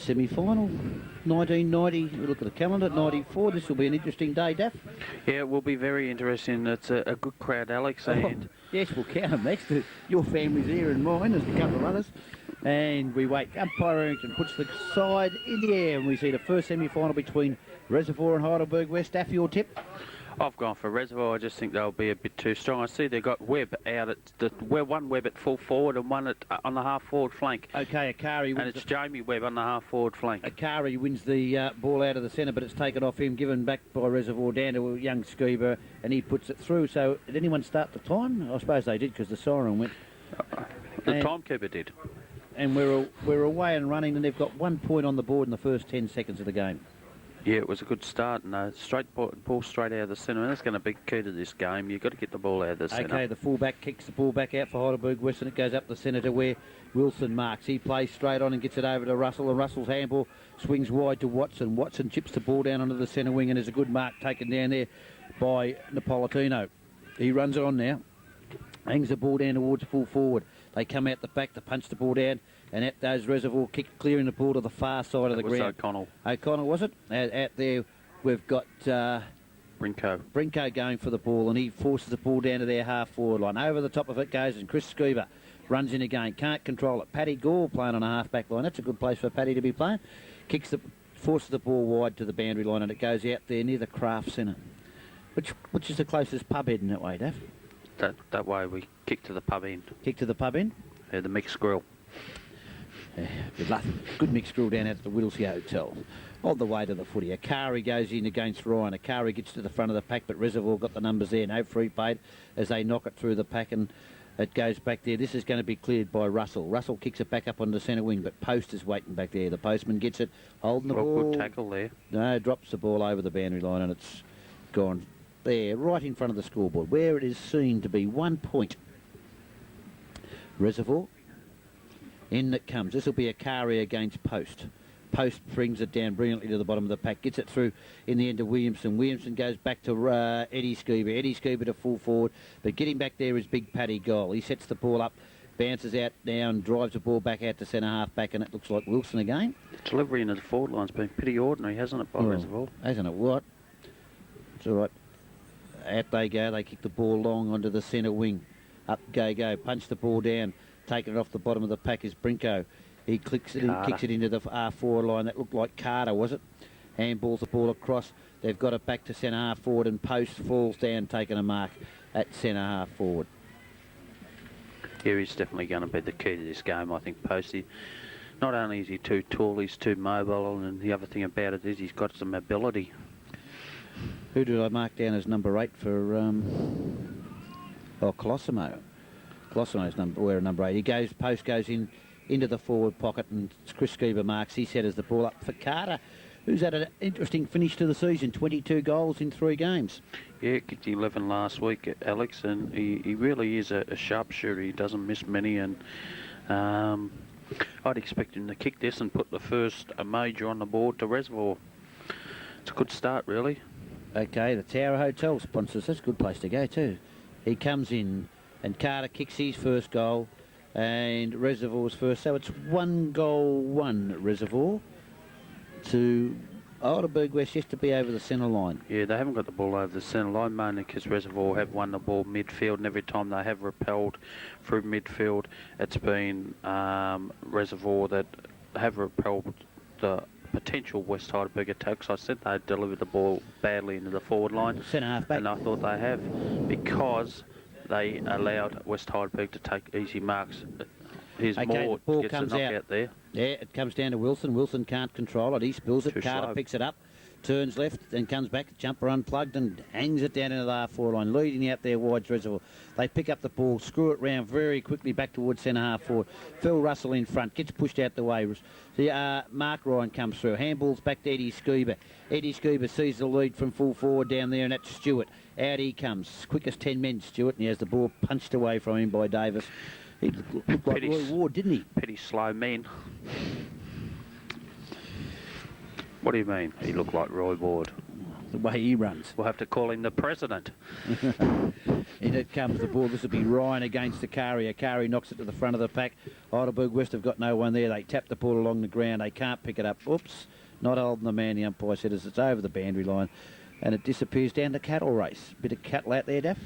semi-final, 1990. We look at the calendar, 94. This will be an interesting day, Daff. Yeah, it will be very interesting. It's a good crowd, Alex. And yes, we'll count them next. Your family's here and mine, there's a couple of others. And we wait. Umpire Errington puts the side in the air, and we see the first semi-final between Reservoir and Heidelberg West. Daff, your tip? I've gone for Reservoir. I just think they'll be a bit too strong. I see they've got Webb out at one Webb at full forward and one on the half forward flank. Okay, Akari wins. And it's Jamie Webb on the half forward flank. Akari wins the ball out of the centre, but it's taken off him, given back by Reservoir down to a young Scuba, and he puts it through. So did anyone start the time? I suppose they did, because the siren went. The timekeeper did. And we're away and running, and they've got 1 point on the board in the first 10 seconds of the game. Yeah, it was a good start, and straight ball straight out of the centre, and that's going to be key to this game. You've got to get the ball out of the centre. Okay, the fullback kicks the ball back out for Heidelberg West, and it goes up the centre to where Wilson marks. He plays straight on and gets it over to Russell, and Russell's handball swings wide to Watson. Watson chips the ball down onto the centre wing, and there's a good mark taken down there by Napolitano. He runs it on now, hangs the ball down towards full forward. They come out the back to punch the ball down, and at those Reservoir kick, clearing the ball to the far side of the ground. O'Connell. O'Connell, was it? Out there, we've got Brinko going for the ball, and he forces the ball down to their half-forward line. Over the top of it goes, and Chris Scuba runs in again. Can't control it. Paddy Gore playing on a half-back line. That's a good place for Paddy to be playing. Forces the ball wide to the boundary line, and it goes out there near the Craft Centre. Which is the closest pub heading that way, Daff? That way we kick to the pub end. Kick to the pub end? Yeah, the mixed grill. Good luck. Good mixed grill down at the Whittlesea Hotel. On the way to the footy. Akari goes in against Ryan. Akari gets to the front of the pack, but Reservoir got the numbers there. No free paid as they knock it through the pack, and it goes back there. This is going to be cleared by Russell. Russell kicks it back up on the centre wing, but Post is waiting back there. The postman gets it, holding the ball. Good tackle there. No, drops the ball over the boundary line, and it's gone there, right in front of the scoreboard, where it is seen to be 1 point. Reservoir. In it comes. This will be Akari against Post. Post brings it down brilliantly to the bottom of the pack, gets it through in the end to Williamson. Williamson goes back to Eddie Scuba. Eddie Scuba to full forward, but getting back there is Big Paddy Goal. He sets the ball up, bounces out now and drives the ball back out to centre half back, and it looks like Wilson again. Delivery into the forward line's been pretty ordinary, hasn't it, by Reservoir? Hasn't it? What? It's all right. Out they go. They kick the ball long onto the centre wing. Up go. Punch the ball down. Taking it off the bottom of the pack is Brinko. He kicks it into the R4 line. That looked like Carter, was it? Handballs the ball across. They've got it back to centre half forward, and Post falls down, taking a mark at centre half forward. Yeah, he's definitely going to be the key to this game, I think, Posty. Not only is he too tall, he's too mobile, and the other thing about it is he's got some ability. Who did I mark down as number 8 for... Colosimo. Colosimo's wearing number 8. Post goes into the forward pocket, and Chris Scuba marks. He setters the ball up for Carter, who's had an interesting finish to the season. 22 goals in 3 games. Yeah, kicked 11 last week, Alex, and he really is a sharpshooter. He doesn't miss many, and I'd expect him to kick this and put the first major on the board to Reservoir. It's a good start, really. Okay, the Tower Hotel sponsors. That's a good place to go too. He comes in, and Carter kicks his first goal, and Reservoir's first. So it's 1-1 Reservoir to Heidelberg West, just to be over the centre line. Yeah, they haven't got the ball over the centre line, mainly because Reservoir have won the ball midfield, and every time they have repelled through midfield, it's been Reservoir that have repelled the potential West Heidelberg attacks. I said they delivered the ball badly into the forward line. Centre half back. And I thought they have, because they allowed West Heidelberg to take easy marks. Here's more, the ball gets comes a knock out there. Yeah, it comes down to Wilson. Wilson can't control it. He spills it. Carter picks it up, turns left, and comes back. Jumper unplugged and hangs it down into the R4 line, leading out there wide Reservoir. They pick up the ball, screw it round very quickly back towards centre half forward. Phil Russell in front, gets pushed out the way. Mark Ryan comes through. Handballs back to Eddie Scuba. Eddie Scuba sees the lead from full forward down there, and that's Stewart. Out he comes. Quickest 10 men, Stewart, and he has the ball punched away from him by Davis. He looked like Roy Ward, didn't he? Pretty slow men. What do you mean? He looked like Roy Ward. the way he runs. We'll have to call him the president. In it comes the ball. This will be Ryan against Akari. Akari knocks it to the front of the pack. Heidelberg West have got no one there. They tap the ball along the ground. They can't pick it up. Oops, not holding the man. The umpire said as it's over the boundary line, and it disappears down the cattle race. Bit of cattle out there, Daff.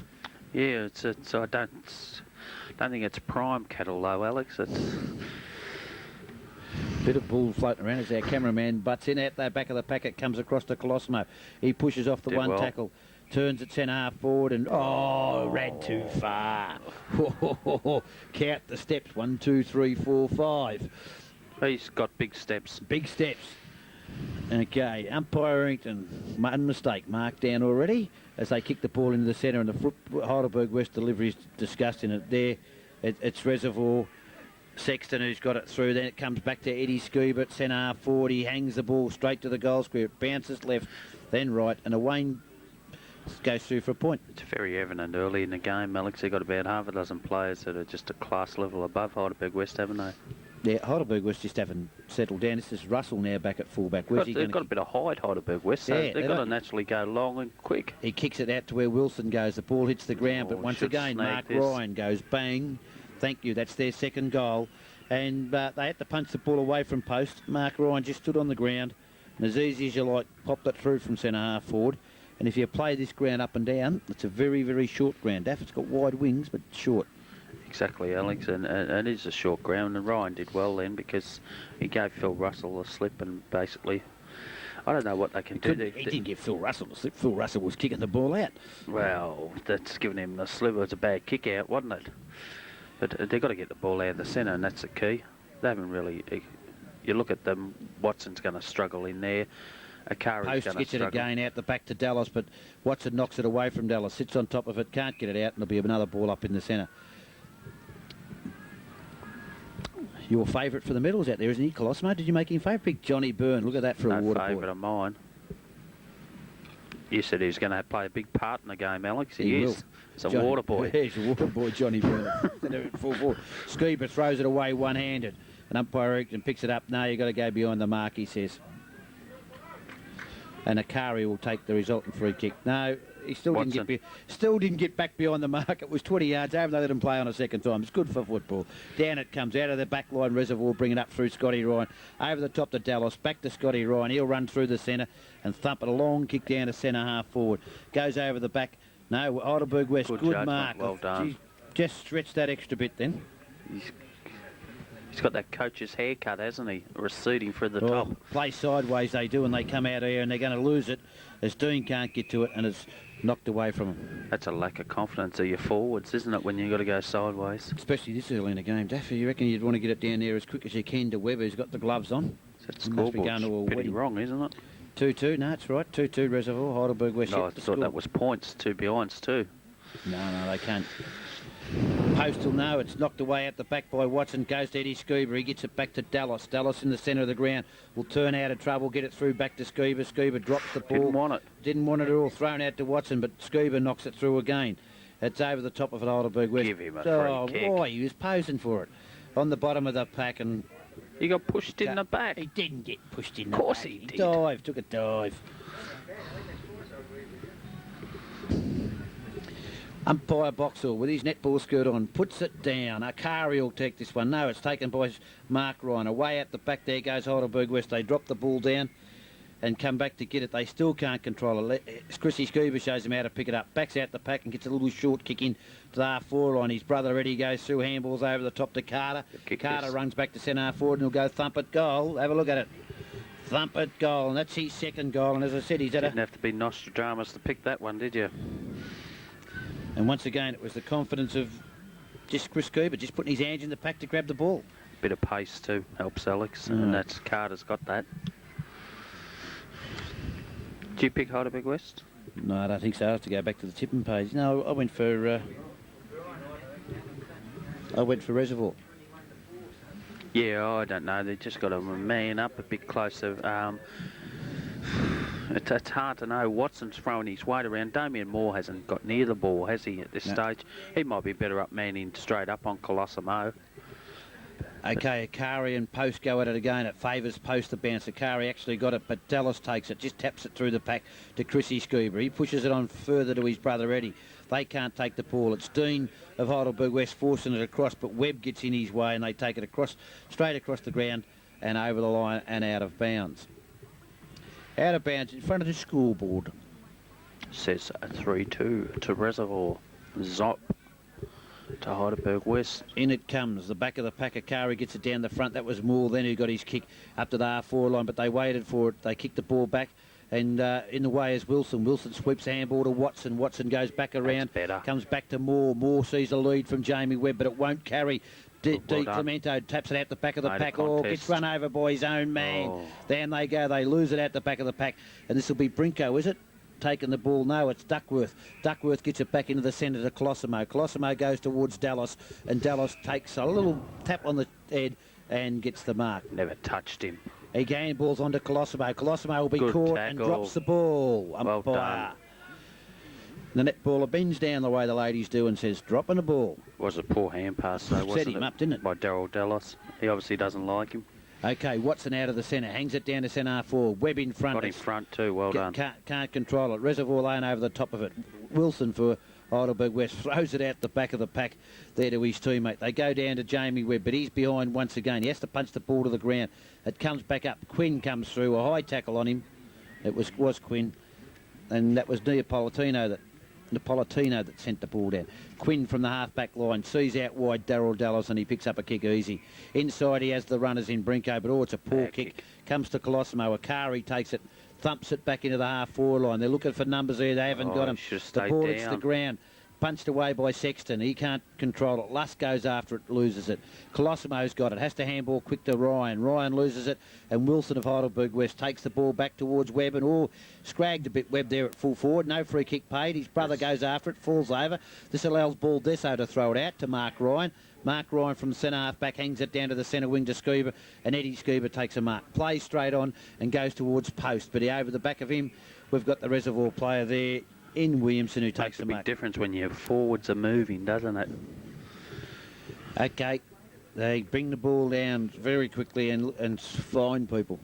Yeah, I don't think it's prime cattle though, Alex. It's bit of bull floating around as our cameraman butts in. At the back of the packet comes across to Colosimo. He pushes off the one tackle, turns it centre half forward, and ran too far. Count the steps: 1, 2, 3, 4, 5. He's got big steps. Big steps. Okay, umpire Errington, one mistake marked down already as they kick the ball into the centre, and the Heidelberg West delivery is disgusting. There, it's Reservoir. Sexton who's got it through. Then it comes back to Eddie Scuba at centre half forward. He hangs the ball straight to the goal square. It bounces left, then right, and Wayne goes through for a point. It's very evident early in the game, Alex. They've got about half a dozen players that are just a class level above Heidelberg West, haven't they? Yeah, Heidelberg West just haven't settled down. This is Russell now back at fullback. They've got a bit of height, Heidelberg West, so they've got to naturally go long and quick. He kicks it out to where Wilson goes. The ball hits the ground, but once again, Mark Ryan goes bang. Thank you. That's their second goal. And they had to punch the ball away from post. Mark Ryan just stood on the ground, and as easy as you like, popped it through from centre half forward. And if you play this ground up and down, it's a very, very short ground. Daff, it's got wide wings, but short. Exactly, Alex, and it is a short ground, and Ryan did well then because he gave Phil Russell a slip, and basically, I don't know what they can do. He didn't give Phil Russell a slip. Phil Russell was kicking the ball out. Well, that's giving him the slip. It was a bad kick out, wasn't it? But they've got to get the ball out of the centre, and that's the key. They haven't really... You look at them, Watson's going to struggle in there. Akari's going to struggle. Post gets it again out the back to Dallas, but Watson knocks it away from Dallas, sits on top of it, can't get it out, and there'll be another ball up in the centre. Your favourite for the medals out there, isn't he, Colosimo? Did you make him favourite? Big Johnny Byrne. Look at that for a water boy. No favourite of mine. You said he was going to play a big part in the game, Alex. He is. He's a water boy. He's a water boy, Johnny Byrne. Scuba throws it away one-handed. And umpire Errington picks it up. No, you've got to go behind the mark, he says. And Akari will take the resultant free kick. No, he still didn't get back behind the mark. It was 20 yards over. They let him play on a second time. It's good for football. Down it comes out of the back line. Reservoir bring it up through Scotty Ryan. Over the top to Dallas. Back to Scotty Ryan. He'll run through the centre and thump it a long kick down to centre half forward. Goes over the back. No, Heidelberg West. Good mark. Well done. Just stretch that extra bit then. He's got that coach's haircut, hasn't he? Receding for the top. Play sideways they do, and they come out here and they're going to lose it as Dean can't get to it and it's knocked away from him. That's a lack of confidence of your forwards, isn't it, when you've got to go sideways? Especially this early in the game. Daffy, you reckon you'd want to get it down there as quick as you can to Webber, who's got the gloves on? That scoreboard's pretty wrong, isn't it? 2-2, no, it's right. 2-2 Reservoir, Heidelberg West. No, I thought that was points, 2 behinds too. No, they can't. Postal, no, it's knocked away at the back by Watson, goes to Eddie Scuba, he gets it back to Dallas. Dallas in the centre of the ground will turn out of trouble, get it through back to Scuba. Scuba drops the ball. Didn't want it at all, thrown out to Watson, but Scuba knocks it through again. It's over the top of it, Heidelberg West. Give him a free kick. Boy, he was posing for it. On the bottom of the pack and... He got pushed in the back. He didn't get pushed in the back. Of course he did. Took a dive. Umpire Boxall with his netball skirt on puts it down. Akari will take this one. No, it's taken by Mark Ryan. Away at the back there goes Heidelberg West. They drop the ball down and come back to get it. They still can't control it. Chrissy Scuba shows him how to pick it up. Backs out the pack and gets a little short kick in to the half-forward line. His brother Eddie goes through, handballs over the top to Carter. Carter runs back to centre half-forward and he'll go thump it goal. Have a look at it. Thump it goal, and that's his second goal. And as I said, he's at Didn't have to be Nostradamus to pick that one, did you? And once again, it was the confidence of just Chris Cooper, just putting his hands in the pack to grab the ball. Bit of pace too helps Alex, and that's Carter's got that. Did you pick Heidelberg West? No, I don't think so. I have to go back to the tipping page. No, I went for Reservoir. Yeah, I don't know. They just got to man up a bit closer. It's hard to know. Watson's throwing his weight around. Damien Moore hasn't got near the ball, has he, at this stage? He might be better up manning straight up on Colosimo. Okay, Akari and Post go at it again. It favours Post the bounce. Akari actually got it, but Dallas takes it, just taps it through the pack to Chrissy Scuba. He pushes it on further to his brother Eddie. They can't take the ball. It's Dean of Heidelberg West forcing it across, but Webb gets in his way and they take it across, straight across the ground and over the line and out of bounds. Out of bounds in front of the scoreboard. Says 3-2 to Reservoir. Zop to Heidelberg West. In it comes. The back of the pack. Akari gets it down the front. That was Moore then who got his kick up to the half-forward line, but they waited for it. They kicked the ball back. And in the way is Wilson. Wilson sweeps the handball to Watson. Watson goes back around. Comes back to Moore. Moore sees a lead from Jamie Webb, but it won't carry. Di Clemento taps it out the back of the pack. Oh, gets run over by his own man. Oh. Down they go. They lose it out the back of the pack. And this will be Brinko, is it? Taking the ball. No, it's Duckworth. Duckworth gets it back into the centre to Colosimo. Colosimo goes towards Dallas, and Dallas takes a little tap on the head and gets the mark. Never touched him. Again, ball's onto Colosimo. Colosimo will be caught tackle. And drops the ball. Well done. The netballer bends down the way the ladies do and says, dropping the ball. Was a poor hand pass, though, wasn't it? Set him up, didn't it? By Daryl Dallas. He obviously doesn't like him. Okay, Watson out of the centre, hangs it down to centre half forward. Webb in front. Got in front too, well done. Can't control it. Reservoir Lane over the top of it. Wilson for Heidelberg West throws it out the back of the pack there to his teammate. They go down to Jamie Webb, but he's behind once again. He has to punch the ball to the ground. It comes back up. Quinn comes through, a high tackle on him. It was Quinn, and that was Napolitano that sent the ball down. Quinn from the half-back line sees out wide Daryl Dallas and he picks up a kick easy. Inside he has the runners in Brinko, but it's a poor kick. Comes to Colosimo. Akari takes it, thumps it back into the half-forward line. They're looking for numbers there. They haven't got them. The ball hits the ground. Punched away by Sexton. He can't control it. Lusk goes after it, loses it. Colosimo's got it. Has to handball quick to Ryan. Ryan loses it. And Wilson of Heidelberg West takes the ball back towards Webb. And scragged a bit Webb there at full forward. No free kick paid. His brother goes after it, falls over. This allows Ball Desso to throw it out to Mark Ryan. Mark Ryan from centre half back hangs it down to the centre wing to Scuba. And Eddie Scuba takes a mark. Plays straight on and goes towards Post. But over the back of him, we've got the Reservoir player there in Williamson who takes the mark. Makes a big difference when your forwards are moving, doesn't it? Okay, they bring the ball down very quickly and find people.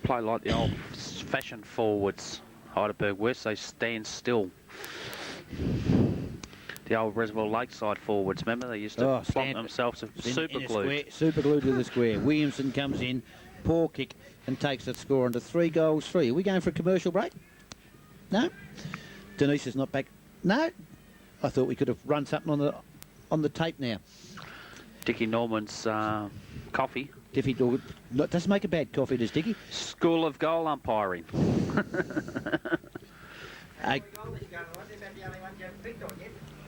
Play like the old-fashioned forwards. Heidelberg West, they stand still. The old Reservoir Lakeside forwards, remember? They used to plonk themselves super glued. Super glued to the square. Williamson comes in, poor kick, and takes the score under 3-3. Are we going for a commercial break? No? Denise is not back. No, I thought we could have run something on the tape now. Dickie Norman's coffee. Doesn't make a bad coffee, does Dickie? School of Goal Umpiring.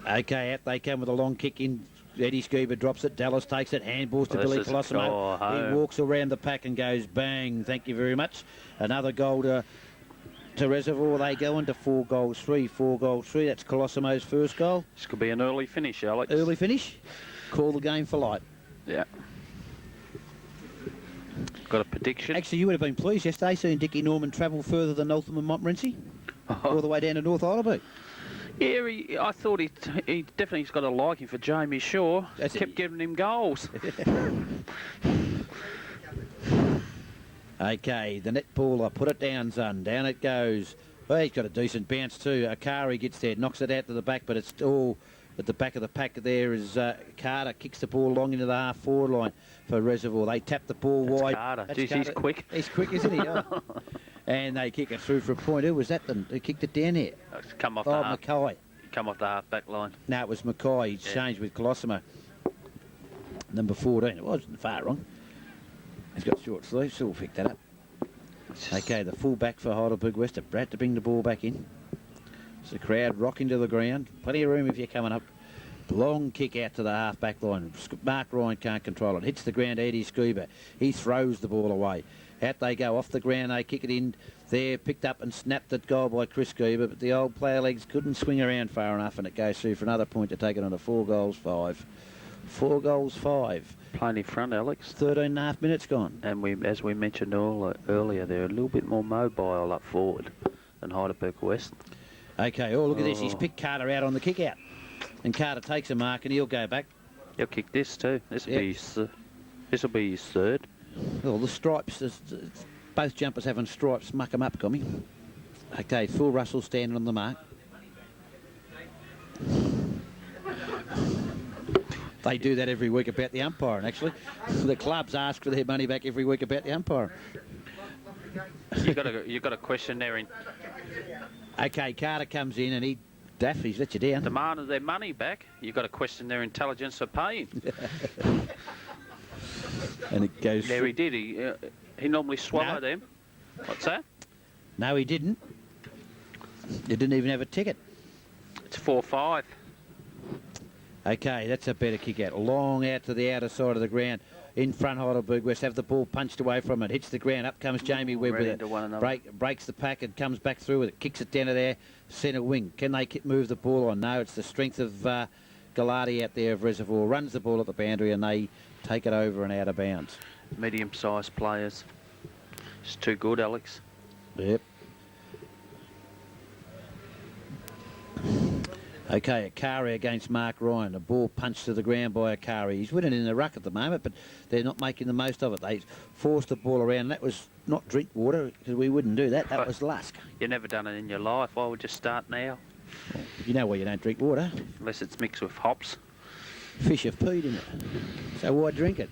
Okay, out they come with a long kick in. Eddie Scuba drops it. Dallas takes it. Handballs to Billy Colosimo. He walks around the pack and goes bang. Thank you very much. Another goal to Reservoir. They go into 4-3. 4-3. That's Colosimo's first goal. This could be an early finish, Alex. Early finish. Call the game for light. Yeah. Got a prediction? Actually, you would have been pleased yesterday seeing Dickie Norman travel further than Northam and Montmorency. All the way down to North Heidelberg. Yeah, I thought he definitely's got a liking for Jamie Shaw. Kept giving him goals. Okay, the netballer, put it down, son. Down it goes. Well, he's got a decent bounce too. Akari gets there, knocks it out to the back, but it's all at the back of the pack there is Carter kicks the ball long into the half-forward line for Reservoir. They tap the ball wide. Carter. Jeez, he's quick. He's quick, isn't he? Oh. And they kick it through for a point. Who was that then? Who kicked it down there? It's come off Mackay. Come off the half-back line. No, it was Mackay. He's changed with Colosimo. Number 14. It wasn't far wrong. He's got short sleeves, so we'll pick that up. Okay, the full-back for Heidelberg West. Brad to bring the ball back in. It's the crowd rocking to the ground. Plenty of room if you're coming up. Long kick out to the half-back line. Mark Ryan can't control it. Hits the ground, Eddie Scuba. He throws the ball away. Out they go, off the ground, they kick it in there, picked up and snapped at goal by Chris Scuba, but the old player legs couldn't swing around far enough, and it goes through for another point to take it on to 4-5. 4-5. Playing in front, Alex. 13.5 minutes gone. And as we mentioned earlier, they're a little bit more mobile up forward than Heidelberg West. Okay, look at this. He's picked Carter out on the kick-out. And Carter takes a mark, and he'll go back. He'll kick this too. This will be This will be his third. Well, the stripes, both jumpers having stripes, muck 'em up, Gummy. Okay, Phil Russell standing on the mark. They do that every week about the umpiring, actually. The clubs ask for their money back every week about the umpiring. You got a question there in. Okay, Carter comes in and he's let you down. Demanded their money back. You got to question their intelligence for paying. And it goes. There he did. He normally swallowed them. What's that? No, he didn't. He didn't even have a ticket. It's 4-5. Okay, that's a better kick out. Long out to the outer side of the ground. In front, Heidelberg West have the ball punched away from it. Hits the ground. Up comes Jamie Webb with it. Breaks the pack and comes back through with it. Kicks it down to their centre wing. Can they move the ball on? No, it's the strength of Galati out there of Reservoir. Runs the ball at the boundary and they take it over and out of bounds. Medium-sized players. It's too good, Alex. Yep. Okay, Akari against Mark Ryan. A ball punched to the ground by Akari. He's winning in the ruck at the moment, but they're not making the most of it. They forced the ball around. That was not drink water, because we wouldn't do that. That was lusk. You've never done it in your life. Why would you start now? Well, you know why you don't drink water? Unless it's mixed with hops. Fish have peed in it. So why drink it?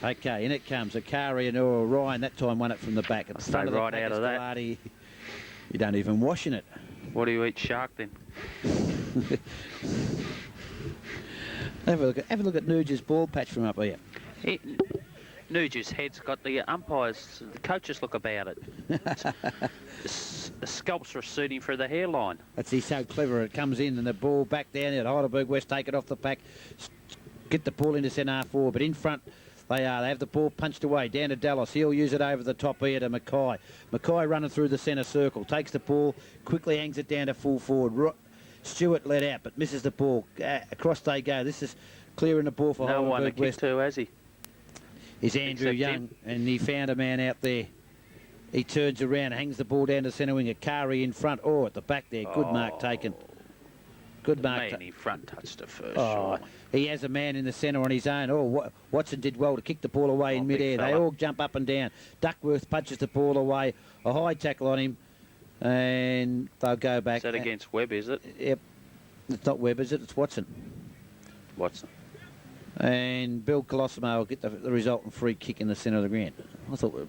Okay, in it comes Akari and Ryan. That time won it from the back. Stay right out of that. Galati. You don't even wash in it. What do you eat, shark, then? Have a look at Nuge's ball patch from up here. Nuge's head's got the umpires, the coaches look about it. The scalps receding through the hairline. He's so clever. It comes in and the ball back down at Heidelberg West, take it off the pack, get the ball into centre half-forward, but in front they have the ball punched away down to Dallas. He'll use it over the top here to Mackay. Mackay running through the centre circle, takes the ball, quickly hangs it down to full forward. Stewart let out, but misses the ball. Across they go. This is clearing the ball for Heidelberg West. No one to kick to, has he? Is Andrew Young, and he found a man out there. He turns around, hangs the ball down to centre wing. Akari in front. Oh, at the back there. Good mark taken. Good mark. Man, he front touched it first. Oh, he has a man in the centre on his own. Oh, Watson did well to kick the ball away in mid-air. They all jump up and down. Duckworth punches the ball away. A high tackle on him, and they'll go back. Is that against Webb, is it? Yep. It's not Webb, is it? It's Watson. Watson. And Bill Colosimo will get the resultant free kick in the centre of the ground. I thought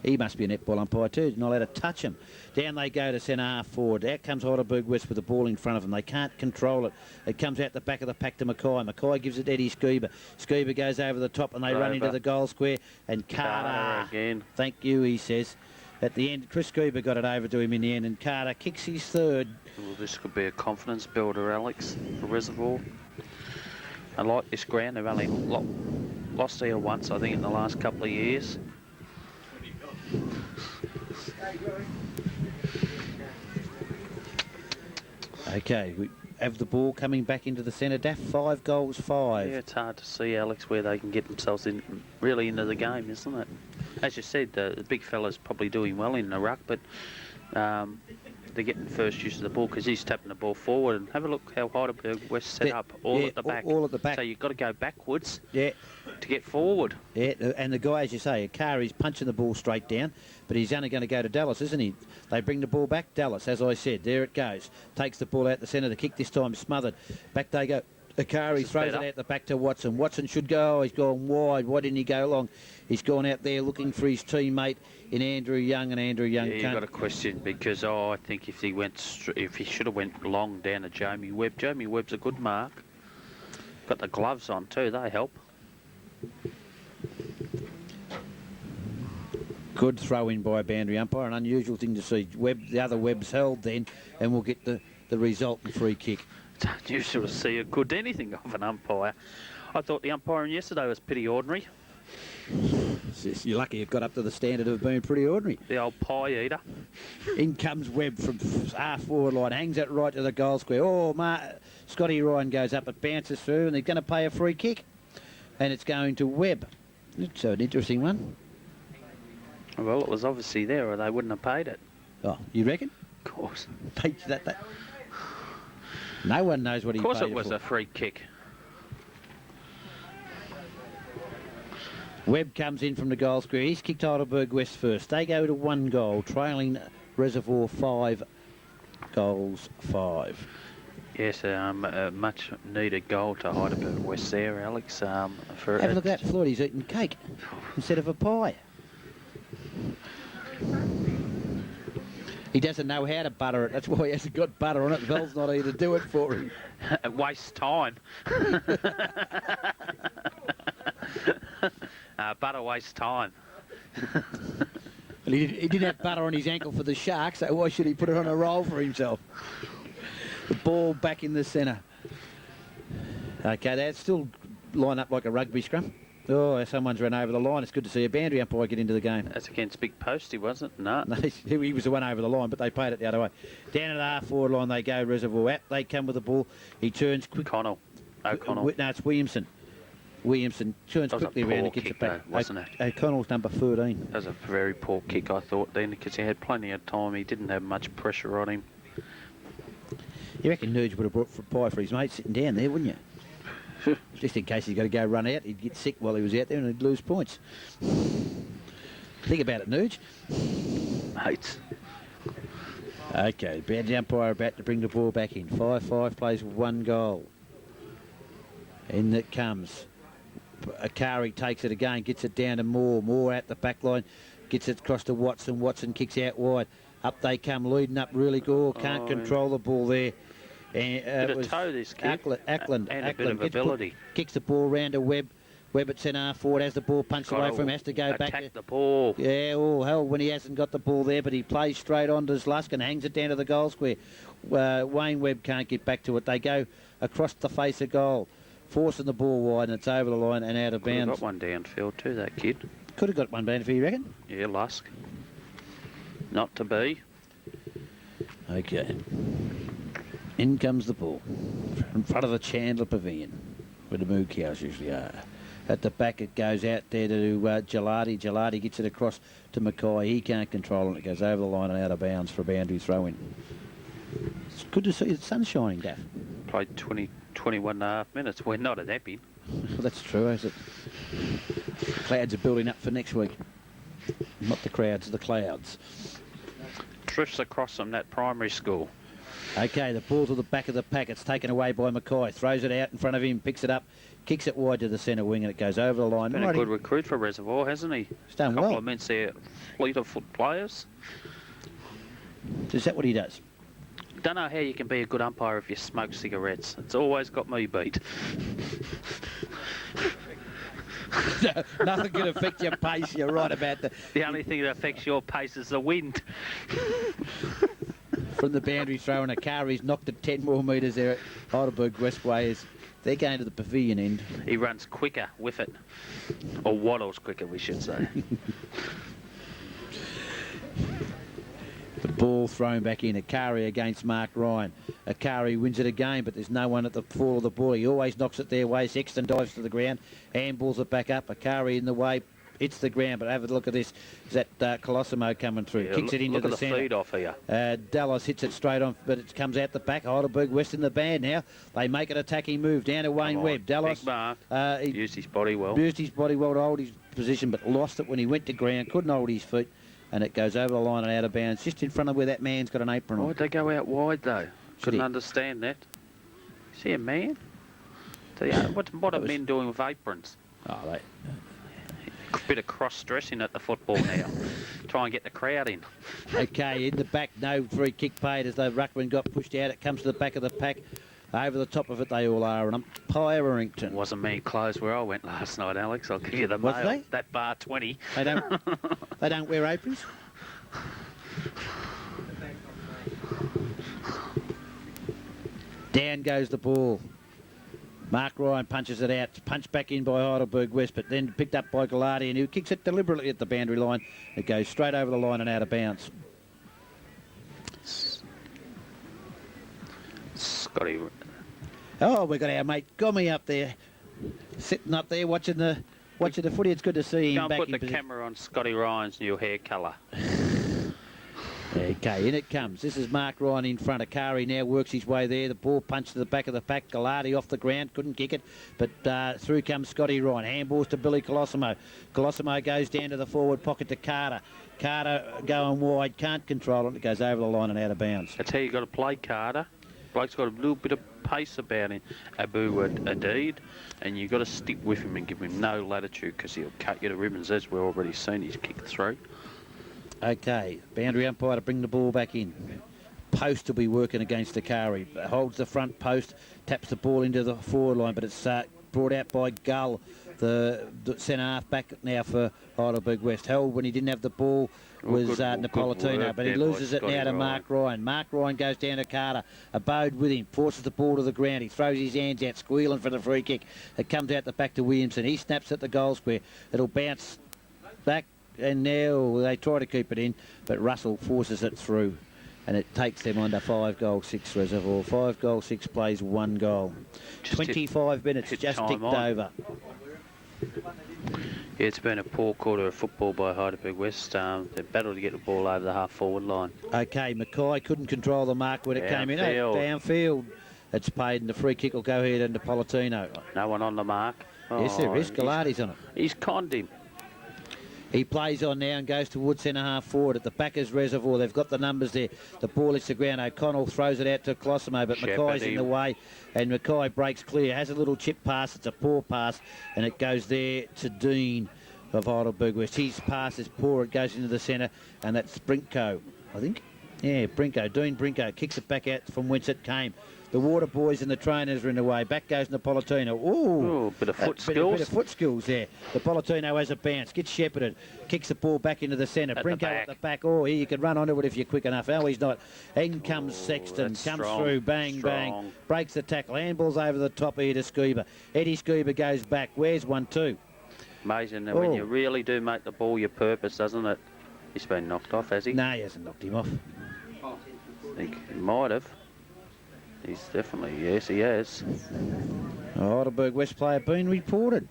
he must be a netball umpire too. Not allowed to touch him. Down they go to centre half forward. Out comes Heidelberg West with the ball in front of them. They can't control it. It comes out the back of the pack to Mackay. Mackay gives it Eddie Scuba. Scuba goes over the top and they run into the goal square. And Carter again. Thank you, he says. At the end, Chris Scuba got it over to him in the end, and Carter kicks his third. Well, this could be a confidence builder, Alex, for Reservoir. I like this ground. They've only lost here once, I think, in the last couple of years. Okay, we have the ball coming back into the centre. Daff, 5 goals, 5. Yeah, it's hard to see, Alex, where they can get themselves really into the game, isn't it? As you said, the big fella's probably doing well in the ruck, but they're getting first use of the ball because he's tapping the ball forward. And have a look how Heidelberg West set up, all at the back. All at the back. So you've got to go backwards to get forward. Yeah, and the guy, as you say, Akari's punching the ball straight down, but he's only going to go to Dallas, isn't he? They bring the ball back. Dallas, as I said, there it goes. Takes the ball out the centre. The kick this time smothered. Back they go. Akari throws it out the back to Watson. Watson should go. He's gone wide. Why didn't he go long? He's gone out there looking for his teammate in Andrew Young, and Andrew Young can't. You've got a question because I think if he should have went long down to Jamie Webb. Jamie Webb's a good mark. Got the gloves on too. They help. Good throw in by a boundary umpire. An unusual thing to see. Webb, the other Webb's held then, and we'll get the resultant free kick. It's unusual to see a good anything of an umpire. I thought the umpiring yesterday was pretty ordinary. You're lucky it got up to the standard of being pretty ordinary. The old pie eater. In comes Webb from half forward line, hangs it right to the goal square. Oh, Scotty Ryan goes up, it bounces through, and they're going to pay a free kick. And it's going to Webb. It's an interesting one. Well, it was obviously there or they wouldn't have paid it. Oh, you reckon? Of course. No one knows what he paid it for. Of course it was a free kick. Webb comes in from the goal square. He's kicked Heidelberg West first. They go to 1 goal, trailing Reservoir 5 goals 5. Yes, a much needed goal to Heidelberg West there, Alex. For Have a look at that, Floyd. He's eating cake instead of a pie. He doesn't know how to butter it. That's why he hasn't got butter on it. Val's not here to do it for him. It wastes time. Butter wastes time. Well, he didn't have butter on his ankle for the Sharks, so why should he put it on a roll for himself? The ball back in the centre. Okay, that's still line up like a rugby scrum. Oh, someone's run over the line. It's good to see a boundary umpire get into the game. That's against Big Posty, wasn't it? No. No, he was the one over the line, but they played it the other way. Down at the half-forward line they go, Reservoir. Out they come with the ball. He turns quick. O'Connell. No, it's Williamson. Williamson turns quickly around and gets it back. Though, wasn't it? O'Connell's number 13. That was a very poor kick, I thought, then, because he had plenty of time. He didn't have much pressure on him. You reckon Nurge would have brought for pie for his mate sitting down there, wouldn't you? Just in case he's got to go run out, he'd get sick while he was out there and he'd lose points. Think about it, Nurge. Mates. Okay, boundary umpire about to bring the ball back in. 5-5 plays 1 goal. In it comes. Akari takes it again, gets it down to Moore. Moore at the back line, gets it across to Watson. Watson kicks out wide. Up they come, leading up really good. Can't control the ball there. Bit of toe, this kid. Ackland. And a bit of ability. Kicks the ball round to Webb. Webb at centre half forward, has the ball punched away from him, has to go back. Attack the ball. Yeah, oh, hell, when he hasn't got the ball there, but he plays straight on to Slusk and hangs it down to the goal square. Wayne Webb can't get back to it. They go across the face of goal, forcing the ball wide, and it's over the line and out of bounds. Could have got one downfield too, that kid. Could have got one downfield, you reckon? Yeah, Lusk. Not to be. Okay. In comes the ball. In front of the Chandler Pavilion, where the moo cows usually are. At the back it goes out there to Gelati. Gelati gets it across to Mackay. He can't control it. It goes over the line and out of bounds for a boundary throw-in. It's good to see the sun shining, Daff. Played 21 and a half minutes. We're not at Epping. Well, that's true, is it? Clouds are building up for next week. Not the crowds, the clouds. Drifts across from that primary school. Okay, the ball to the back of the pack. It's taken away by Mackay. Throws it out in front of him, picks it up, kicks it wide to the centre wing, and it goes over the line. Been a good recruit for Reservoir, hasn't he? He's done well. Compliments their fleet of foot players. Is that what he does? Don't know how you can be a good umpire if you smoke cigarettes. It's always got me beat. Nothing can affect your pace. You're right about that. The only thing that affects your pace is the wind. From the boundary throw, and a car, he's knocked it 10 more metres there at Heidelberg Westway. They're going to the pavilion end. He runs quicker with it. Or waddles quicker, we should say. The ball thrown back in. Akari against Mark Ryan. Akari wins it again, but there's no one at the fall of the ball. He always knocks it their way. Sexton dives to the ground. Handballs it back up. Akari in the way. Hits the ground, but have a look at this. Is that Colossimo coming through? Yeah, Kicks it into the centre. Feed off here. Dallas hits it straight on, but it comes out the back. Heidelberg West in the band now. They make an attacking move down to Wayne Webb. Dallas big mark. He used his body well. Used his body well to hold his position, but lost it when he went to ground. Couldn't hold his feet, and it goes over the line and out of bounds, just in front of where that man's got an apron on. Why'd they go out wide though? Couldn't understand that. Is he a man? What are men doing with aprons? Oh, they. Bit of cross-dressing at the football now. Try and get the crowd in. Okay, in the back, no free kick paid as the ruckman got pushed out. It comes to the back of the pack. Over the top of it, they all are. And umpireington. Wasn't many clothes where I went last night, Alex. I'll give you the Was mail. they? That bar 20. They don't wear aprons? Down goes the ball. Mark Ryan punches it out. It's punched back in by Heidelberg West, but then picked up by Gallardi, and who kicks it deliberately at the boundary line. It goes straight over the line and out of bounds. Scotty. Oh, we've got our mate Gommy up there, sitting up there watching the footy. It's good to see him back in position. Go and put the camera on Scotty Ryan's new hair colour. Okay, in it comes. This is Mark Ryan in front of Kari. Now works his way there. The ball punched to the back of the pack. Gallardi off the ground. Couldn't kick it. But through comes Scotty Ryan. Handballs to Billy Colosimo. Colosimo goes down to the forward pocket to Carter. Carter going wide. Can't control it. It goes over the line and out of bounds. That's how you got to play Carter. Bloke's got a little bit of pace about him, Abu Adid, and you've got to stick with him and give him no latitude because he'll cut you to ribbons, as we've already seen. He's kicked through. Okay, boundary umpire to bring the ball back in. Post will be working against Akari. Holds the front post, taps the ball into the forward line, but it's brought out by Gull, the centre half back now for Heidelberg West. Held when he didn't have the ball was Napolitano, but he loses it now to Mark Ryan. Mark Ryan goes down to Carter. Abode with him, forces the ball to the ground. He throws his hands out, squealing for the free kick. It comes out the back to Williamson. He snaps at the goal square. It'll bounce back. And now they try to keep it in, but Russell forces it through, and it takes them under 5-6 Reservoir. 5-6 plays 1 goal. 25 minutes just ticked over. Yeah, it's been a poor quarter of football by Heidelberg West. They battled to get the ball over the half-forward line. Okay, Mackay couldn't control the mark when it came in. Downfield. It's paid, and the free kick will go ahead into Napolitano. No one on the mark. Yes, there is. Gallardi's on it. He's conned him. He plays on now and goes towards centre half forward. At the back is Reservoir. They've got the numbers there. The ball hits the ground. O'Connell throws it out to Colosimo, but Mackay's in the way, and Mackay breaks clear. Has a little chip pass. It's a poor pass, and it goes there to Dean of Heidelberg West. His pass is poor. It goes into the centre, and that's Brinko, I think. Yeah, Brinko. Dean Brinko kicks it back out from whence it came. The water boys and the trainers are in the way. Back goes Napolitano. Ooh, bit of foot skills. Bit of foot skills there. Napolitano has a bounce. Gets shepherded. Kicks the ball back into the centre. Brinko at the back. Oh, here you can run onto it if you're quick enough. Oh, he's not. In comes Sexton. Comes through. Bang, bang. Breaks the tackle. Handballs over the top here to Scuba. Eddie Scuba goes back. Where's 1-2? Amazing that when you really do make the ball your purpose, doesn't it? He's been knocked off, has he? No, he hasn't knocked him off. I think he might have. He's definitely, yes, he has. Heidelberg West player been reported.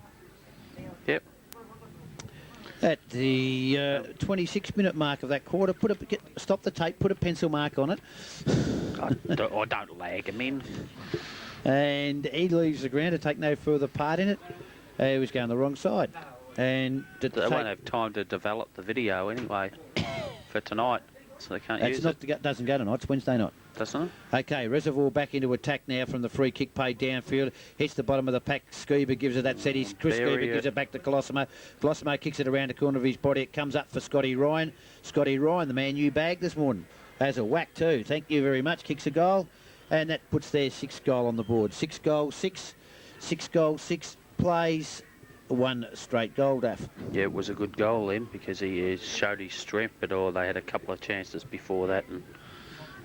Yep. At the 26-minute mark of that quarter, stop the tape, put a pencil mark on it. I don't lag him in. And he leaves the ground to take no further part in it. He was going the wrong side. And they won't have time to develop the video anyway for tonight, so they can't use it. Doesn't go tonight, it's Wednesday night. Doesn't it? Okay, Reservoir back into attack now from the free kick paid downfield. Hits the bottom of the pack. Scuba gives it that set. Chris Scuba gives it back to Colosimo. Colosimo kicks it around the corner of his body. It comes up for Scotty Ryan. Scotty Ryan, the man you bagged this morning, has a whack too. Thank you very much. Kicks a goal. And that puts their 6th goal on the board. 6-6. 6 plays 1 straight goal, Daff. Yeah, it was a good goal then because he showed his strength, but they had a couple of chances before that, and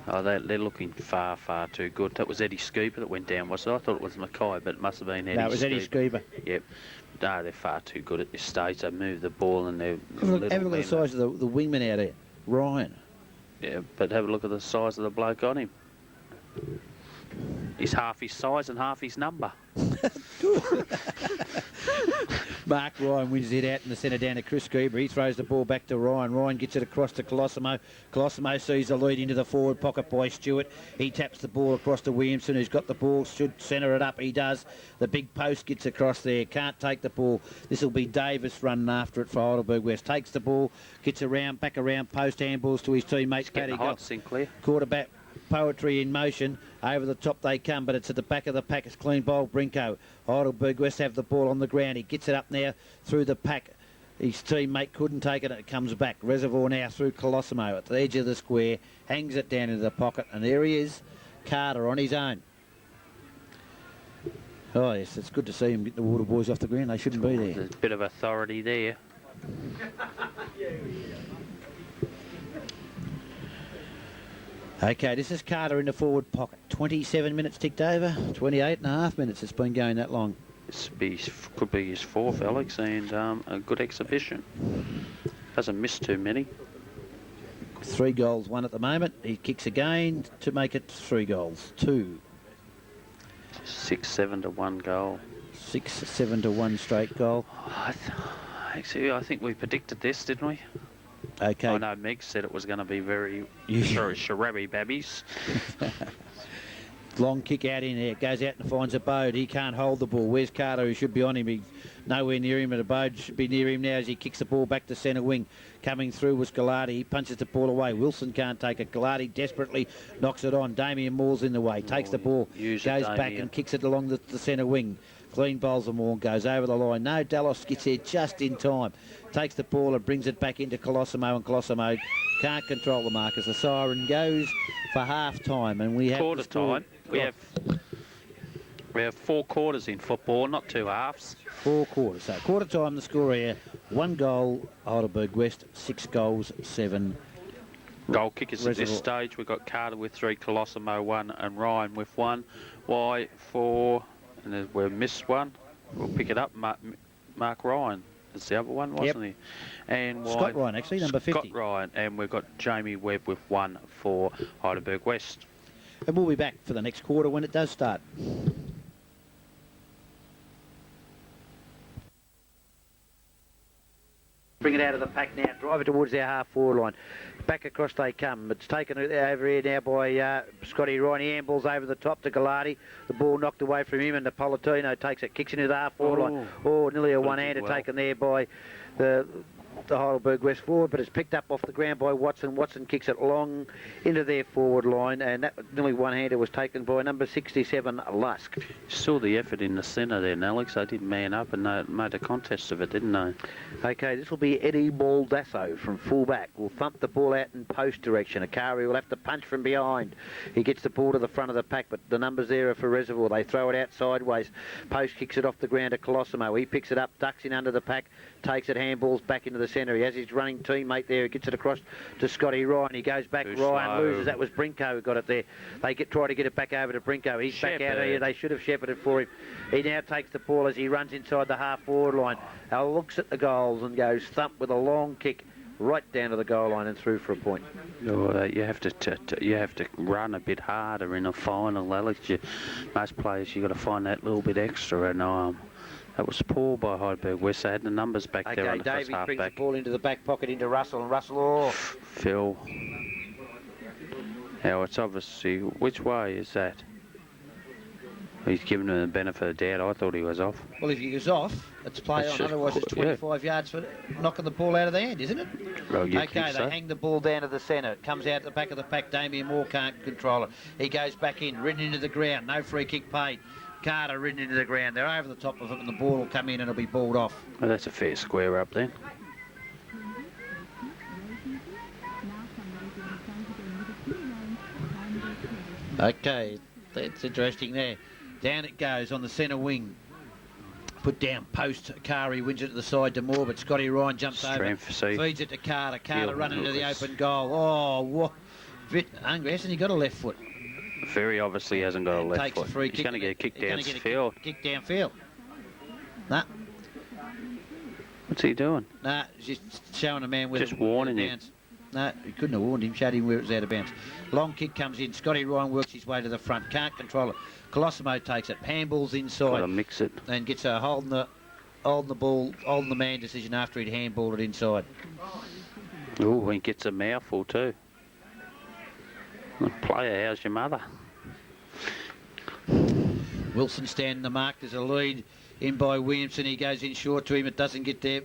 they're looking far, far too good. That was Eddie Scuba that went down, was it? I thought it was Mackay, but it must have been Eddie. No, it was Eddie Scuba. Yep. No, they're far too good at this stage. They move the ball and they're have a look at the size of the wingman out there, Ryan. Yeah, but have a look at the size of the bloke on him. He's half his size and half his number. Mark Ryan wins it out in the centre down to Chris Scuba. He throws the ball back to Ryan. Ryan gets it across to Colosimo. Colosimo sees the lead into the forward pocket by Stewart. He taps the ball across to Williamson, who's got the ball, should centre it up. He does. The big post gets across there. Can't take the ball. This will be Davis running after it for Heidelberg West. Takes the ball, gets around, back around, post handballs to his teammate Paddy Goff. Sinclair. Quarterback poetry in motion. Over the top they come, but it's at the back of the pack. It's clean ball, Brinko. Heidelberg West have the ball on the ground. He gets it up now through the pack. His teammate couldn't take it, and it comes back. Reservoir now through Colosimo at the edge of the square. Hangs it down into the pocket, and there he is, Carter on his own. Oh, yes, it's good to see him get the water boys off the ground. They shouldn't be there. There's a bit of authority there. Okay, this is Carter in the forward pocket. 27 minutes ticked over. 28.5 minutes. It's been going that long. This could be his 4th, Alex, and a good exhibition. Hasn't missed too many. 3 goals, 1 at the moment. He kicks again to make it 3 goals. 2. 6-7 to 1 goal. 6-7 to 1 straight goal. Actually, I think we predicted this, didn't we? Okay. I know Meg said it was going to be very shabby babbies. Long kick out in there, goes out and finds a Bode. He can't hold the ball. Where's Carter, who should be on him? He's nowhere near him, and a Bode should be near him now as he kicks the ball back to centre wing. Coming through was Gallardi. He punches the ball away. Wilson can't take it. Gallardi desperately knocks it on. Damien Moore's in the way. Takes the ball, goes back and kicks it along the centre wing. Clean bowls them all, goes over the line. No, Dallas gets there just in time. Takes the ball and brings it back into Colosimo, and Colosimo can't control the mark as the siren goes for half time, and we have quarter time. We have 4 quarters in football, not 2 halves. 4 quarters. So quarter time, the score here: 1 goal Heidelberg West, 6 goals, 7. Goal kickers Reservoir. at this stage. We've got Carter with 3, Colosimo 1, and Ryan with 1. Y 4, and then we've missed one. We'll pick it up. Mark Ryan is the other one, wasn't he? And Scott Ryan, actually, number 50. Scott Ryan, and we've got Jamie Webb with 1 for Heidelberg West. And we'll be back for the next quarter when it does start. Bring it out of the pack now, drive it towards our half-forward line. Back across they come. It's taken over here now by Scotty Ryan. He handballs over the top to Gallardi. The ball knocked away from him, and Napolitano takes it, kicks into the half-forward line. Oh, nearly a one-hander taken there by the Heidelberg West forward, but it's picked up off the ground by Watson. Watson kicks it long into their forward line, and that nearly one-hander was taken by number 67, Lusk. Saw the effort in the centre there, Alex. They did man up and they made a contest of it, didn't they? Okay, this will be Eddie Baldasso from full-back. Will thump the ball out in post direction. Akari will have to punch from behind. He gets the ball to the front of the pack, but the numbers there are for Reservoir. They throw it out sideways. Post kicks it off the ground to Colosimo. He picks it up, ducks in under the pack, takes it, handballs back into the centre. He has his running teammate there. He gets it across to Scotty Ryan. He goes back. Too Ryan slow. loses. That was Brinko who got it there. They try to get it back over to Brinko. He's back out here. They should have shepherded for him. He now takes the ball as he runs inside the half-forward line. Looks at the goals and goes thump with a long kick right down to the goal line and through for a point. Oh, you have to run a bit harder in a final, Alex. Most players, you've got to find that little bit extra, and that was poor by Heidelberg West. They had the numbers back there on the first Davies half brings back. the ball into the back pocket into Russell, and Russell off. Phil. Now it's obviously, which way is that? He's given him the benefit of doubt. I thought he was off. Well, if he was off, it's play on. Otherwise, it's 25 yards for knocking the ball out of the hand, isn't it? Well, Okay, they hang the ball down to the centre. It comes out the back of the pack. Damien Moore can't control it. He goes back in, ridden into the ground. No free kick paid. Carter ridden into the ground. They're over the top of it, and the ball will come in and it'll be balled off. Well, that's a fair square up then. Okay, that's interesting there. Down it goes on the centre wing. Put down post. Kari wins it to the side to Moore, but Scotty Ryan jumps over. Feeds it to Carter. Carter running to the open goal. Oh, what? Bit hungry, hasn't he got a left foot? Very obviously hasn't got a left takes foot. A free He's kick. going to get kicked downfield. Kick downfield. Nah. What's he doing? Nah, just showing a man with just warning him. No, he couldn't have warned him, showed him where it was out of bounds. Long kick comes in. Scotty Ryan works his way to the front. Can't control it. Colosimo takes it. Handballs inside. Got to mix it. And gets a holding the ball, holding the man decision after he'd handballed it inside. Oh, he gets a mouthful too. Player, how's your mother? Wilson standing the mark. There's a lead in by Williamson. He goes in short to him. It doesn't get there.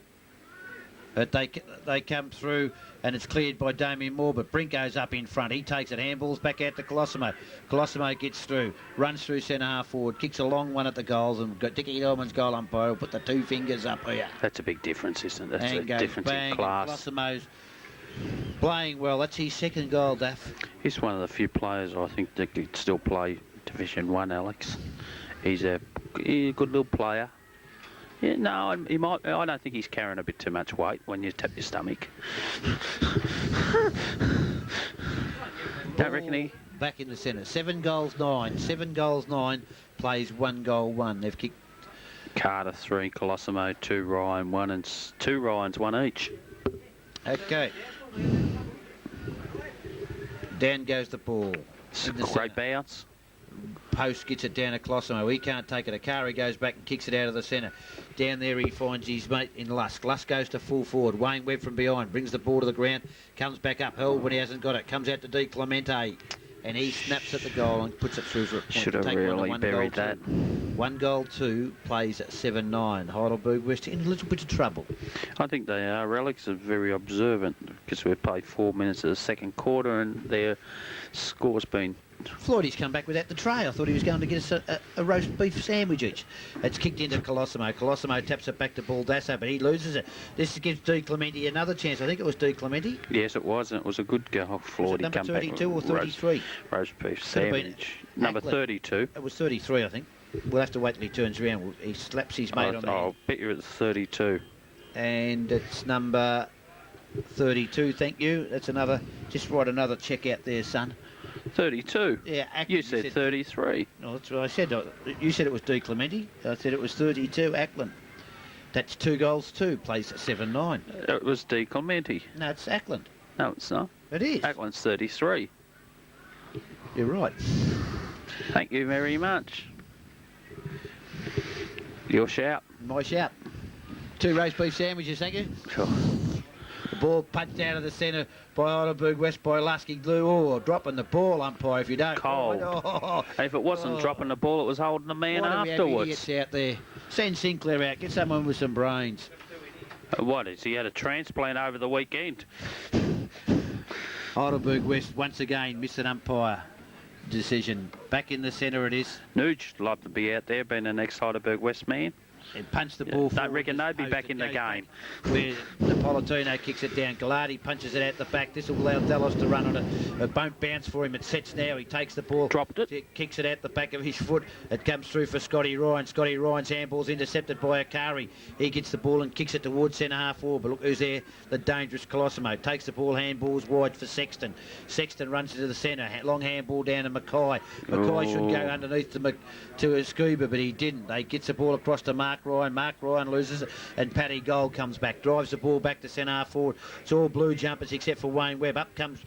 But they come through, and it's cleared by Damien Moore, but Brink goes up in front. He takes it, handballs back out to Colosimo. Colosimo gets through, runs through centre half forward, kicks a long one at the goals, and Dickie Edelman's goal umpire will put the 2 fingers up here. That's a big difference, isn't it? That's and a difference in class. Colosimo's playing well. That's his second goal, Daff. He's one of the few players I think that could still play Division 1, Alex. He's a good little player. Yeah, no, he might. I don't think he's carrying a bit too much weight when you tap your stomach. Don't reckon he? Back in the centre. 7 goals, 9. 7 goals, 9. Plays 1 goal, 1. They've kicked. Carter 3, Colosimo 2, Ryan 1, and 2 Ryans, 1 each. Okay. Down goes the ball. Great bounce. post, gets it down to Colosimo. He can't take it. Akari goes back and kicks it out of the centre. Down there he finds his mate in Lusk. Lusk goes to full forward. Wayne Webb from behind brings the ball to the ground, comes back up. Held when he hasn't got it. Comes out to Di Clemente. And he snaps at the goal and puts it through for a point. Should have really buried that. 1 goal 2, plays at 7-9. Heidelberg West in a little bit of trouble. I think they are. Alex are very observant because we've played 4 minutes of the second quarter and their score's been... Floydie's come back without the tray. I thought he was going to get us a roast beef sandwich each. It's kicked into Colosimo. Colosimo taps it back to Baldasso, but he loses it. This gives Di Clemente another chance. I think it was Di Clemente. Yes, it was, and it was a good goal. Floydie number 32 or 33? Roast beef sandwich. Number 32. It was 33, I think. We'll have to wait till he turns around. He slaps his mate on the I'll bet you it's 32. And it's number 32, thank you. That's another... Just write another check out there, son. 32? Yeah, Ackland, you said 33. No, that's what I said. You said it was Di Clemente. I said it was 32, Ackland. That's 2 goals 2, plays at 7-9. It was Di Clemente. No, it's Ackland. No, it's not. It is. Ackland's 33. You're right. Thank you very much. Your shout. My shout. 2 roast beef sandwiches, thank you. Sure. The ball punched out of the centre by Heidelberg West by Lusky Glue. Oh, dropping the ball, umpire, if you don't. Cold. Oh, If it wasn't dropping the ball, it was holding the man afterwards. Idiots out there. Send Sinclair out. Get someone with some brains. What is he had a transplant over the weekend? Heidelberg West once again missed an umpire decision. Back in the centre it is. Nuge would like to be out there being the next Heidelberg West man. And punch the ball forward. Don't reckon they'd be back in the game. Where Napolitano kicks it down. Gallardi punches it out the back. This will allow Dallas to run on it. It won't bounce for him. It sets now. He takes the ball. Dropped it. Kicks it out the back of his foot. It comes through for Scotty Ryan. Scotty Ryan's handball's intercepted by Akari. He gets the ball and kicks it towards centre half forward. But look who's there. The dangerous Colosimo. Takes the ball. Handball's wide for Sexton. Sexton runs into the centre. Long handball down to Mackay. Mackay should go underneath to Scuba, but he didn't. He gets the ball across to Mark Ryan. Mark Ryan loses it, and Paddy Gold comes back, drives the ball back to centre half forward. It's all blue jumpers except for Wayne Webb. Up comes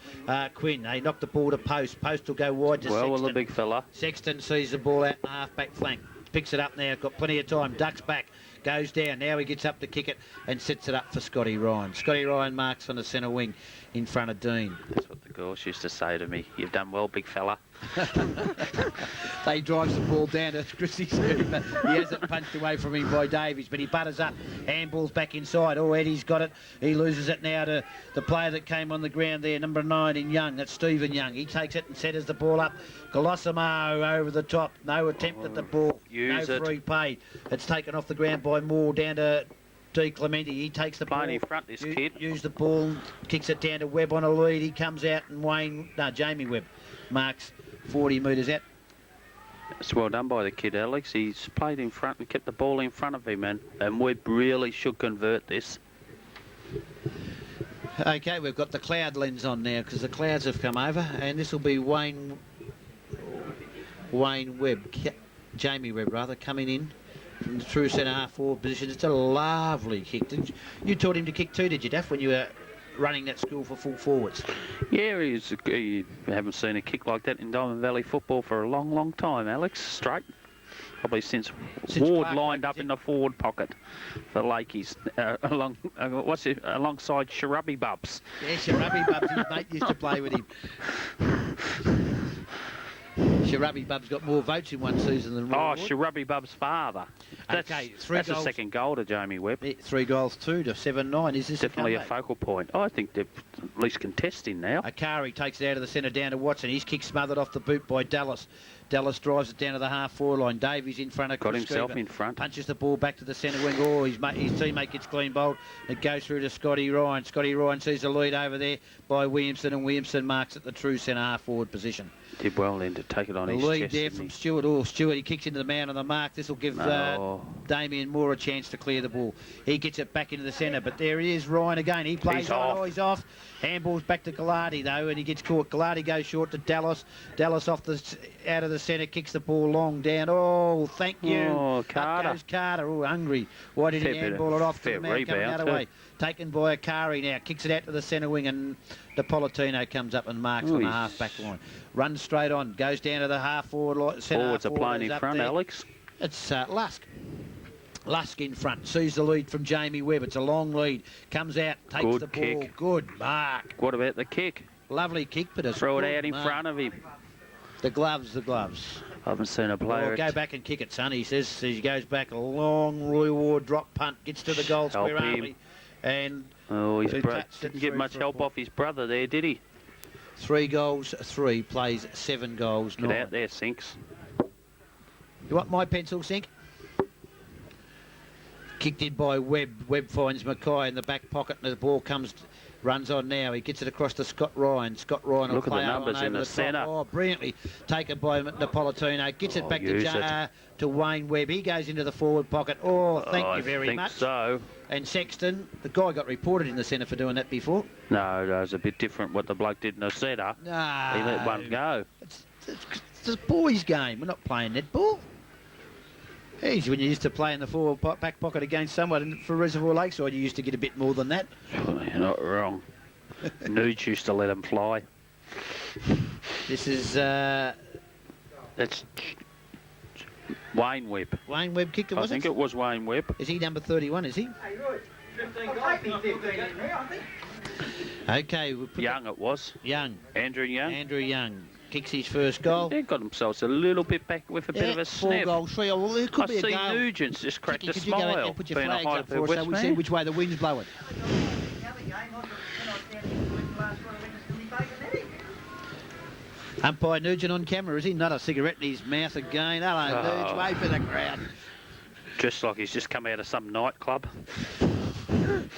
Quinn. They knock the ball to Post. Post will go wide to Sexton. Well, the big fella. Sexton sees the ball out in the half-back flank. Picks it up now. Got plenty of time. Ducks back. Goes down. Now he gets up to kick it and sets it up for Scotty Ryan. Scotty Ryan marks on the centre wing in front of Dean. That's what the girls used to say to me. You've done well, big fella. They drives the ball down to Chrissy Scuba. He has it punched away from him by Davies, but he butters up. Handball's back inside. Oh, Eddie's got it. He loses it now to the player that came on the ground there, number 9 in Young. That's Stephen Young. He takes it and setters the ball up. Colosimo over the top. No attempt at the ball. No free pay. It's taken off the ground by Moore down to Di Clemente. He takes the ball. Playing in front, this kid. Use the ball, kicks it down to Webb on a lead. He comes out and Jamie Webb marks 40 metres out. It's well done by the kid, Alex. He's played in front and kept the ball in front of him, and Webb really should convert this. Okay, we've got the cloud lens on now because the clouds have come over, and this will be Wayne Webb, Jamie Webb rather, coming in from the true centre half forward position. It's a lovely kick. You taught him to kick too, did you, Daff, when you were running that school for full forwards? Yeah, you haven't seen a kick like that in Diamond Valley football for a long, long time, Alex. Straight. Probably since Ward lined up in the forward pocket for Lakeys, alongside Sharubby Bubs. Yeah, Sharubby Bubs, his mate used to play with him. Sharubby Bub's got more votes in one season than Roy Ward. Sharubby Bub's father. That's a second goal to Jamie Webb. 3 goals 2 to 7-9. Is this definitely a focal point? I think they're at least contesting now. Akari takes it out of the centre down to Watson. His kick smothered off the boot by Dallas. Dallas drives it down to the half-forward line. Davies in front of Got himself in front. Punches the ball back to the centre wing. Oh, his teammate gets clean bowled. It goes through to Scotty Ryan. Scotty Ryan sees the lead over there by Williamson, and Williamson marks at the true centre half-forward position. Did well then to take it on his chest. The lead there from Stewart. Oh, Stewart, he kicks into the man on the mark. This will give Damien Moore a chance to clear the ball. He gets it back into the centre, but there he is, Ryan again. He plays on. Oh, he's off. Handball's back to Gallardi, though, and he gets caught. Gallardi goes short to Dallas. Dallas out of the centre, kicks the ball long down. Oh, thank you. Oh, Carter. Up goes Carter. Oh, hungry. Why did he handball it off to the man coming out of the way? Taken by Akari now. Kicks it out to the centre wing, and Napolitano comes up and marks on the half-back line. Runs straight on. Goes down to the half-forward line. Forwards are playing in front, Alex. It's Lusk. Lusk in front, sees the lead from Jamie Webb. It's a long lead. Comes out, takes the ball. Good mark. What about the kick? Lovely kick, but it's throw it out in front of him. The gloves. I haven't seen a player. Go back and kick it, son. He says he goes back a long Roy Ward drop punt, gets to the goal square early, and his brother didn't get much help off his brother there, did he? 3 goals, 3 plays, 7 goals. Get out there, Sinks. You want my pencil, Sink? Kicked in by Webb. Webb finds Mackay in the back pocket, and the ball runs on now. He gets it across to Scott Ryan. Scott Ryan will play the numbers in the centre. Oh, brilliantly taken by Napolitano. Gets it back to Wayne Webb. He goes into the forward pocket. Oh, thank you very much. So. And Sexton, the guy got reported in the centre for doing that before. No, that was a bit different what the bloke did in the centre. No. He let one go. It's a boys' game. We're not playing netball. Geez, when you used to play in the forward back pocket against someone for Reservoir Lakeside, you used to get a bit more than that. You're not wrong. Nudes used to let them fly. This is... That's Wayne Webb. Wayne Webb kicked it, was it? I think it was Wayne Webb. Is he number 31, is he? Okay. Young it was. Young. Andrew Young. Andrew Young. Kicks his first goal. He got themselves a little bit back with a bit of a sniff. 4 goals, 3. Oh, well, it could be a goal. I see Nugent's just cracked a Could smile. you go and put your flags up for us so we see which way the wind's blowing? Umpire Nugent on camera, is he? Not a cigarette in his mouth again. Hello, Nugent, wave for the crowd. Just like he's just come out of some nightclub.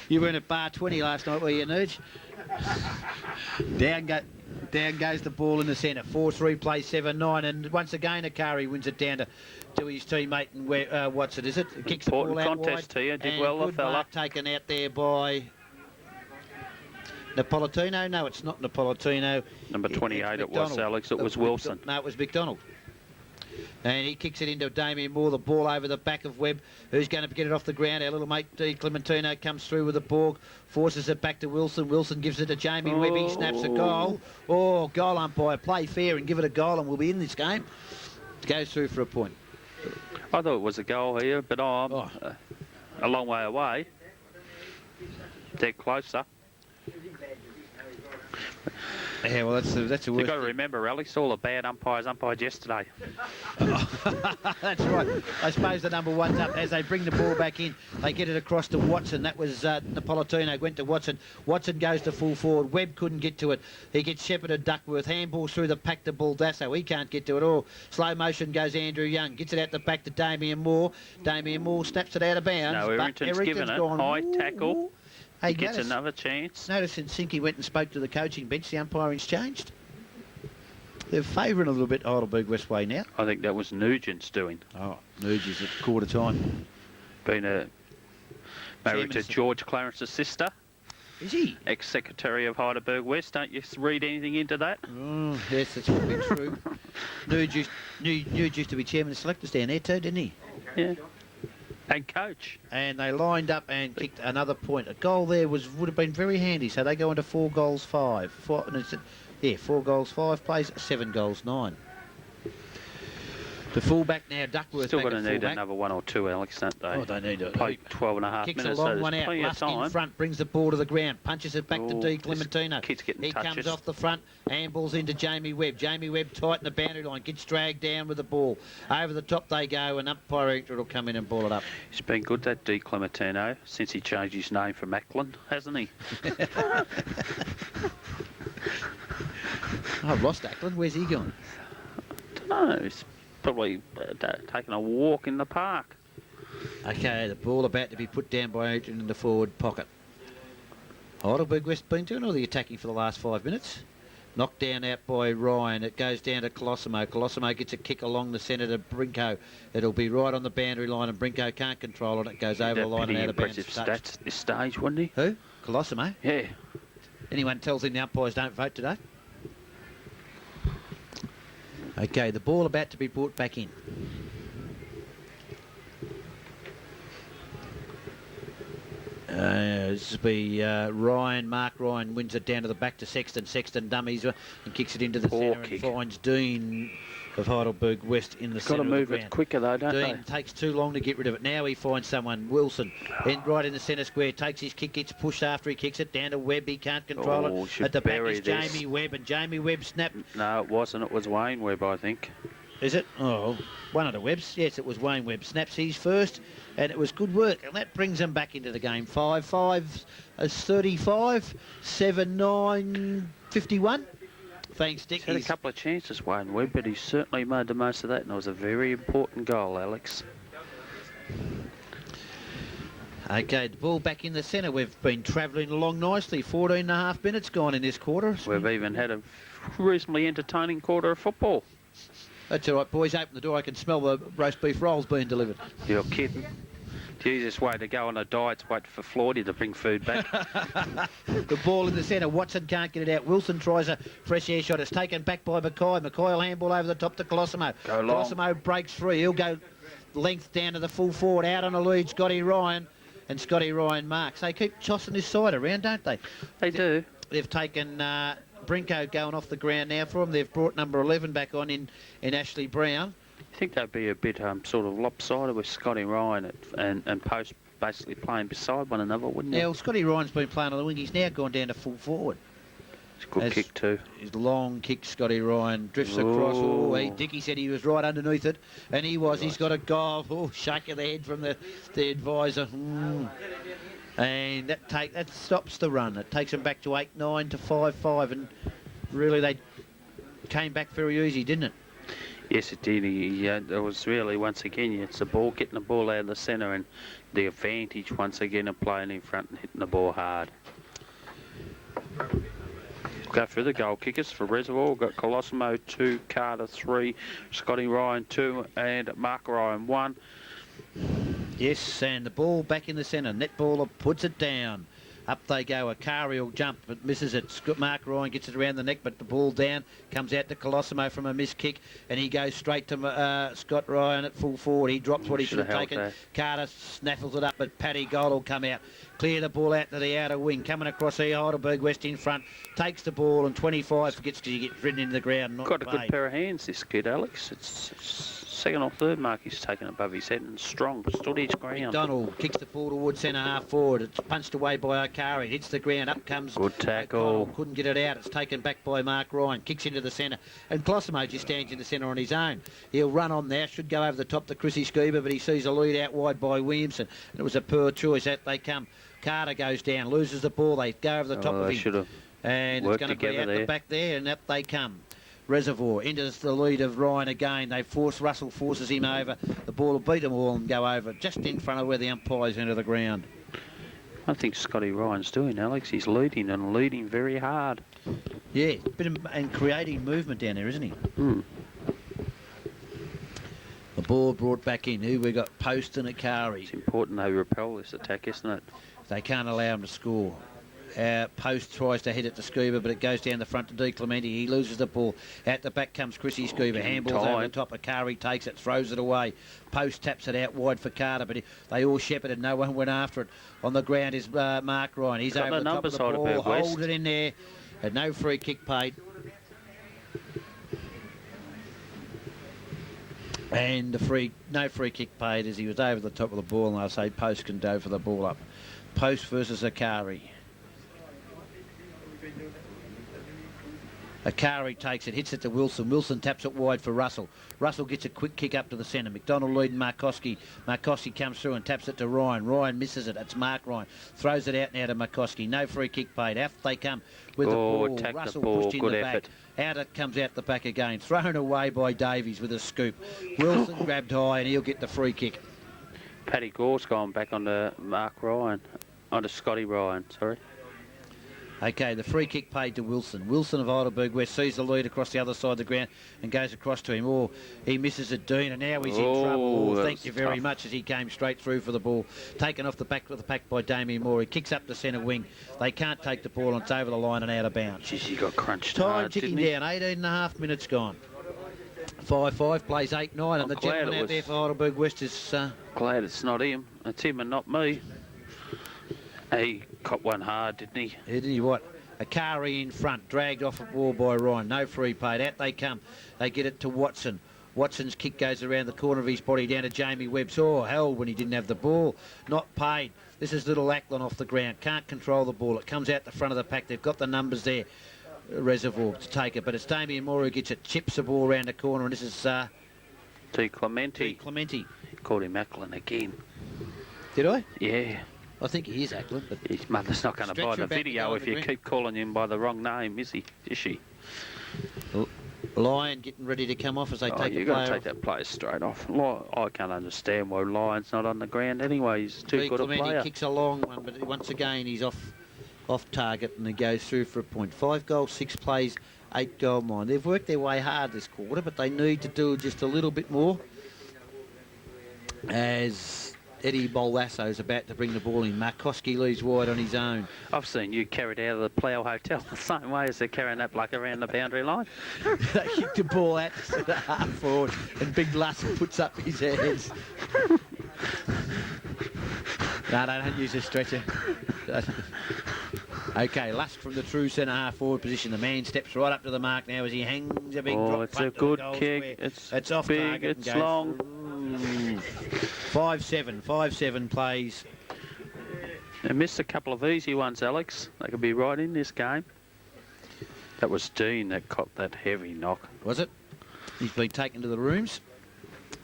You were in at bar 20 last night, were you, Nuge? Down goes the ball in the centre. 4-3 plays 7-9, and once again Akari wins it down to his teammate and what's it? Is it? Kicks Important the ball out contest wide, here. Did well, the fella. Mark taken out there by Napolitano. No, it's not Napolitano. Number 28 it was, Alex. It was Wilson. No, it was McDonald. And he kicks it into Damien Moore, the ball over the back of Webb, who's going to get it off the ground. Our little mate, D. Clementino, comes through with the ball, forces it back to Wilson. Wilson gives it to Jamie Webb. He snaps a goal. Oh, goal umpire, play fair and give it a goal and we'll be in this game. Goes through for a point. I thought it was a goal here, but I'm a long way away. They're closer. Yeah, well, that's the worst. You've got to remember, Alex, all the bad umpires umpired yesterday. That's right. I suppose the number one's up as they bring the ball back in. They get it across to Watson. That was Napolitano went to Watson. Watson goes to full forward. Webb couldn't get to it. He gets shepherded Duckworth. Handballs through the pack to Baldasso. He can't get to it all. Slow motion goes Andrew Young. Gets it out the back to Damien Moore. Damien Moore snaps it out of bounds. No, Errington's given it. High tackle. He gets another chance. Notice in Sinky went and spoke to the coaching bench. The umpiring's changed. They're favouring a little bit Heidelberg Westway now. I think that was Nugent's doing. Oh, Nugent's at quarter time. Been married to George Clarence's sister. Is he? Ex-secretary of Heidelberg West. Don't you read anything into that? Oh, yes, that's probably true. Nuge used to be chairman of selectors down there too, didn't he? Yeah. And coach. And they lined up and kicked another point. A goal there would have been very handy. So they go into 4 goals 5. 4 goals 5 plays, 7 goals 9. The fullback now, Duckworth. Still going to need another 1 or 2, Alex, don't they? Oh, they need it. Play 12 and a half Kicks minutes. a long one out. Lusk in front, brings the ball to the ground, punches it back to D. Clementino. He comes off the front, handballs into Jamie Webb. Jamie Webb tight in the boundary line, gets dragged down with the ball. Over the top they go, and umpire will come in and ball it up. He's been good, that D. Clementino, since he changed his name from Macklin, hasn't he? I've lost Ackland. Where's he gone? I don't know. He's probably taking a walk in the park. Okay, the ball about to be put down by Adrian in the forward pocket. Heidelberg West been doing all the attacking for the last 5 minutes. Knocked down out by Ryan. It goes down to Colosimo. Colosimo gets a kick along the centre to Brinko. It'll be right on the boundary line and Brinko can't control it. It goes over the line and out of bounds. Impressive stats at this stage, wouldn't he? Who? Colosimo? Yeah. Anyone tells him the umpires don't vote today? Okay, the ball about to be brought back in. This will be Ryan. Mark Ryan wins it down to the back to Sexton. Sexton dummies and kicks it into the centre and finds Dean of Heidelberg West in the centre of the ground. Got to move it quicker though, don't Dean takes too long to get rid of it. Now he finds someone, Wilson, right in the centre square, takes his kick, gets pushed after he kicks it, down to Webb, he can't control it. At the back is Jamie Webb, and Jamie Webb snapped. No, it wasn't, it was Wayne Webb, I think. Is it? Oh, one of the Webbs. Yes, it was Wayne Webb. Snaps his first, and it was good work. And that brings them back into the game. 5-5 is 35, 7-9, 51. Thanks, Dick. He's had a couple of chances, Wayne Webb, but he certainly made the most of that, and it was a very important goal, Alex. Okay, the ball back in the centre. We've been travelling along nicely. 14 and a half minutes gone in this quarter. We've even had a reasonably entertaining quarter of football. That's all right, boys. Open the door. I can smell the roast beef rolls being delivered. You're kidding. Jesus, way to go on a diet's wait for Floydie to bring food back. The ball in the centre. Watson can't get it out. Wilson tries a fresh air shot. It's taken back by Mackay. Mackay will handball over the top to Colosimo. Colosimo breaks free. He'll go length down to the full forward. Out on the lead, Scotty Ryan. And Scotty Ryan marks. They keep tossing this side around, don't they? They do. They've taken Brinko going off the ground now for them. They've brought number 11 back on in Ashley Brown. I think they'd be a bit sort of lopsided with Scotty Ryan and Post basically playing beside one another, wouldn't it? Yeah, well, Scotty Ryan's been playing on the wing. He's now gone down to full forward. It's a good kick too. His long kick, Scotty Ryan, drifts across. Oh, Dickie said he was right underneath it, and he was. Right. He's got a goal. Oh, shake of the head from the advisor. And that stops the run. It takes them back to 8-9 to 5-5, and really they came back very easy, didn't it? Yes, it did. It was really, once again, it's the ball, getting the ball out of the centre, and the advantage once again of playing in front and hitting the ball hard. Go through the goal kickers for Reservoir. We've got Colosimo 2, Carter 3, Scotty Ryan 2, and Mark Ryan 1. Yes, and the ball back in the centre. Netballer puts it down. Up they go. Akari will jump, but misses it. Mark Ryan gets it around the neck, but the ball down. Comes out to Colosimo from a missed kick, and he goes straight to Scott Ryan at full forward. He drops what he should have taken. That. Carter snaffles it up, but Paddy Gold will come out. Clear the ball out to the outer wing. Coming across here, Heidelberg West in front. Takes the ball, and 25 forgets because he gets ridden into the ground. Not got a good pair of hands, this kid, Alex. It's second or third mark he's taken above his head, and strong, stood his ground. McDonald kicks the ball towards centre half forward. It's punched away by Akari. Hits the ground. Up comes. Good tackle. Couldn't get it out. It's taken back by Mark Ryan. Kicks into the centre. And Colosimo just stands in the centre on his own. He'll run on there. Should go over the top to Chrissy Scuba, but he sees a lead out wide by Williamson. And it was a poor choice. Out they come. Carter goes down. Loses the ball. They go over the top of him. And it's going to be out the back there. And up they come. Reservoir into the lead of Ryan again. They force, Russell forces him over. The ball will beat them all and go over just in front of where the umpires enter the ground. I think Scotty Ryan's doing, Alex. He's leading and leading very hard. Yeah, and creating movement down there, isn't he? The ball brought back in. Here we got Post and Akari. It's important they repel this attack, isn't it? They can't allow him to score. Post tries to hit it to Scuba, but it goes down the front to D. Clementi. He loses the ball. Out the back comes Chrissy Scuba. Handballs over the top. Akari takes it, throws it away. Post taps it out wide for Carter, but they all shepherded. No one went after it. On the ground is Mark Ryan. He's over the top of the ball. Holds it in there. And no free kick paid. And no free kick paid as he was over the top of the ball, and I say Post can go for the ball up. Post versus Akari. Akari takes it, hits it to Wilson. Wilson taps it wide for Russell. Russell gets a quick kick up to the centre. McDonald leading Markoski. Markoski comes through and taps it to Ryan. Ryan misses it. That's Mark Ryan. Throws it out now to Markoski. No free kick paid. Out they come with the ball. Russell pushed in the back. Out it comes out the back again. Thrown away by Davies with a scoop. Wilson grabbed high and he'll get the free kick. Paddy Gore's gone back onto Mark Ryan. Onto Scotty Ryan, sorry. Okay, the free kick paid to Wilson. Wilson of Heidelberg West sees the lead across the other side of the ground and goes across to him. Oh, he misses it, Dean, and now he's in trouble. Oh, thank you very much as he came straight through for the ball. Taken off the back of the pack by Damien Moore. He kicks up the centre wing. They can't take the ball, and it's over the line and out of bounds. Jeez, he got crunched Time hard, ticking didn't he? down, 18.5 minutes gone. 5-5, plays 8-9, and the gentleman out there for Heidelberg West is... Glad it's not him. It's him and not me. He caught one hard, didn't he? Didn't he what? Akari in front, dragged off a ball by Ryan. No free paid. Out they come. They get it to Watson. Watson's kick goes around the corner of his body down to Jamie Webb. Oh, hell, when he didn't have the ball. Not paid. This is little Ackland off the ground. Can't control the ball. It comes out the front of the pack. They've got the numbers there, Reservoir, to take it. But it's Damien Moore who gets it, chips the ball around the corner, and this is... T. Clementi. Clementi. Called him Ackland again. Did I? Yeah. I think he is Ackland, but... His mother's not going to buy the video if you keep calling him by the wrong name, is he? Is she? Lyon getting ready to come off as they take the player. You've got to take that player straight off. I can't understand why Lyon's not on the ground anyway. He's too good a player. He kicks a long one, but once again he's off target and he goes through for a point. 5 goals, 6 plays, 8 goal line. They've worked their way hard this quarter, but they need to do just a little bit more. As Eddie Bolasso is about to bring the ball in. Markowski leaves wide on his own. I've seen you carried out of the Plough Hotel the same way as they're carrying that bloke around the boundary line. They kick the ball out to the half forward and Big Lusk puts up his hands. No, don't use a stretcher. Okay, Lusk from the true centre half forward position. The man steps right up to the mark now as he hangs a big drop. It's a good kick. It's off big, target. it's long. 5-7 plays. They missed a couple of easy ones, Alex. They could be right in this game. That was Dean that caught that heavy knock. Was it? He's been taken to the rooms.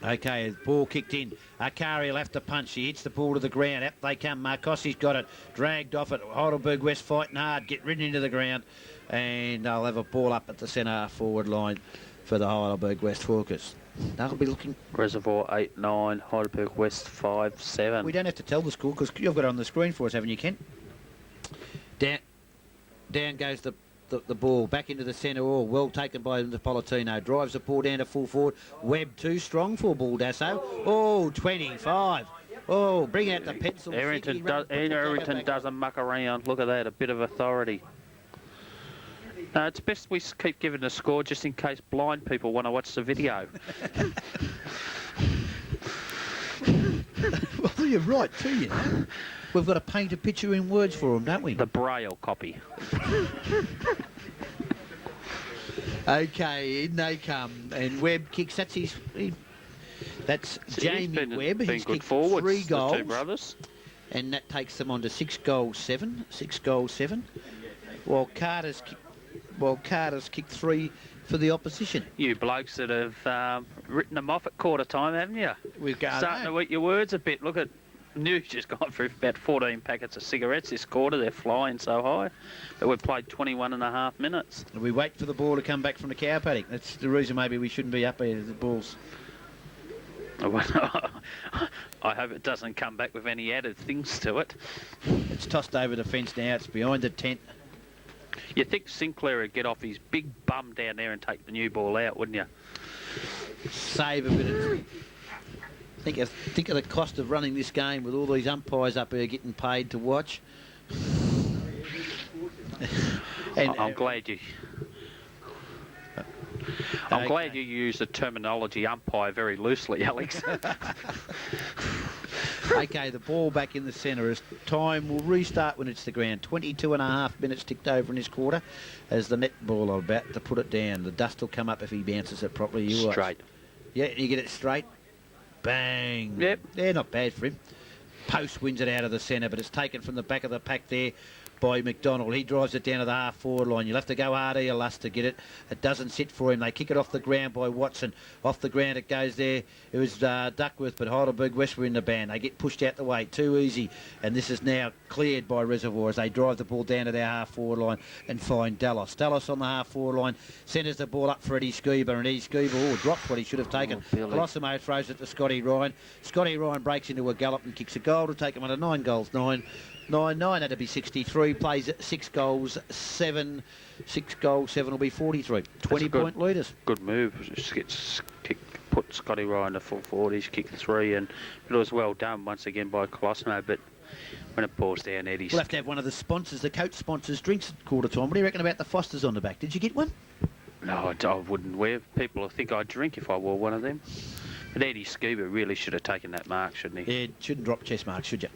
Okay, ball kicked in. Akari will have to punch. He hits the ball to the ground. Up they come. Markowski's got it. Dragged off it. Heidelberg West fighting hard. Get ridden into the ground. And they'll have a ball up at the centre forward line for the Heidelberg West Hawkers. They'll be looking... Reservoir 8-9, Heidelberg West 5-7. We don't have to tell the score because you've got it on the screen for us, haven't you, Ken? Down goes the ball back into the centre. Oh, well taken by Napolitano. Drives the ball down to full forward. Webb too strong for Baldasso. Oh, 25. Oh, bring out the pencil. Errington doesn't muck around. Look at that, a bit of authority. It's best we keep giving the score just in case blind people want to watch the video. Well, you're right too, you know. We've got to paint a picture in words for them, don't we? The Braille copy. Okay, in they come, and Webb kicks. That's Jamie Webb. He's kicked forwards, 3 goals. The two brothers. And that takes them on to 6 goals, 7. 6 goals, 7. While Carter's kicked 3 for the opposition. You blokes that have written them off at quarter time, haven't you? We've got starting to eat your words a bit. Look at New's just gone through about 14 packets of cigarettes this quarter. They're flying so high. But we've played 21.5 minutes. We wait for the ball to come back from the cow paddock. That's the reason maybe we shouldn't be up here at the balls. I hope it doesn't come back with any added things to it. It's tossed over the fence now. It's behind the tent. You'd think Sinclair would get off his big bum down there and take the new ball out, wouldn't you? Save a bit of... Think of the cost of running this game with all these umpires up here getting paid to watch. I'm glad you... I'm glad you use the terminology umpire very loosely, Alex. Okay, the ball back in the centre as time will restart when it's the ground. 22.5 minutes ticked over in this quarter as the net ball are about to put it down. The dust will come up if he bounces it properly. Straight. Yeah, you get it straight. Bang. Yep. Yeah, not bad for him. Post wins it out of the centre, but it's taken from the back of the pack there by McDonald. He drives it down to the half-forward line. You'll have to go hard here, Lust, to get it. It doesn't sit for him. They kick it off the ground by Watson. Off the ground it goes there. It was Duckworth, but Heidelberg West were in the band. They get pushed out the way. Too easy. And this is now cleared by Reservoir as they drive the ball down to their half-forward line and find Dallas. Dallas on the half-forward line centres the ball up for Eddie Scuba, and Eddie Scuba drops what he should have taken. Blossimo throws it to Scotty Ryan. Scotty Ryan breaks into a gallop and kicks a goal to take him on to 9 goals, 9 9-9, that'd be 63. Plays 6 goals, 7. 6 goals, 7 will be 43. 20-point leaders. Good move. Just put Scotty Ryan in the full 40s, kick the 3, and it was well done once again by Colosimo. But when it pours down, Eddie's... We'll have to have one of the sponsors, the coach sponsors, drinks at quarter time. What do you reckon about the Fosters on the back? Did you get one? No, I wouldn't wear. People will think I'd drink if I wore one of them. But Eddie Scuba really should have taken that mark, shouldn't he? Yeah, shouldn't drop chest marks, should you?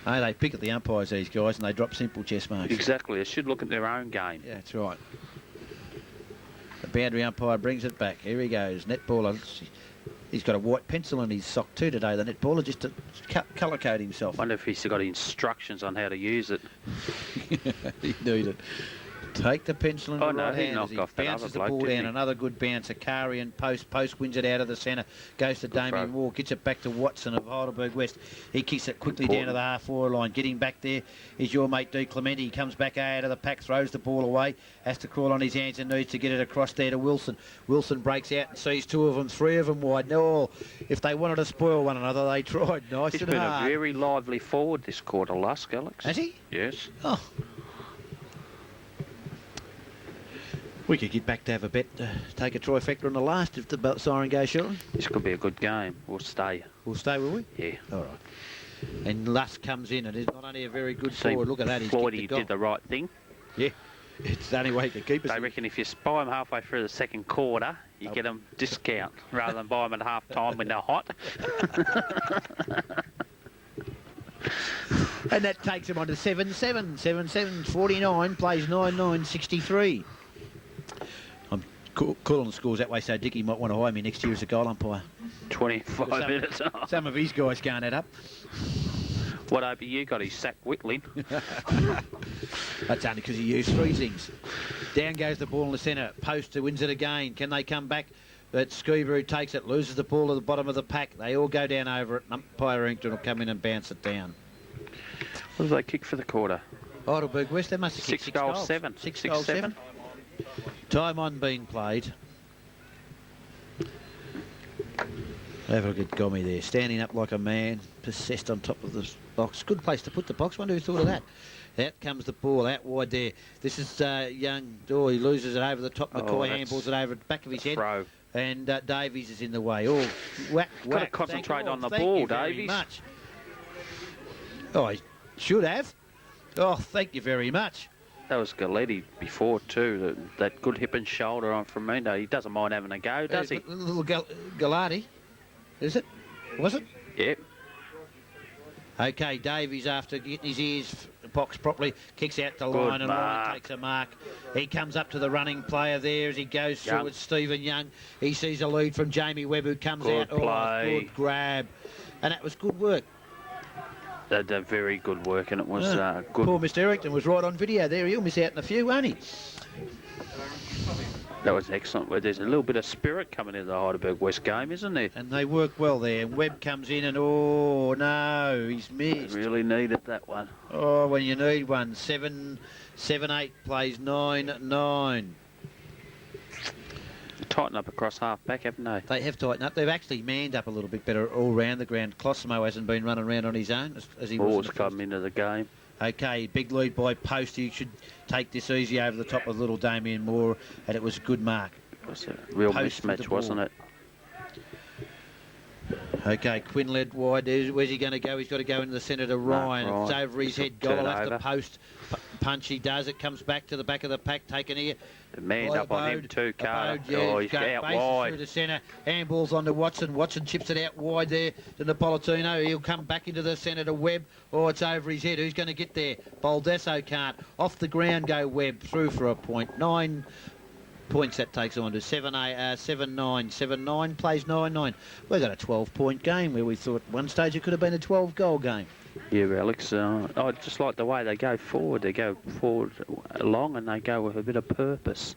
Oh, they pick at the umpires, these guys, and they drop simple chest marks. Exactly. They should look at their own game. Yeah, that's right. The boundary umpire brings it back. Here he goes. Netballer. He's got a white pencil in his sock too today, the netballer, just to colour code himself. I wonder if he's got instructions on how to use it. He needed. Take the pencil in the right he hand knocked as he off that bounces other the bloke, ball didn't down. he? Another good bounce. Akarian post wins it out of the centre. Goes to Damien Moore. Gets it back to Watson of Heidelberg West. He kicks it quickly down to the half-forward line. Getting back there is your mate D. Clemente. He comes back out of the pack, throws the ball away. Has to crawl on his hands and knees to get it across there to Wilson. Wilson breaks out and sees 2 of them, 3 of them wide. No, if they wanted to spoil one another, they tried nice He's and been hard. a very lively forward this quarter, Lusk, Alex. Has he? Yes. Oh. We could get back to have a bet, take a trifecta on the last if the siren goes short. This could be a good game. We'll stay. We'll stay, will we? Yeah. All right. And Lusk comes in and is not only a very good forward. Look at that. He's Floydie did the right thing. Yeah. It's the only way to keep us. I reckon if you buy them halfway through the second quarter, you get them discount rather than buy them at half time when they're hot. And that takes him on to 7-7. 7-7, 49, plays 9-9, 63. I'm calling the scores that way so Dickie might want to hire me next year as a goal umpire. 25 minutes. Some of his guys can't add up. What over you got? He sacked Whitling. That's only because he used 3 things. Down goes the ball in the centre. Poster wins it again. Can they come back? But Scuba, who takes it, loses the ball to the bottom of the pack. They all go down over it. Umpire Inkton will come in and bounce it down. What did they kick for the quarter? Heidelberg West, they must have kicked 6 goals. 7. 6 goals, 7. Time on being played. Have a look at Gommy there, standing up like a man, possessed on top of the box. Good place to put the box. Wonder who thought of that. Out comes the ball, out wide there. This is young. Oh, he loses it over the top. McCoy handballs it over the back of his head. Throw. And Davies is in the way. Oh, whack, whack. Got to concentrate on the ball, Davies. Much. Oh, he should have. Oh, thank you very much. That was Galletti before too. That good hip and shoulder on Firmino. He doesn't mind having a go, does he? Little Galati, is it? Was it? Yep. Okay, Davies, after getting his ears boxed properly, kicks out the Good line and mark. Ryan takes a mark. He comes up to the running player there as he goes through Young. with Stephen Young. He sees a lead from Jamie Webb, who comes Good out. Oh, play. good grab. And that was good work. They're very good work, and it was good. Poor Mr. Errington was right on video there. He'll miss out in a few, won't he? That was excellent. Well, there's a little bit of spirit coming into the Heidelberg West game, isn't there? And they work well there. Webb comes in and, oh, no, he's missed. Really needed that one. Oh, when you need one. 7-8 plays 9-9. Tighten up across half back, haven't they? They have tightened up. They've actually manned up a little bit better all round the ground. Closimo hasn't been running around on his own as he was. Ball's come into the game. Okay, big lead by Post. You should take this easy over the top of little Damien Moore, and it was a good mark. It was a real Post with the mismatch, ball. wasn't it? Okay, Quinn led wide. Where's he going to go? He's got to go into the centre to Ryan. It's over his head. Goal left to Post. Punch he does. It comes back to the back of the pack, taken here. The man up on him too, Carter. Oh, he's out Bases wide. through the centre. Handballs onto Watson. Watson chips it out wide there to Napolitano. He'll come back into the centre to Webb. Oh, it's over his head. Who's going to get there? Baldasso can't. Off the ground go Webb. Through for a point. 9 points that takes on to 7-9. 7-9 plays 9-9. We've got a 12-point game where we thought one stage it could have been a 12-goal game. Yeah, Alex. I just like the way they go forward. They go forward long and they go with a bit of purpose.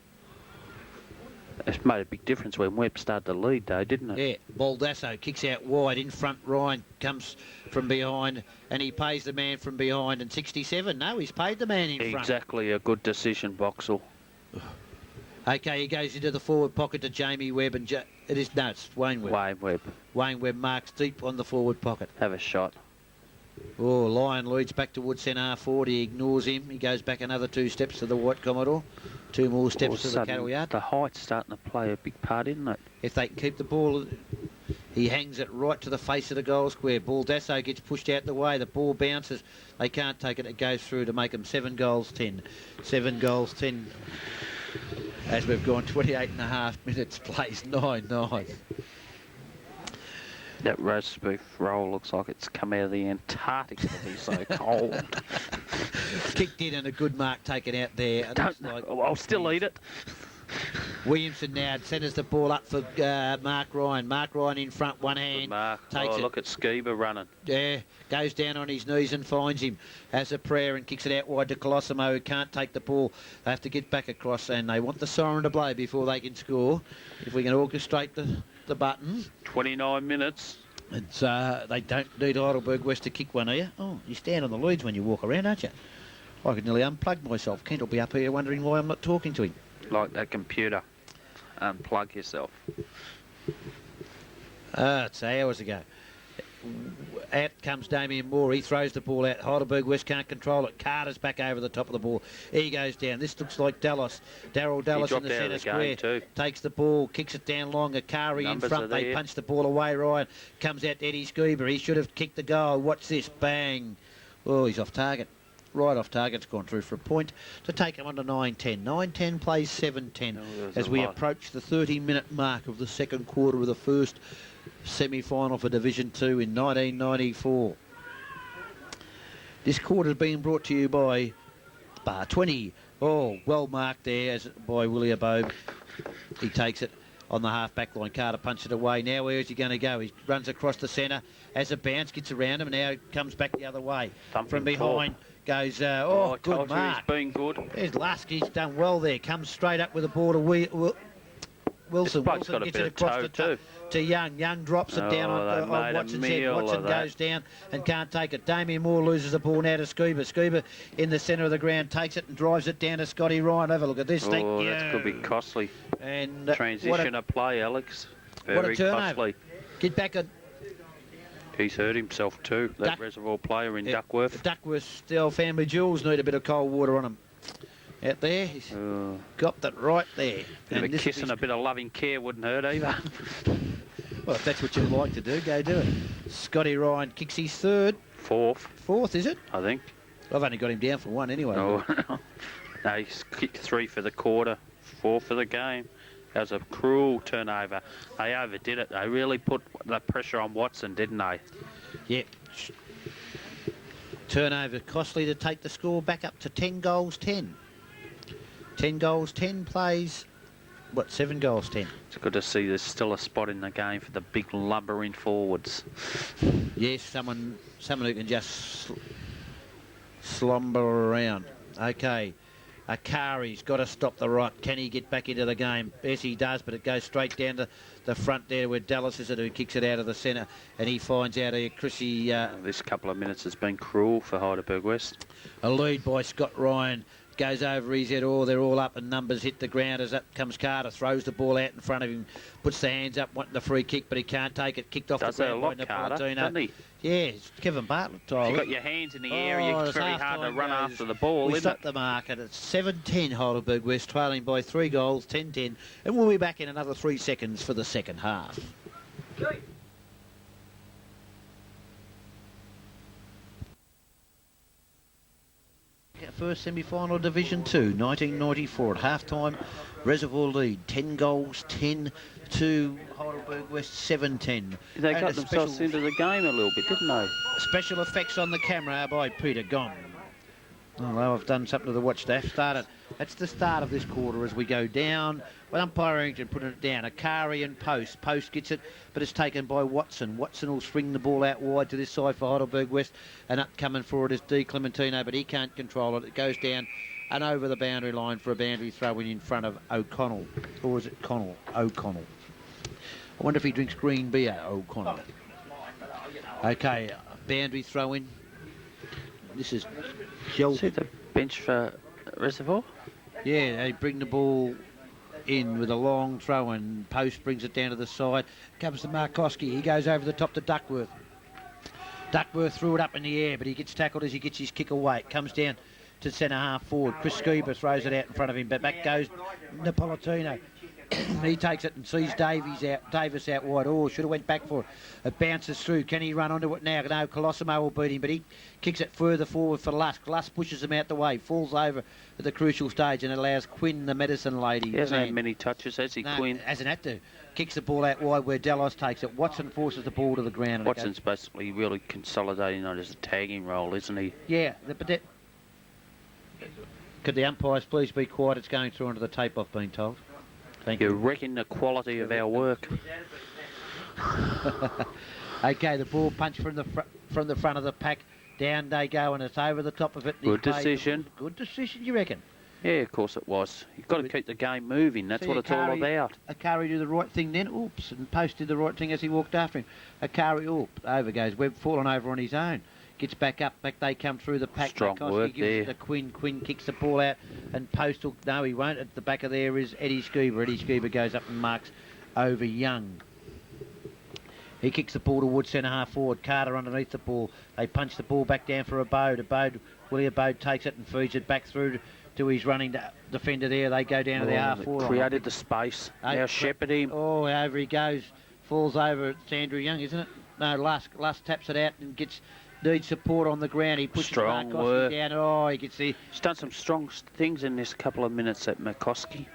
It's made a big difference when Webb started to lead, though, didn't it? Yeah, Baldasso kicks out wide in front. Ryan comes from behind and he pays the man from behind. And 67, no, he's paid the man in front. Exactly, a good decision, Boxall. Okay, he goes into the forward pocket to Jamie Webb and it's Wayne Webb. Wayne Webb. Wayne Webb marks deep on the forward pocket. Have a shot. Oh, Lion leads back towards centre half forward. He ignores him. He goes back another 2 steps to the White Commodore. 2 more steps to the cattle yard. The height's starting to play a big part, isn't it? If they can keep the ball, he hangs it right to the face of the goal square. Baldasso gets pushed out the way. The ball bounces. They can't take it. It goes through to make them 7 goals 10. 7 goals 10. As we've gone 28.5 minutes, plays 9-9. That roast beef roll looks like it's come out of the Antarctic to be so cold. Kicked in and a good mark taken out there. I'll still eat it. Williamson now centres the ball up for Mark Ryan. Mark Ryan in front, one hand. Takes it. Look at Skiba running. Yeah, goes down on his knees and finds him. Has a prayer and kicks it out wide to Colosimo, who can't take the ball. They have to get back across, and they want the siren to blow before they can score. If we can orchestrate the button. 29 minutes. It's, they don't need Heidelberg West to kick one, are you? Oh, you stand on the leads when you walk around, don't you? I could nearly unplug myself. Kent will be up here wondering why I'm not talking to him. Like that computer. Unplug yourself. It's hours ago. Out comes Damien Moore. He throws the ball out. Heidelberg West can't control it. Carter's back over the top of the ball. He goes down. This looks like Dallas. Darryl Dallas in the centre square. Takes the ball, kicks it down long. Akari in front. They punch the ball away. Ryan comes out to Eddie Scuba. He should have kicked the goal. Watch this. Bang. Oh, he's off target. Right off target's gone through for a point to take him on to 9-10. 9-10 plays 7-10 as we approach the 30-minute mark of the second quarter of the first semi-final for Division 2 in 1994. This quarter has been brought to you by Bar 20. Oh, well marked there by Willie Abobe. He takes it on the half-back line. Carter punches it away. Now where is he going to go? He runs across the centre, has a bounce, gets around him, and now comes back the other way. From behind goes, good mark. He's been good. There's Lusk. He's done well there. Comes straight up with the ball to Wilson. Wilson gets it across to Young. Young drops it down on Watson's head. Watson goes down and can't take it. Damien Moore loses the ball now to Scuba. Scuba in the centre of the ground takes it and drives it down to Scotty Ryan. Have a look at this. Oh, that could be costly. And transition of play, Alex. Very costly. Get back on. He's hurt himself too, that Reservoir player in Duckworth. Duckworth, the old family jewels need a bit of cold water on him. Out there, he's got that right there. And a kiss and a bit of loving care wouldn't hurt either. Well, if that's what you like to do, go do it. Scotty Ryan kicks his third. Fourth, is it? I think. I've only got him down for one anyway. Oh, no, he's kicked 3 for the quarter, 4 for the game. That was a cruel turnover. They overdid it. They really put the pressure on Watson, didn't they? Yeah. Turnover costly to take the score back up to 10 goals 10. 10 goals 10 plays, 7 goals 10. It's good to see there's still a spot in the game for the big lumbering forwards. Yes, someone who can just slumber around. Okay. Akari's got to stop the right. Can he get back into the game? Yes, he does, but it goes straight down to the front there where Dallas is it who kicks it out of the centre, and he finds out here Chrissy. This couple of minutes has been cruel for Heidelberg West. A lead by Scott Ryan. Goes over his head. Oh, they're all up and numbers hit the ground as up comes Carter. Throws the ball out in front of him. Puts the hands up, wanting the free kick, but he can't take it. Kicked off the ground by Napolitano. Doesn't he? Yeah, it's Kevin Bartlett. You've got your hands in the air. It's very hard to run after the ball, we isn't stop the market. It's 7-10 Heidelberg West, trailing by 3 goals, 10-10. And we'll be back in another 3 seconds for the second half. First semi-final Division 2, 1994 at half-time. Reservoir lead, 10 goals, 10 to Heidelberg West, 7-10. They got themselves into the game a little bit, didn't they? Special effects on the camera by Peter Gong. Although I've done something to the watch staff. That's the start of this quarter as we go down. With umpiring and putting it down. Akari and Post. Post gets it, but it's taken by Watson. Watson will swing the ball out wide to this side for Heidelberg West. And up coming for it is D. Clementino, but he can't control it. It goes down and over the boundary line for a boundary throw in front of O'Connell. Or is it Connell? O'Connell. I wonder if he drinks green beer, O'Connell. Okay, boundary throw in. This is See the bench for Reservoir? Yeah, they bring the ball in with a long throw and Post brings it down to the side. Comes to Markowski. He goes over the top to Duckworth. Duckworth threw it up in the air, but he gets tackled as he gets his kick away. It comes down to centre half forward. Chris Scuba throws it out in front of him, but back goes Napolitano. He takes it and sees Davis out wide. Oh, should have went back for it. It bounces through. Can he run onto it now? No, Colosimo will beat him, but he kicks it further forward for Lusk. Lusk pushes him out the way, falls over at the crucial stage and allows Quinn, the medicine lady. He hasn't had many touches, has he, no, Quinn? Hasn't had to. Kicks the ball out wide where Dallas takes it. Watson forces the ball to the ground. Watson's basically really consolidating on his tagging role, isn't he? Yeah, but could the umpires please be quiet? It's going through onto the tape, I've been told. Thank you. You're wrecking the quality of our work. Okay, the ball punched from the front of the pack. Down they go, and it's over the top of it. Good decision. Good decision, you reckon? Yeah, of course it was. You've got to keep the game moving. That's what it's all about. Akari did the right thing then. Oops, and Post did the right thing as he walked after him. Akari, over goes Webb, falling over on his own. Gets back up, back they come through the pack. Strong work there. The Quinn kicks the ball out, and Post will, no he won't. At the back of there is Eddie Scuba. Eddie Scuba goes up and marks over Young. He kicks the ball towards centre half forward. Carter underneath the ball. They punch the ball back down for Abode. Willie Abode takes it and feeds it back through to his running defender there. They go down to the half forward. Created the space. Now shepherd him. Oh, over he goes. Falls over. It's Andrew Young, isn't it? No, Lusk taps it out and needs support on the ground. He pushes Markowski down. Oh, he gets the... He's done some strong things in this couple of minutes at Markowski.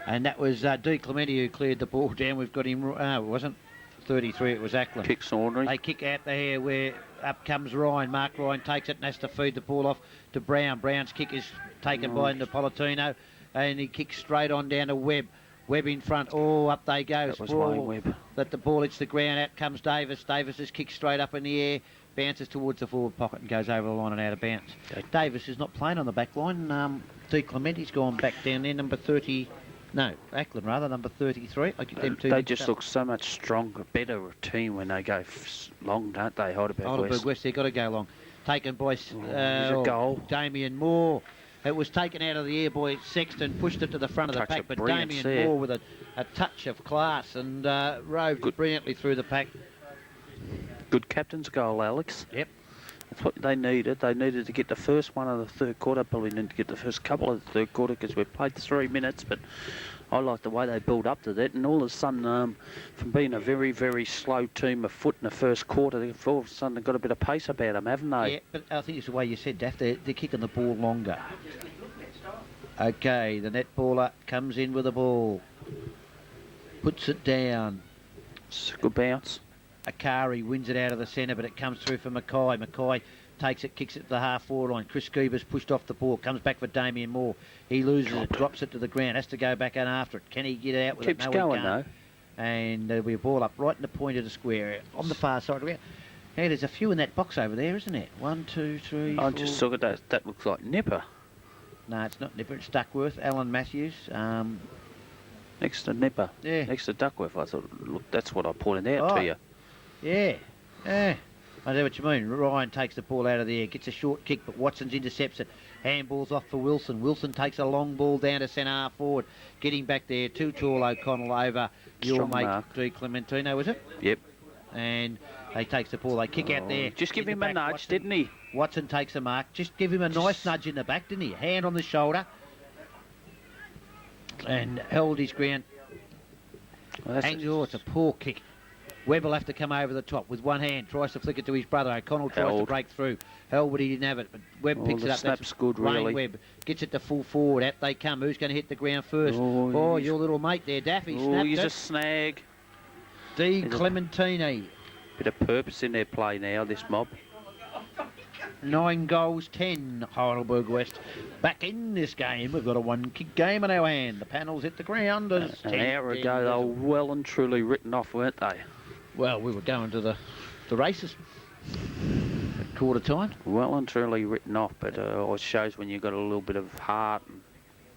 And that was De Clementi who cleared the ball down. We've got him... it wasn't 33, it was Ackland. Kicks ordinary. They kick out there where up comes Ryan. Mark Ryan takes it and has to feed the ball off to Brown. Brown's kick is taken by Napolitano, and he kicks straight on down to Webb. Webb in front. Oh, up they go. That was Wayne Webb. That the ball hits the ground. Out comes Davis. Davis is kicked straight up in the air, bounces towards the forward pocket and goes over the line and out of bounds. Okay. Davis is not playing on the back line. De Clementi's gone back down there, number 30. No, Ackland rather, number 33. I get them two. They just look so much stronger, better team when they go long, don't they? Heidelberg West, they've got to go long. Taken by a goal. Damien Moore. It was taken out of the air by Sexton, pushed it to the front of the pack, but Damien Moore with a touch of class and roved brilliantly through the pack. Good captain's goal, Alex. Yep. That's what they needed. They needed to get the first one of the third quarter. Probably need to get the first couple of the third quarter because we've played 3 minutes, but I like the way they build up to that. And all of a sudden, from being a very, very slow team of foot in the first quarter, all of a sudden they've got a bit of pace about them, haven't they? Yeah, but I think it's the way you said, Daff. They're kicking the ball longer. Okay, the netballer comes in with the ball. Puts it down. It's a good bounce. Akari wins it out of the centre, but it comes through for Mackay. Mackay takes it, kicks it to the half-forward line. Chris Scuba's pushed off the ball, comes back for Damien Moore. He loses it, drops it to the ground, has to go back and after it. Can he get out with Keeps it? No, going, he can't. though. And there'll be a ball up right in the point of the square, on the far side of the ground. Hey, there's a few in that box over there, isn't there? 1, 2, 3, 4. I just saw that. That looks like Nipper. No, it's not Nipper, it's Duckworth. Alan Matthews. Next to Nipper. Yeah. Next to Duckworth. I thought, look, that's what I pointed out to you. Yeah. I know what you mean. Ryan takes the ball out of the air, gets a short kick, but Watson's intercepts it. Handball's off for Wilson. Wilson takes a long ball down to centre half forward. Getting back there, too tall O'Connell over your mate, De Clementino, was it? Yep. And they takes the ball. They kick out there. Just give him a nudge, Watson, didn't he? Watson takes a mark. Just give him a nice nudge in the back, didn't he? Hand on the shoulder. And held his ground. Well, it's a poor kick. Webb will have to come over the top with one hand, tries to flick it to his brother. O'Connell tries to break through. Held, but he didn't have it. But Webb picks it up. Snap's good, really. Webb gets it to full forward. Out they come. Who's going to hit the ground first? Oh, your little mate there, Daffy. Oh, he's a snag. De Clementini. Bit of purpose in their play now, this mob. 9 goals, 10 Heidelberg West. Back in this game, we've got a one-kick game in our hand. The panels hit the ground. An hour ago, they were well and truly written off, weren't they? Well, we were going to the races at quarter time. Well and truly written off, but it shows when you've got a little bit of heart and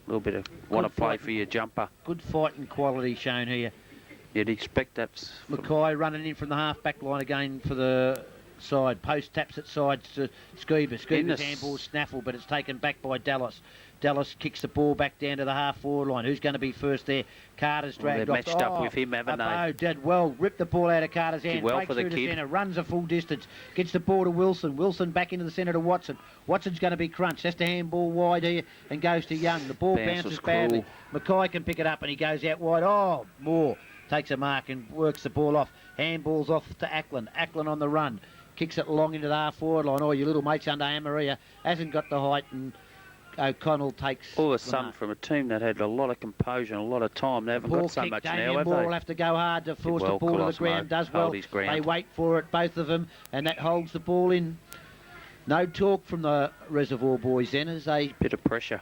a little bit of want to play for your jumper. Good fighting quality shown here. You'd expect that. Mackay running in from the half-back line again for the side. Post taps it sides to Scuba. Scuba's handball snaffle, but it's taken back by Dallas. Dallas kicks the ball back down to the half-forward line. Who's going to be first there? Carter's dragged they've off. matched up with him, haven't they? Did well. Ripped the ball out of Carter's hand. Well breaks for the through the kid. centre. Runs a full distance. Gets the ball to Wilson. Wilson back into the centre to Watson. Watson's going to be crunched. Has to handball wide here and goes to Young. The ball bounces badly. Mackay can pick it up and he goes out wide. Oh, Moore takes a mark and works the ball off. Handballs off to Ackland. Ackland on the run. Kicks it long into the half-forward line. Oh, your little mate's under Amaria. Hasn't got the height, and O'Connell takes... All of a sudden, from a team that had a lot of composure and a lot of time, they haven't got so much now, have Moore they? will have to go hard to force the ball to the ground. Does well. They wait for it, both of them, and that holds the ball in. No talk from the Reservoir boys then as they... Bit of pressure.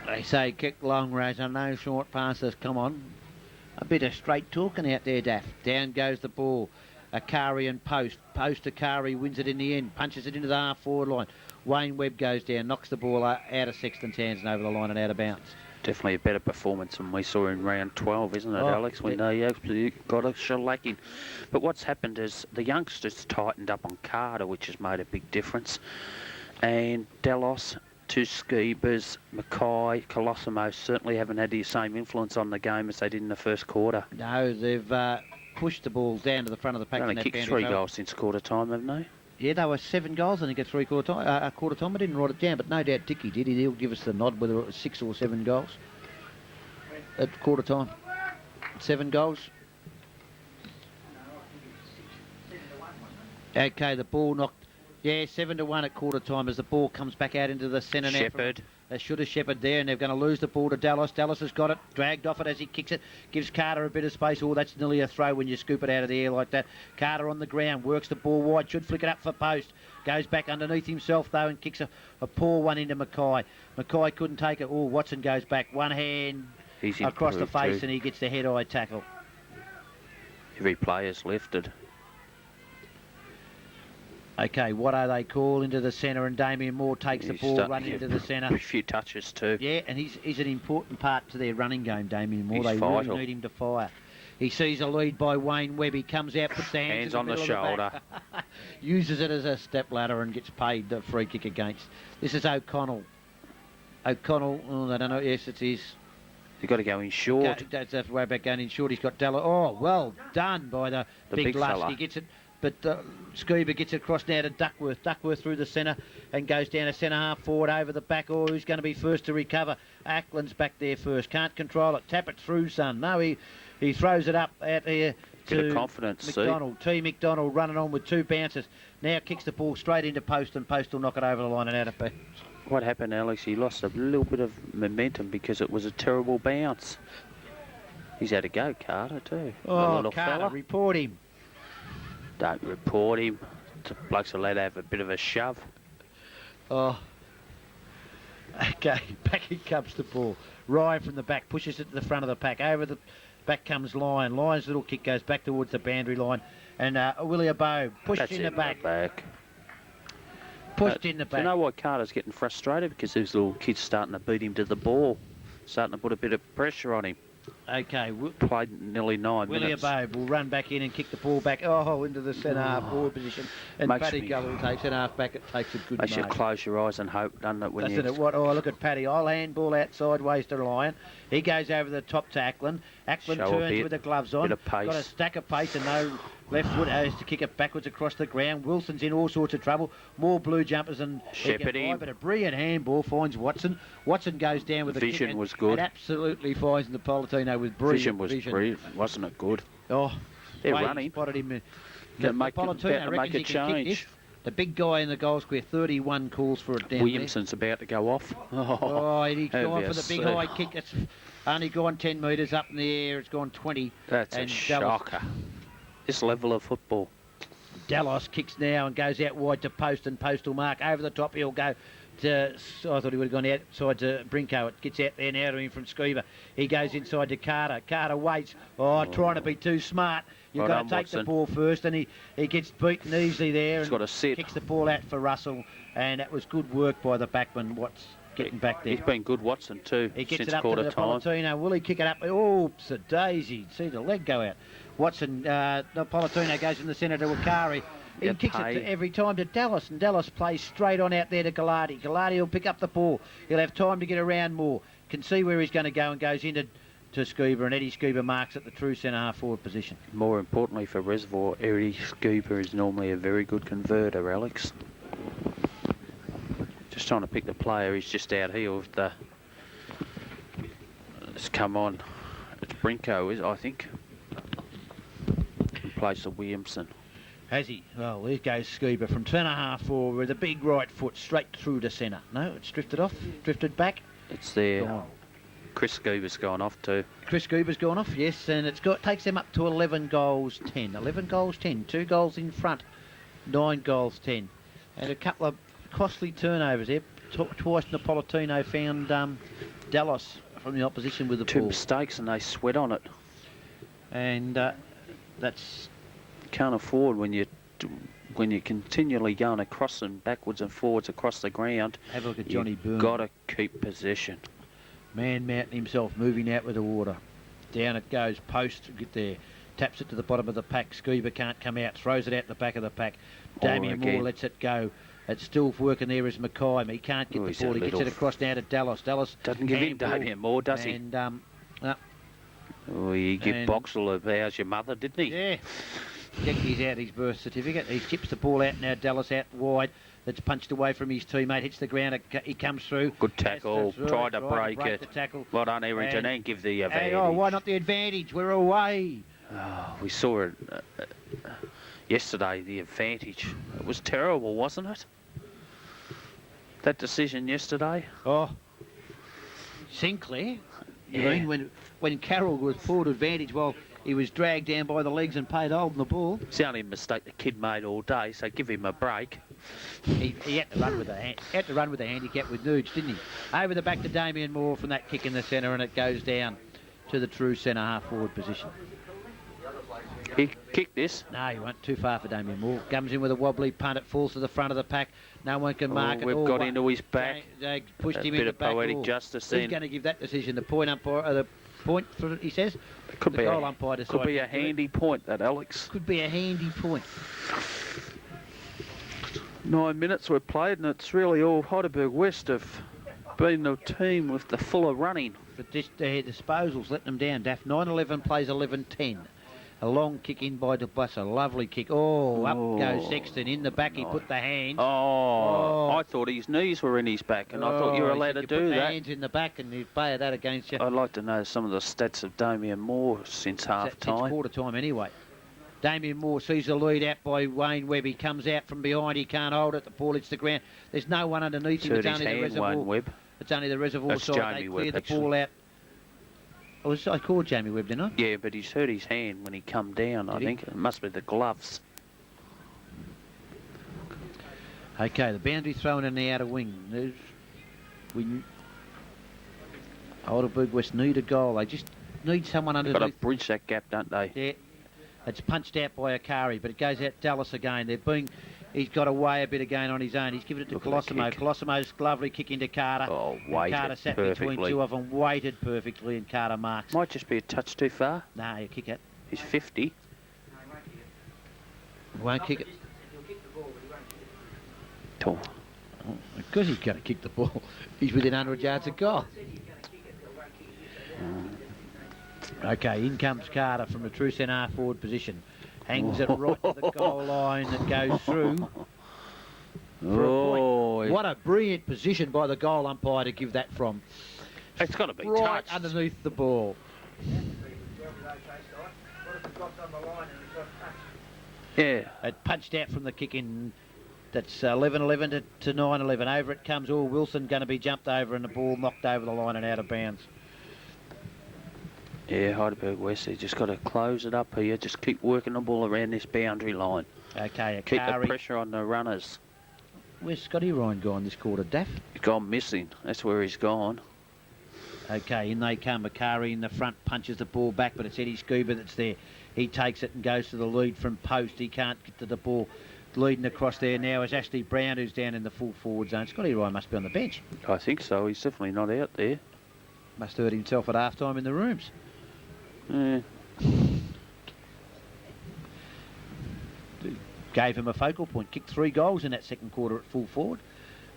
They say kick long, Razor, no short passes, come on. A bit of straight talking out there, Daff. Down goes the ball. Akari and Post. Post Akari wins it in the end. Punches it into the half-forward line. Wayne Webb goes down, knocks the ball out of Sexton's hands and over the line and out of bounds. Definitely a better performance than we saw in round 12, isn't it, Alex? When they absolutely got a shellacking. But what's happened is the youngsters tightened up on Carter, which has made a big difference. And Delos, two Skeebers, Mackay, Colosimo certainly haven't had the same influence on the game as they did in the first quarter. No, they've pushed the ball down to the front of the pack. They only kicked 3 goals since quarter time, haven't they? Yeah, they were 7 goals, I think, at quarter time. I didn't write it down, but no doubt Dicky did. He'll give us the nod whether it was 6 or 7 goals at quarter time. 7 goals. Okay, the ball knocked. Yeah, 7-1 at quarter time as the ball comes back out into the centre now. Shepherd. They should have Shepherd there, and they're going to lose the ball to Dallas. Dallas has got it, dragged off it as he kicks it, gives Carter a bit of space. Oh, that's nearly a throw when you scoop it out of the air like that. Carter on the ground, works the ball wide, should flick it up for post. Goes back underneath himself, though, and kicks a poor one into Mackay. Mackay couldn't take it. Oh, Watson goes back, one hand across the face, and he gets the head-eye tackle. Every player's lifted. Okay, what are they called into the centre, and Damien Moore takes the ball running into the centre. A few touches too. Yeah, and he's an important part to their running game, Damien Moore. They vital. really need him to fire. He sees a lead by Wayne Webb. He comes out, puts the hands on the shoulder. Uses it as a step ladder and gets paid the free kick against. This is O'Connell. O'Connell, oh, I don't know. Yes, it is. You've got to go in short. That's the way about going in short. He's got Della. Oh, well done by the big Lusk. Fella. He gets it. But Scuba gets it across now to Duckworth. Duckworth through the centre and goes down a centre half forward over the back. Oh, who's going to be first to recover? Ackland's back there first. Can't control it. Tap it through, son. No, he throws it up out there to confidence, McDonald. T. McDonald running on with 2 bounces. Now kicks the ball straight into Post, and Post will knock it over the line and out of bounds. What happened, Alex? He lost a little bit of momentum because it was a terrible bounce. He's had a go, Carter, too. Oh, Carter, report him. Don't report him. The bloke's allowed to have a bit of a shove. Oh. Okay, back he comes the ball. Ryan from the back pushes it to the front of the pack. Over the back comes Lyon. Lyon's little kick goes back towards the boundary line. And Willie Bowe pushed in the back. Pushed in the back. Do you know why Carter's getting frustrated? Because these little kids starting to beat him to the ball. Starting to put a bit of pressure on him. Okay. Played nearly 9 minutes. Willie Bowe will run back in and kick the ball back, into the centre half forward position. And Paddy Gully takes it half back. It takes a good Makes you close your eyes and hope, doesn't it? Doesn't it? What? Oh, look at Paddy. I'll handball out sideways to Lyon. He goes over the top to Ackland. Ackland turns with the gloves on. Got a stack of pace and no left foot has to kick it backwards across the ground. Wilson's in all sorts of trouble. More blue jumpers and Shepherd him. But a brilliant handball finds Watson. Watson goes down with the vision kick was good. And absolutely finds Napolitano with brilliant vision. Was brilliant, wasn't it good? Oh, they're running. Spotted him. Napolitano make a change. The big guy in the goal square, 31 calls for it down Williamson's about to go off. And he's gone for the big high kick. It's only gone 10 metres up in the air. It's gone 20. That's a shocker. This level of football. Dallas kicks now and goes out wide to Post, and Post will mark. Over the top, he'll go to... I thought he would have gone outside to Brinko. It gets out there now to him from Scuba. He goes inside to Carter. Carter waits. Trying to be too smart. You've got to take the ball first, and he gets beaten easily there. He's got to sit. Kicks the ball out for Russell, and that was good work by the backman. What's getting back there? He's been good, Watson, too, he gets since it up quarter to the time. Napolitano. Will he kick it up? Oh, it's a daisy. See the leg go out. Watson, Napolitano goes in the centre to Akari. He Get kicks it paid. every time to Dallas, and Dallas plays straight on out there to Gallardi. Gallardi will pick up the ball. He'll have time to get around more. Can see where he's going to go and goes into Scuba, and Eddie Scuba marks at the true centre half forward position. More importantly for Reservoir, Eddie Scuba is normally a very good converter, Alex. Just trying to pick the player. He's just out here with the... It's come on. It's Brinko, I think. Plays the Williamson. Has he? Well, there goes Scuba from centre half forward with a big right foot straight through to centre. No, it's drifted off, drifted back. It's there. Gone. Chris Scuba's gone off too. Chris Scuba's gone off, yes, and takes them up to 11 goals 10. 11 goals 10, 2 goals in front, 9 goals 10. And a couple of costly turnovers there. Twice Napolitano found Dallas from the opposition with the Two ball. mistakes and they sweat on it. And that's... Can't afford when you're continually going across and backwards and forwards across the ground. Have a look at Johnny Boone. Got to keep possession. Man mountain himself, moving out with the water. Down it goes, post, get there. Taps it to the bottom of the pack. Scuba can't come out, throws it out the back of the pack. Damien Moore lets it go. It's still working there as Mackay. He can't get the ball. He gets it across now to Dallas. Dallas doesn't give in Damien Moore, does he? And, he gave Boxall a how's your mother, didn't he? Yeah. He's out his birth certificate. He chips the ball out now. Dallas out wide. That's punched away from his teammate. Hits the ground. He comes through. Good tackle. Tried to break it. The tackle. Well done, Errington. And give the advantage. Oh, why not the advantage? We're away. Oh, we saw it yesterday, the advantage. It was terrible, wasn't it? That decision yesterday. Oh. Sinclair? You Yeah. mean when Carroll was pulled advantage while he was dragged down by the legs and paid holding the ball? It's the only mistake the kid made all day, so give him a break. He had to run with the handicap with Nuge, didn't he? Over the back to Damien Moore from that kick in the centre, and it goes down to the true centre half forward position. He kicked this. No, he went too far for Damien Moore. Comes in with a wobbly punt. It falls to the front of the pack. No one can mark it. We've got into his back. They pushed him bit in the of back. poetic justice Who's then. going to give that decision? The point umpire, the point for he says. Could the be goal umpire decides. Could be a handy point, that, Alex. Could be a handy point. 9 minutes we've played, and it's really all Heidelberg West have been the team with the fuller running. But their disposals letting them down. Daff 9-11 plays 11-10. A long kick in by DeBus, a lovely kick. Oh, up goes Sexton in the back. He put the hand. Oh, I thought his knees were in his back, and I thought you were allowed to do put that. Hands in the back, and you play that against you. I'd like to know some of the stats of Damien Moore since half Since time. quarter time anyway. Damien Moore sees the lead out by Wayne Webb. He comes out from behind. He can't hold it. The ball hits the ground. There's no one underneath him. It's only the Reservoir. Wayne Webb. It's only the Reservoir That's side. Jamie They Webb, clear the actually. ball out. I called Jamie Webb, didn't I? Yeah, but he's hurt his hand when he come down, I think. It must be the gloves. Okay, the boundary thrown in the outer wing. Heidelberg West need a goal. They just need someone They've got to underneath. bridge that gap, don't they? Yeah, it's punched out by Akari, but it goes out Dallas again. He's got away a bit again on his own. He's given it to Look at the Colosimo. kick. Colosimo's lovely kick into Carter. Oh, And waited Carter sat perfectly. between two of them, waited perfectly, and Carter marks. Might just be a touch too far. Nah, you kick it. He's 50. Won't kick it. Oh. Because he's going to kick the ball. He's within 100 yards of goal. Okay, in comes Carter from the true centre half forward position. Hangs it right to the goal line that goes through. For a point. What a brilliant position by the goal umpire to give that from. It's got to be Right touched. underneath the ball. Yeah. It punched out from the kick in. That's 11-11 to 9-11. Over it comes. Oh, Wilson going to be jumped over and the ball knocked over the line and out of bounds. Yeah, Heidelberg West, they just got to close it up here. Just keep working the ball around this boundary line. Okay, Keep the Akari. pressure on the runners. Where's Scotty Ryan gone this quarter, Daff? He's gone missing. That's where he's gone. Okay, in they come. Akari in the front punches the ball back, but it's Eddie Scuba that's there. He takes it and goes to the lead from post. He can't get to the ball. Leading across there now is Ashley Brown, who's down in the full forward zone. Scotty Ryan must be on the bench. I think so. He's definitely not out there. Must have hurt himself at half-time in the rooms. Yeah. gave him a focal point. Kicked 3 goals in that second quarter at full forward.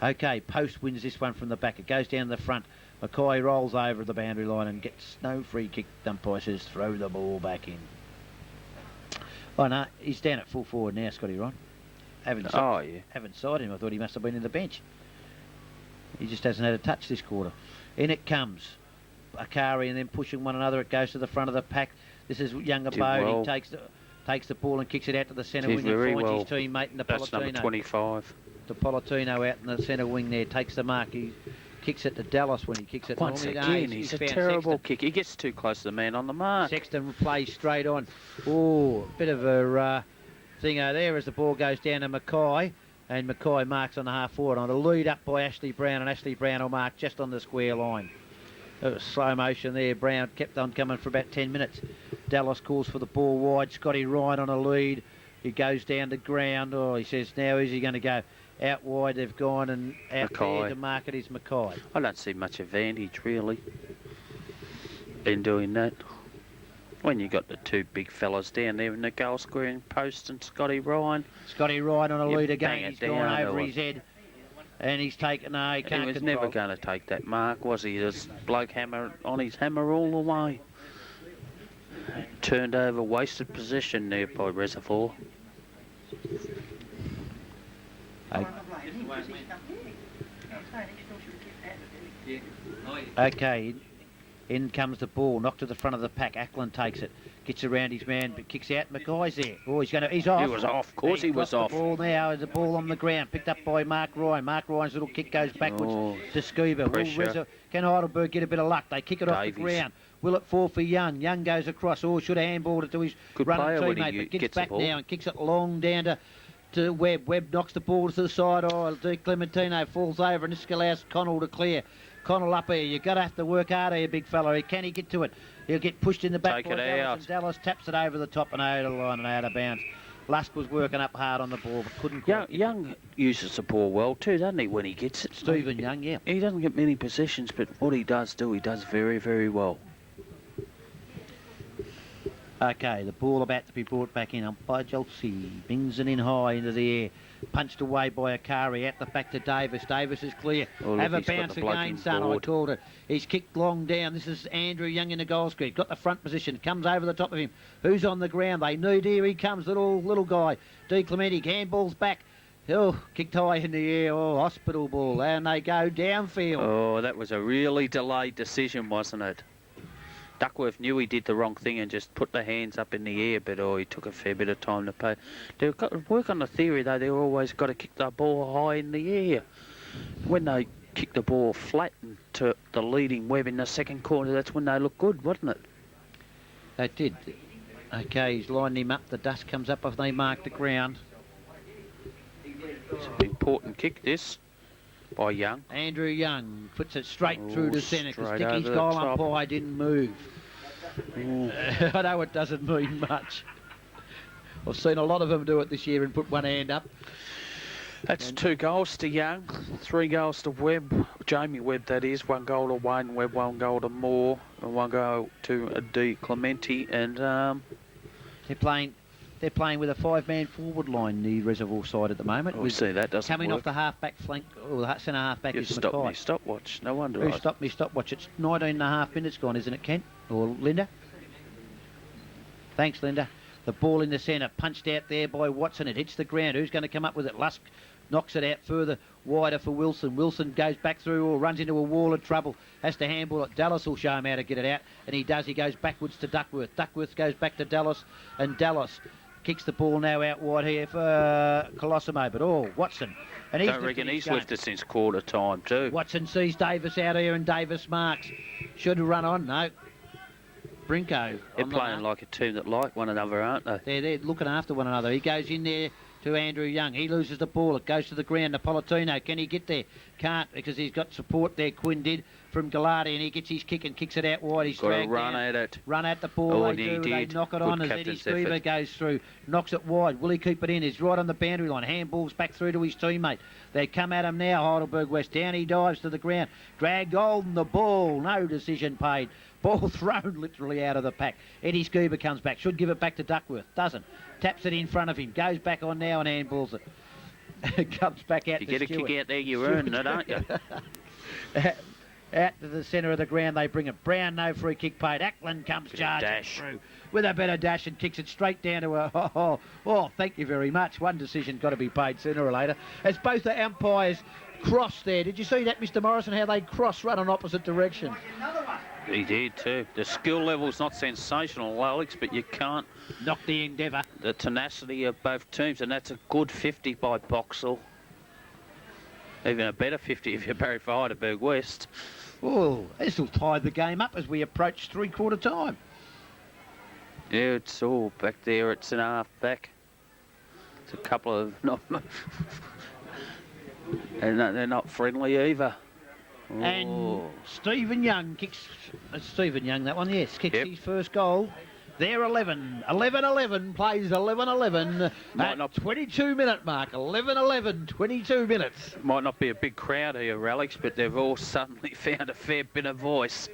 Okay, Post wins this one from the back. It goes down the front. Mackay rolls over the boundary line and gets no free kick. Umpire says throw the ball back in. Oh no, he's down at full forward now, Scotty Ron. Haven't sighted him. I thought he must have been in the bench. He just hasn't had a touch this quarter. In it comes Akari and then pushing one another. It goes to the front of the pack. This is younger Bode. Well. He takes the ball and kicks it out to the centre wing and finds his teammate in the That's Politino. number 25. The Politino out in the centre wing there takes the mark. He kicks it to Dallas when he kicks it. Once again, he's a terrible kick. He gets too close to the man on the mark. Sexton plays straight on. Oh, bit of a thingo there as the ball goes down to Mackay. And Mackay marks on the half forward on a lead up by Ashley Brown, and Ashley Brown will mark just on the square line. It was slow motion there. Brown kept on coming for about 10 minutes. Dallas calls for the ball wide. Scotty Ryan on a lead. He goes down the ground. Oh, he says, now is he going to go out wide? They've gone and out there to mark it is Mackay. I don't see much advantage, really, in doing that. When you got the 2 big fellas down there in the goal square, Post and Scotty Ryan. Scotty Ryan on a lead again. He's gone over his head. And he's taken, no, he can't He was control. never going to take that mark, was he? This bloke hammer on his hammer all the way. Turned over, wasted possession there by Reservoir. Okay, in comes the ball, knocked to the front of the pack. Ackland takes it, gets around his man, but kicks out. Mackay's there. Oh, he's off. He was off, of course he was off. The ball now, the ball on the ground, picked up by Mark Ryan. Mark Ryan's little kick goes backwards to Scuba. Can Heidelberg get a bit of luck? They kick it off the ground. Will it fall for Young? Young goes across. Oh, should have handballed it to his running teammate, but gets back now and kicks it long down to Webb. Webb knocks the ball to the side. Oh, Di Clementino falls over, and this allows Connell to clear. Connell up here. You've got to have to work hard here, big fella. Can he get to it? He'll get pushed in the back by Dallas, and Dallas taps it over the top and out of the line and out of bounds. Lusk was working up hard on the ball, but couldn't quite. Young uses the ball well too, doesn't he, when he gets it? Stephen Young, yeah. He doesn't get many possessions, but what he does do, he does very, very well. Okay, the ball about to be brought back in by Chelsea. Bings it in high into the air. Punched away by Akari. Out the back to Davis. Davis is clear. Oh, have a bounce again, son. I called it. He's kicked long down. This is Andrew Young in the goal square. Got the front position. Comes over the top of him. Who's on the ground? They need. Here he comes, little guy. Di Clementi. Handball's back. Oh, kicked high in the air. Oh, hospital ball. And they go downfield. Oh, that was a really delayed decision, wasn't it? Duckworth knew he did the wrong thing and just put the hands up in the air, but he took a fair bit of time to pay. They've got to work on the theory, though. They've always got to kick the ball high in the air. When they kick the ball flat to the leading Webb in the second quarter, that's when they look good, wasn't it? They did. Okay, he's lined him up. The dust comes up as they mark the ground. It's an important kick, this, by Young. Andrew Young puts it straight through to centre because Dickie's the goal top. umpire didn't move. I know it doesn't mean much. I've seen a lot of them do it this year and put one hand up. That's 2 goals to Young, 3 goals to Webb, Jamie Webb that is, 1 goal to Wayne Webb, 1 goal to Moore, and 1 goal to Di Clementi, and They're playing with a 5-man forward line, the Reservoir side at the moment. We see that doesn't coming work. off the half-back flank, or the centre half-back is Stop Mackay. me stopwatch, no wonder. Who stopped me stopwatch? It's 19 and a half minutes gone, isn't it, Kent? Or Linda? Thanks, Linda. The ball in the centre, punched out there by Watson. It hits the ground. Who's going to come up with it? Lusk knocks it out further, wider for Wilson. Wilson goes back through or runs into a wall of trouble. Has to handball it. Dallas will show him how to get it out, and he does. He goes backwards to Duckworth. Duckworth goes back to Dallas, and Dallas kicks the ball now out wide here for Colosimo. But Watson. And I reckon he's left it since quarter time too. Watson sees Davis out here, and Davis marks. Should have run on. No. Brinko. They're playing like a team that like one another, aren't they? They're looking after one another. He goes in there to Andrew Young. He loses the ball. It goes to the ground. Napolitano. Can he get there? can't because he's got support there, Quinn did, from Gallardi, and he gets his kick and kicks it out wide. He's Got to dragged run down. at it. Run at the ball, Oh, they and he do. They did. knock it Good on as Eddie captain's Scuba effort. goes through, knocks it wide. Will he keep it in? He's right on the boundary line. Handballs back through to his teammate. They come at him now, Heidelberg West. Down he dives to the ground. Drag Golden the ball. No decision paid. Ball thrown literally out of the pack. Eddie Scuba comes back. Should give it back to Duckworth. Doesn't. Taps it in front of him. Goes back on now and handballs it. Comes back out You to get a Stewart. kick out there, you earn it, aren't you? Out to the centre of the ground, they bring it. Brown, no free kick paid. Ackland comes Bit of charging dash. through with a bit of dash and kicks it straight down to a... Oh, thank you very much. One decision got to be paid sooner or later. As both the umpires cross there. Did you see that, Mr. Morrison, how they cross run in opposite directions? He did too. The skill level's not sensational, Alex, but you can't... Knock the endeavour. The tenacity of both teams, and that's a good 50 by Boxall. Even a better 50 if you're Barry for Heidelberg West. Oh, this will tie the game up as we approach three-quarter time. Yeah, it's all back there. It's an half back. It's a couple of... and they're not friendly either. And Oh. Stephen Young kicks... Stephen Young, that one, yes, kicks Yep. his first goal. They're 11. 11-11, plays 11-11 Might at not- 22-minute mark. 11-11, 22 minutes. Might not be a big crowd here, Alex, but they've all suddenly found a fair bit of voice.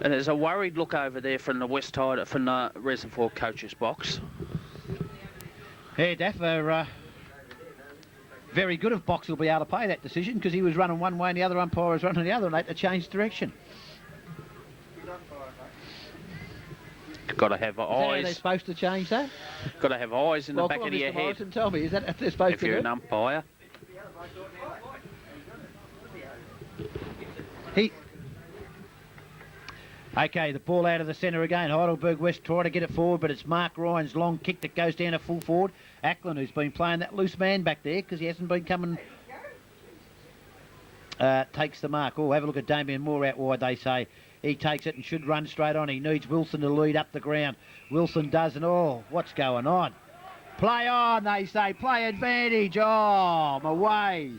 And there's a worried look over there from the West Heidelberg, from the Reservoir coach's box. Yeah, Daff are very good if Box will be able to pay that decision because he was running one way and the other umpire was running the other and they had to change direction. Got to have Is that how they're eyes. supposed to change that? Got to have eyes in the Well, back come of on, your Mr. head Morrison, tell me, is that what they're supposed if to you're do? an umpire. Okay, the ball out of the centre again. Heidelberg West try to get it forward, but it's Mark Ryan's long kick that goes down to full forward. Ackland, who's been playing that loose man back there because he hasn't been coming... takes the mark. Oh, have a look at Damien Moore out wide, they say. He takes it and should run straight on. He needs Wilson to lead up the ground. Wilson does, and oh, what's going on? Play on, they say. Play advantage. Oh, I'm away.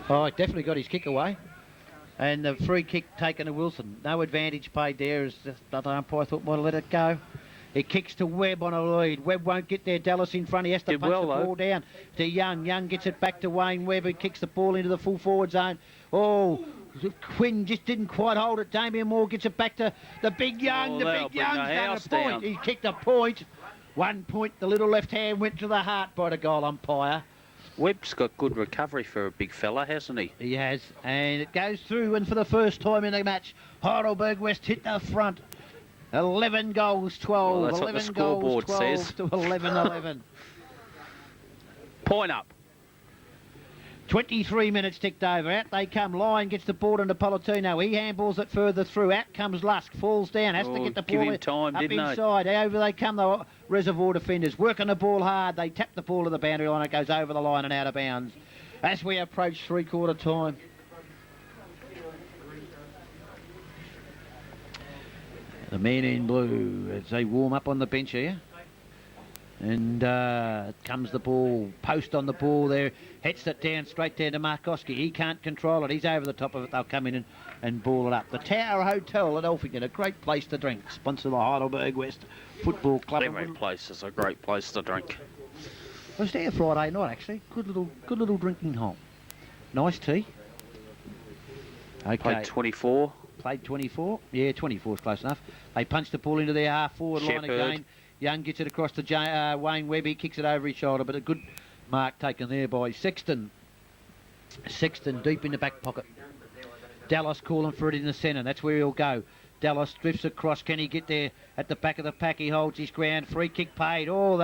Oh, he definitely got his kick away. And the free kick taken to Wilson. No advantage paid there as the other umpire thought might have let it go. He kicks to Webb on a lead. Webb won't get there. Dallas in front. He has to Did punch well, the ball down to Young. Young gets it back to Wayne Webb, who kicks the ball into the full forward zone. Oh, Quinn just didn't quite hold it. Damien Moore gets it back to the big Young. Oh, The that'll big bring the Young's done house a point. down. He kicked a point. 1 point. The little left hand went to the heart by the goal umpire. Webb's got good recovery for a big fella, hasn't he? He has, and it goes through, and for the first time in the match, Heidelberg West hit the front. 11 goals, 12. Well, that's what the 11 goals, scoreboard 12 says. to 11-11. Point up. 23 minutes ticked over. Out they come. Lyon gets the ball into Politino. He handballs it further through. Out comes Lusk. Falls down. Has to Oh, get the give ball him time, up didn't they? inside. Over they come, the Reservoir defenders. Working the ball hard. They tap the ball to the boundary line. It goes over the line and out of bounds. As we approach three-quarter time. The men in blue as they warm up on the bench here. And comes the ball, post on the ball there, hits it down, straight down to Markowski. He can't control it, he's over the top of it. They'll come in and ball it up. The Tower Hotel at Elphington, a great place to drink. Sponsor the Heidelberg West Football Club. Every place is a great place to drink. I was there Friday night actually. Good little drinking hole. Nice tea. Okay. Played 24. Played 24. Yeah, 24 is close enough. They punch the ball into their half-forward line Shepherd. again. Young gets it across to Wayne Webb. He kicks it over his shoulder, but a good mark taken there by Sexton. Sexton deep in the back pocket. Dallas calling for it in the centre. That's where he'll go. Dallas drifts across. Can he get there at the back of the pack? He holds his ground. Free kick paid. Oh,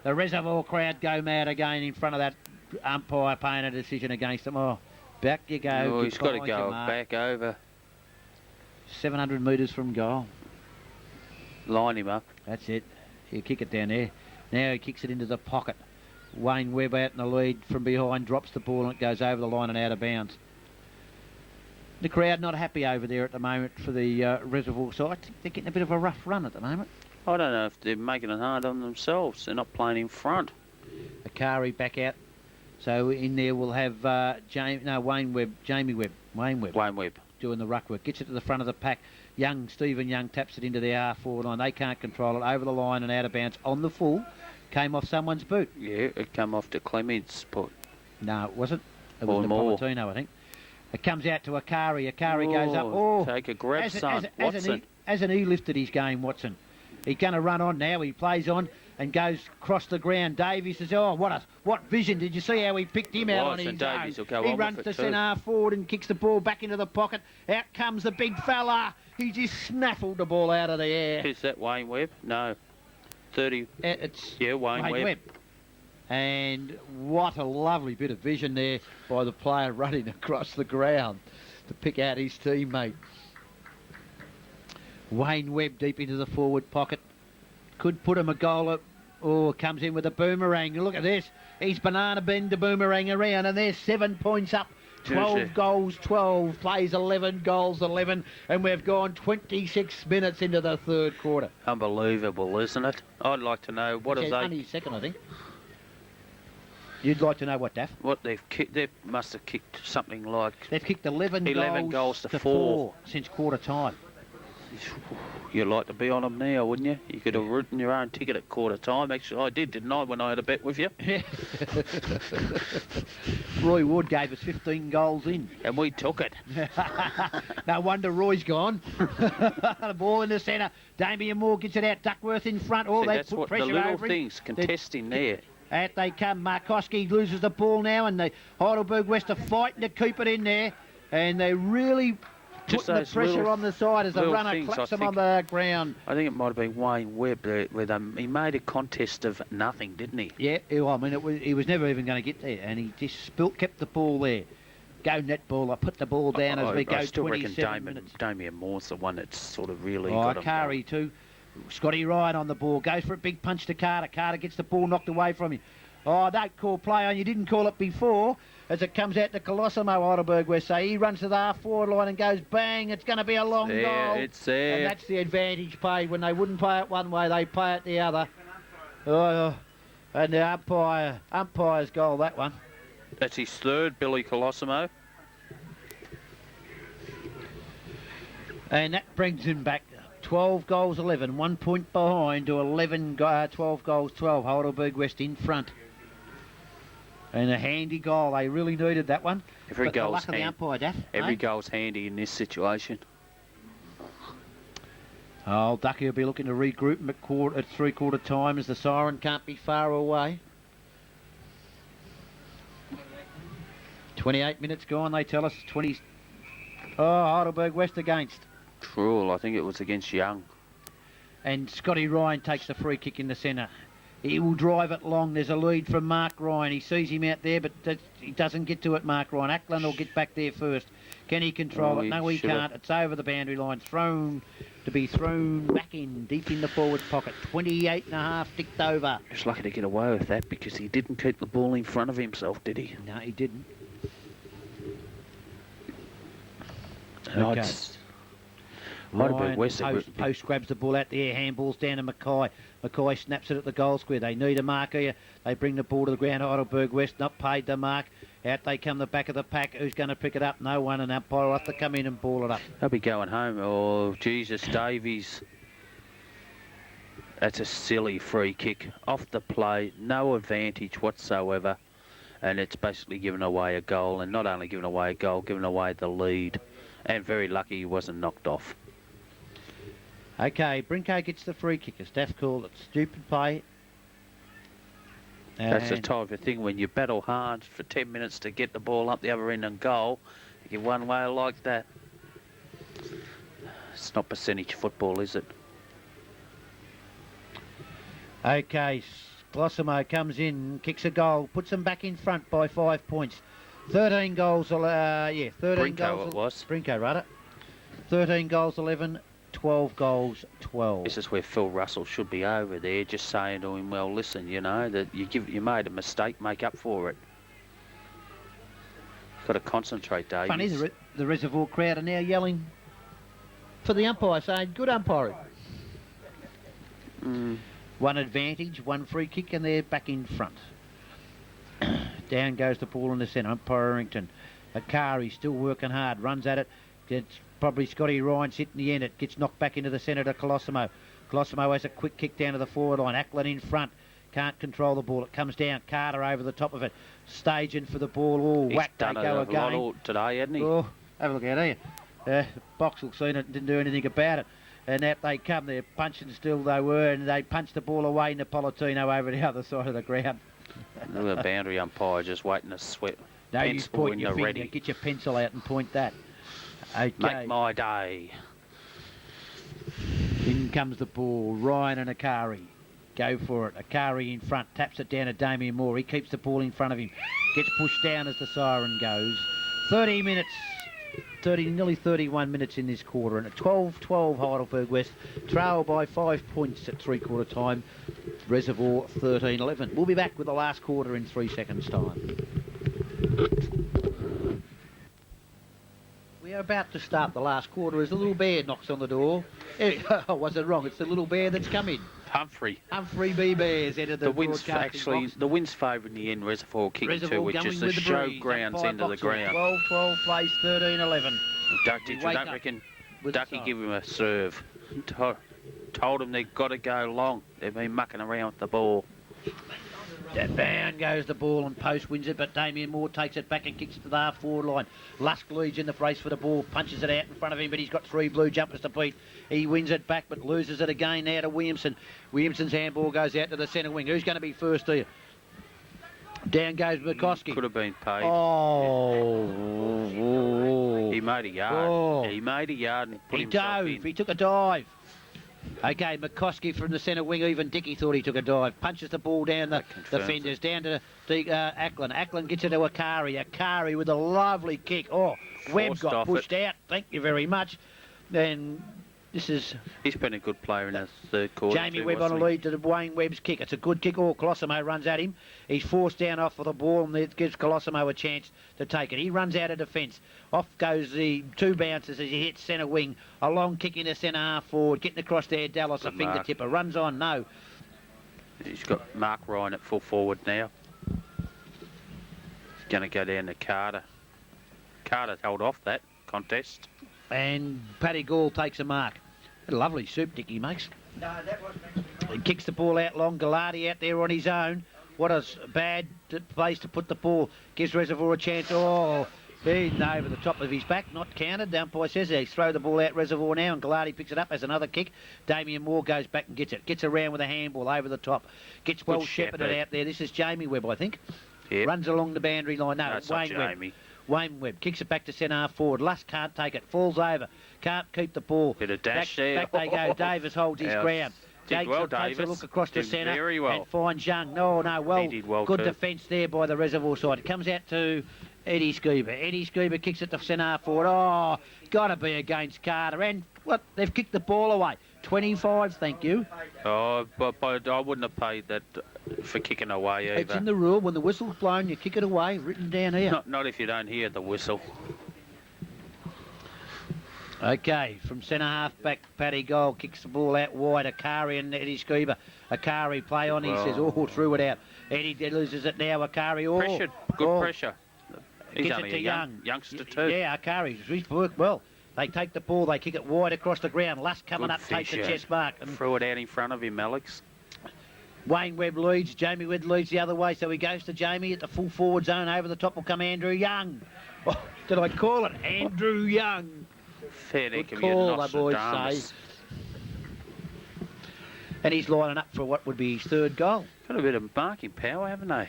the Reservoir crowd go mad again in front of that umpire paying a decision against him. Oh, back you go. Oh, Get he's got to behind your go mark. back over. 700 metres from goal. Line him up. That's it. He'll kick it down there. Now he kicks it into the pocket. Wayne Webb out in the lead from behind, drops the ball and it goes over the line and out of bounds. The crowd not happy over there at the moment for the Reservoir side. I think they're getting a bit of a rough run at the moment. I don't know if they're making it hard on themselves. They're not playing in front. Akari back out. So in there we'll have Jamie Webb doing the ruck work. Gets it to the front of the pack. Stephen Young taps it into the R4 line. They can't control it. Over the line and out of bounds on the full. Came off someone's boot. Yeah, it came off to Clement's foot. No, it wasn't. It was Napolitano, I think. It comes out to Akari. Akari goes up. Oh, take a grab, son. Watson. Hasn't he lifted his game, Watson? He's going to run on now. He plays on and goes across the ground. Davies says, oh, what vision. Did you see how he picked him out on his own? He runs to centre forward and kicks the ball back into the pocket. Out comes the big fella. He just snaffled the ball out of the air. Who's that, Wayne Webb? No. 30. Wayne Webb. And what a lovely bit of vision there by the player running across the ground to pick out his teammate. Wayne Webb deep into the forward pocket. Could put him a goal up. Oh, comes in with a boomerang. Look at this. He's banana bend the boomerang around, and there's 7 points up. 12 goals, 12. Plays 11 goals, 11. And we've gone 26 minutes into the third quarter. Unbelievable, isn't it? I'd like to know what have they... Only second, I think. You'd like to know what, Daff? What they've kicked? They must have kicked something like... They've kicked 11 goals to 4 since quarter time. You'd like to be on them now, wouldn't you? You could have written your own ticket at quarter time. Actually, I didn't I, when I had a bet with you? Yeah. Roy Wood gave us 15 goals in. And we took it. No wonder Roy's gone. The ball in the centre. Damien Moore gets it out. Duckworth in front. Oh, they put pressure over him. The little things contesting there. Out they come. Markowski loses the ball now, and the Heidelberg West are fighting to keep it in there. And they really... Just putting the pressure on the side as the runner claps them on the ground. I think it might have been Wayne Webb where he made a contest of nothing, didn't he? Yeah, well, I mean, he was never even going to get there, and he just kept the ball there. Go net ball, I put the ball down as we go 27 minutes. Damien Moore's the one that's sort of really got him. Akari too. Scotty Ryan on the ball, goes for a big punch to Carter. Carter gets the ball knocked away from him. Oh, don't call play on. You didn't call it before. As it comes out to Colosimo, Heidelberg West. So he runs to the half-forward line and goes bang. It's going to be a long goal. It's there. And that's the advantage played. When they wouldn't play it one way, they play it the other. Oh, and the umpire's goal, that one. That's his third, Billy Colosimo. And that brings him back 12 goals, 11. 1 point behind to 12 goals, 12. Heidelberg West in front. And a handy goal. They really needed that one. Every goal's handy. The umpire, Daff, Every goal's handy in this situation. Oh, Ducky will be looking to regroup him at three-quarter time as the siren can't be far away. 28 minutes gone, they tell us. 20. Oh, Heidelberg West against. Cruel, I think it was against Young. And Scotty Ryan takes the free kick in the centre. He will drive it long. There's a lead from Mark Ryan. He sees him out there, but he doesn't get to it, Mark Ryan. Ackland will get back there first. Can he control it? No, he can't. It's over the boundary line. Thrown back in, deep in the forward pocket. 28 and a half ticked over. He's lucky to get away with that because he didn't keep the ball in front of himself, did he? No, he didn't. Okay. Ryan post grabs the ball out there, handballs down to Mackay. Mackay snaps it at the goal square. They need a marker here. They bring the ball to the ground. Heidelberg West not paid the mark. Out they come the back of the pack. Who's going to pick it up? No one. An umpire will have to come in and ball it up. They'll be going home. Oh, Jesus, Davies. That's a silly free kick. Off the play. No advantage whatsoever. And it's basically given away a goal. And not only given away a goal, given away the lead. And very lucky he wasn't knocked off. Okay, Brinko gets the free kick. As Daff called it, stupid play. That's the type of thing when you battle hard for 10 minutes to get the ball up the other end and goal. You get one way like that. It's not percentage football, is it? Okay, Glossimo comes in, kicks a goal, puts them back in front by 5 points. 13 goals, 13 Brinko goals. It was. Brinko, rather. 13 goals, 11. 12 goals, 12. This is where Phil Russell should be over there, just saying to him, well, listen, you know, that you made a mistake, make up for it. Got to concentrate, Dave. Funny, the Reservoir crowd are now yelling for the umpire, saying, good umpiring. One advantage, one free kick, and they're back in front. Down goes the ball in the centre. Umpire Errington. Akari still working hard. Runs at it. It's probably Scotty Ryan's hitting the end. It gets knocked back into the centre to Colosimo. Colosimo has a quick kick down to the forward line. Ackland in front. Can't control the ball. It comes down. Carter over the top of it. Staging for the ball. Oh, whack, they go again. Lot today, hasn't he? Oh, have a look out here. Boxall seen it and didn't do anything about it. And out they come. They're punching still they were, and they punched the ball away Napolitano over the other side of the ground. The boundary umpire just waiting to sweat. No, you point your finger. Ready. Get your pencil out and point that. Okay. Make my day. In comes the ball. Ryan and Akari. Go for it. Akari in front. Taps it down to Damien Moore. He keeps the ball in front of him. Gets pushed down as the siren goes. 30 minutes. Nearly 31 minutes in this quarter. And at 12-12 Heidelberg West. Trail by 5 points at three-quarter time. Reservoir 13-11. We'll be back with the last quarter in 3 seconds' time. We are about to start the last quarter as the little bear knocks on the door. Oh, was it wrong? It's the little bear that's come in. Humphrey B. Bears entered the wind's actually box. the wind's favouring the end. Reservoir kicking too, which is the showgrounds end of the ground. 12-12 place 13-11. Don't reckon Ducky give him a serve. Told him they've got to go long. They've been mucking around with the ball. Down goes the ball and Post wins it, but Damien Moore takes it back and kicks it to the half-forward line. Lusk leads in the race for the ball, punches it out in front of him, but he's got 3 blue jumpers to beat. He wins it back, but loses it again now to Williamson. Williamson's handball goes out to the centre wing. Who's going to be first here? Down goes McCoskey. Could have been paid. Oh. He made a yard. Oh. He made a yard and put he himself dove. in. He took a dive. Okay, McCoskey from the centre wing. Even Dickey thought he took a dive. Punches the ball down the defenders, down to Ackland. Ackland gets it to Akari. Akari with a lovely kick. Oh, Webb got pushed out. Thank you very much. Then this is... He's been a good player in the third quarter. Jamie Webb on a lead to Wayne Webb's kick. It's a good kick. Oh, Colosimo runs at him. He's forced down off for the ball, and it gives Colosimo a chance to take it. He runs out of defence. Off goes the 2 bounces as he hits centre wing. A long kick into centre half forward. Getting across there, Dallas, a fingertipper. Runs on, no. He's got Mark Ryan at full forward now. He's going to go down to Carter. Carter held off that contest. And Paddy Gall takes a mark. A lovely soup dick he makes. No, that wasn't actually. He kicks the ball out long. Gallardi out there on his own. What a bad place to put the ball. Gives Reservoir a chance. Oh, he's over the top of his back. Not counted. The umpire says he's throw the ball out Reservoir now, and Gallardi picks it up as another kick. Damien Moore goes back and gets it. Gets around with a handball over the top. Gets well shepherded out there. This is Jamie Webb, I think. Yep. Runs along the boundary line. No, it's Wayne Webb. Jamie. Wayne Webb kicks it back to centre half forward. Lusk can't take it. Falls over. Can't keep the ball. Bit of dash there. Back they go. Davis holds his ground. Did well, takes Davis. a look across the centre very well. and finds Young. No, well. He did well Good too. defence there by the Reservoir side. It comes out to Eddie Scuba. Eddie Scuba kicks it to centre half forward. Oh, got to be against Carter. And what? They've kicked the ball away. 25, thank you. Oh, but I wouldn't have paid that for kicking away either. It's in the rule. When the whistle's blown, you kick it away. Written down here. Not if you don't hear the whistle. Okay, from centre half back, Paddy Gold kicks the ball out wide. Akari and Eddie Scuba. Akari play on. He says, oh, threw it out. Eddie loses it now. Akari, oh. Pressured. Good pressure. He's Gets only it to a youngster too. Yeah, Akari. He's worked well. They take the ball. They kick it wide across the ground. Lusk coming up, takes the chest mark. And threw it out in front of him, Alex. Wayne Webb leads. Jamie Webb leads the other way, so he goes to Jamie at the full forward zone. Over the top will come Andrew Young. Oh, did I call it? Andrew Young. Fair Good dinkum, call, the boys say. And he's lining up for what would be his 3rd goal. Got a bit of marking power, haven't they?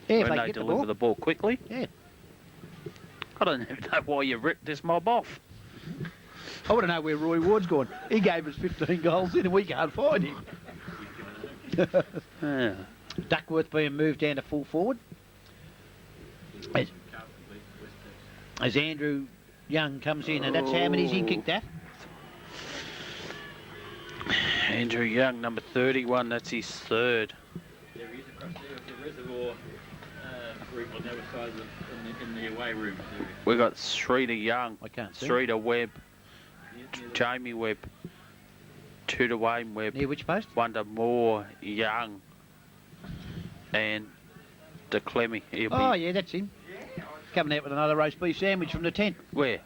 Yeah, if when they they get deliver the ball quickly. Yeah. I don't even know why you ripped this mob off. I want to know where Roy Ward's gone. He gave us 15 goals in and we can't find him. Yeah. Duckworth being moved down to full forward. As Andrew Young comes in, and that's how many's he kicked at? Andrew Young, number 31, that's his 3rd. There he is across there at the Reservoir group on the other side of in the away room. We got Sreeder Young, I can't see. Sreeder Webb, Jamie Webb. 2 to Wayne Webb, Near which post? 1 to Moore Young, and to Clemmy. Oh, yeah, that's him. Coming out with another roast beef sandwich from the tent. Where?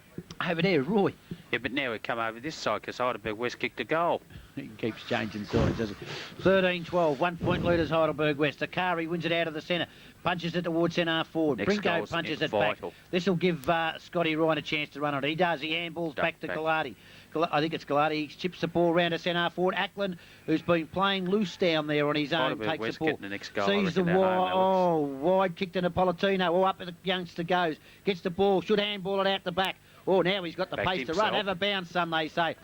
Over there, Roy. Yeah, but now we come over this side because Heidelberg West kicked a goal. He keeps changing sides, doesn't he? 13-12, 1 point leaders Heidelberg West. Akari wins it out of the centre, punches it towards centre half forward. Next Brinko goal's punches it vital. back. This will give Scotty Ryan a chance to run it. He does. He handballs back to Galati. I think it's Galati. He chips the ball round to centre half forward. Ackland, who's been playing loose down there on his own, Heidelberg takes West the ball. getting the next goal, Sees the wide kick to Napolitano. Oh, up the youngster goes. Gets the ball. Should handball it out the back. Oh, now he's got the pace to run. Have a bounce, son, they say.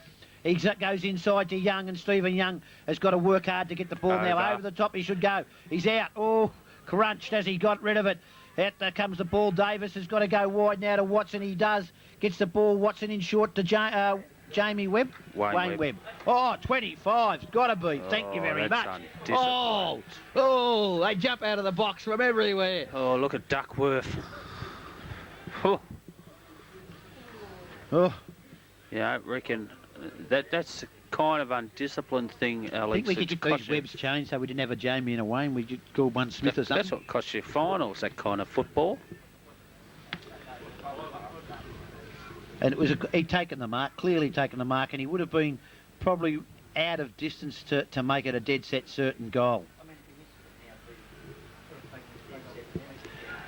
He goes inside to Young, and Stephen Young has got to work hard to get the ball now. Over the top he should go. He's out. Oh, crunched as he got rid of it. Out there comes the ball. Davis has got to go wide now to Watson. He does. Gets the ball. Watson in short to Jamie Webb. Wayne Webb. Oh, 25's got to be. Thank you very much. Oh, they jump out of the box from everywhere. Oh, look at Duckworth. Oh. Oh. Yeah, I reckon that's the kind of undisciplined thing, Alex. I think we could get these Webbs changed so we didn't have a Jamie and a Wayne. We could call one Smith or something. That's what costs you finals, that kind of football. And it was he'd taken the mark, clearly taken the mark, and he would have been probably out of distance to make it a dead set certain goal.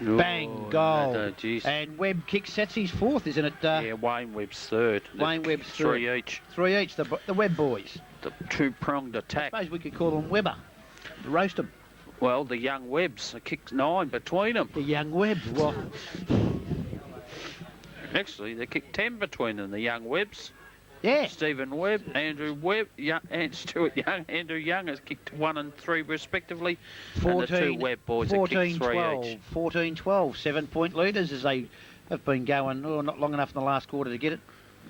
Oh, Bang, goal. No, and Webb kicks, that's his fourth, isn't it? Yeah, Wayne Webb's third. Wayne Webb's third. 3 each. 3 each, the Webb boys. The two-pronged attack. I suppose we could call them Webber. Roast them. Well, the young Webbs, a kick 9 between them. The young Webbs, what? Actually, they kicked 10 between them, the young Webbs. Yeah. Stephen Webb, Andrew Webb, and Stuart Young. Andrew Young has kicked 1 and 3 respectively. 14, and the 2 Webb boys have kicked 3 12, each. 14-12, 7-point leaders as they have been going, not long enough in the last quarter to get it.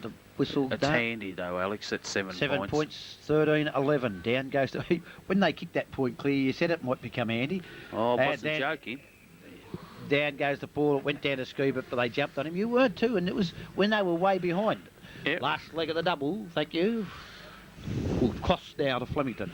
The whistle. It's handy though, Alex, at 7 points. 7 points, 13-11. Down goes to... When they kick that point clear, you said it might become handy. Oh, I wasn't joking. Down goes the ball. It went down to Scuba, but they jumped on him. You weren't too, and it was when they were way behind. Yep. Last leg of the double, thank you. Will cost now to Flemington.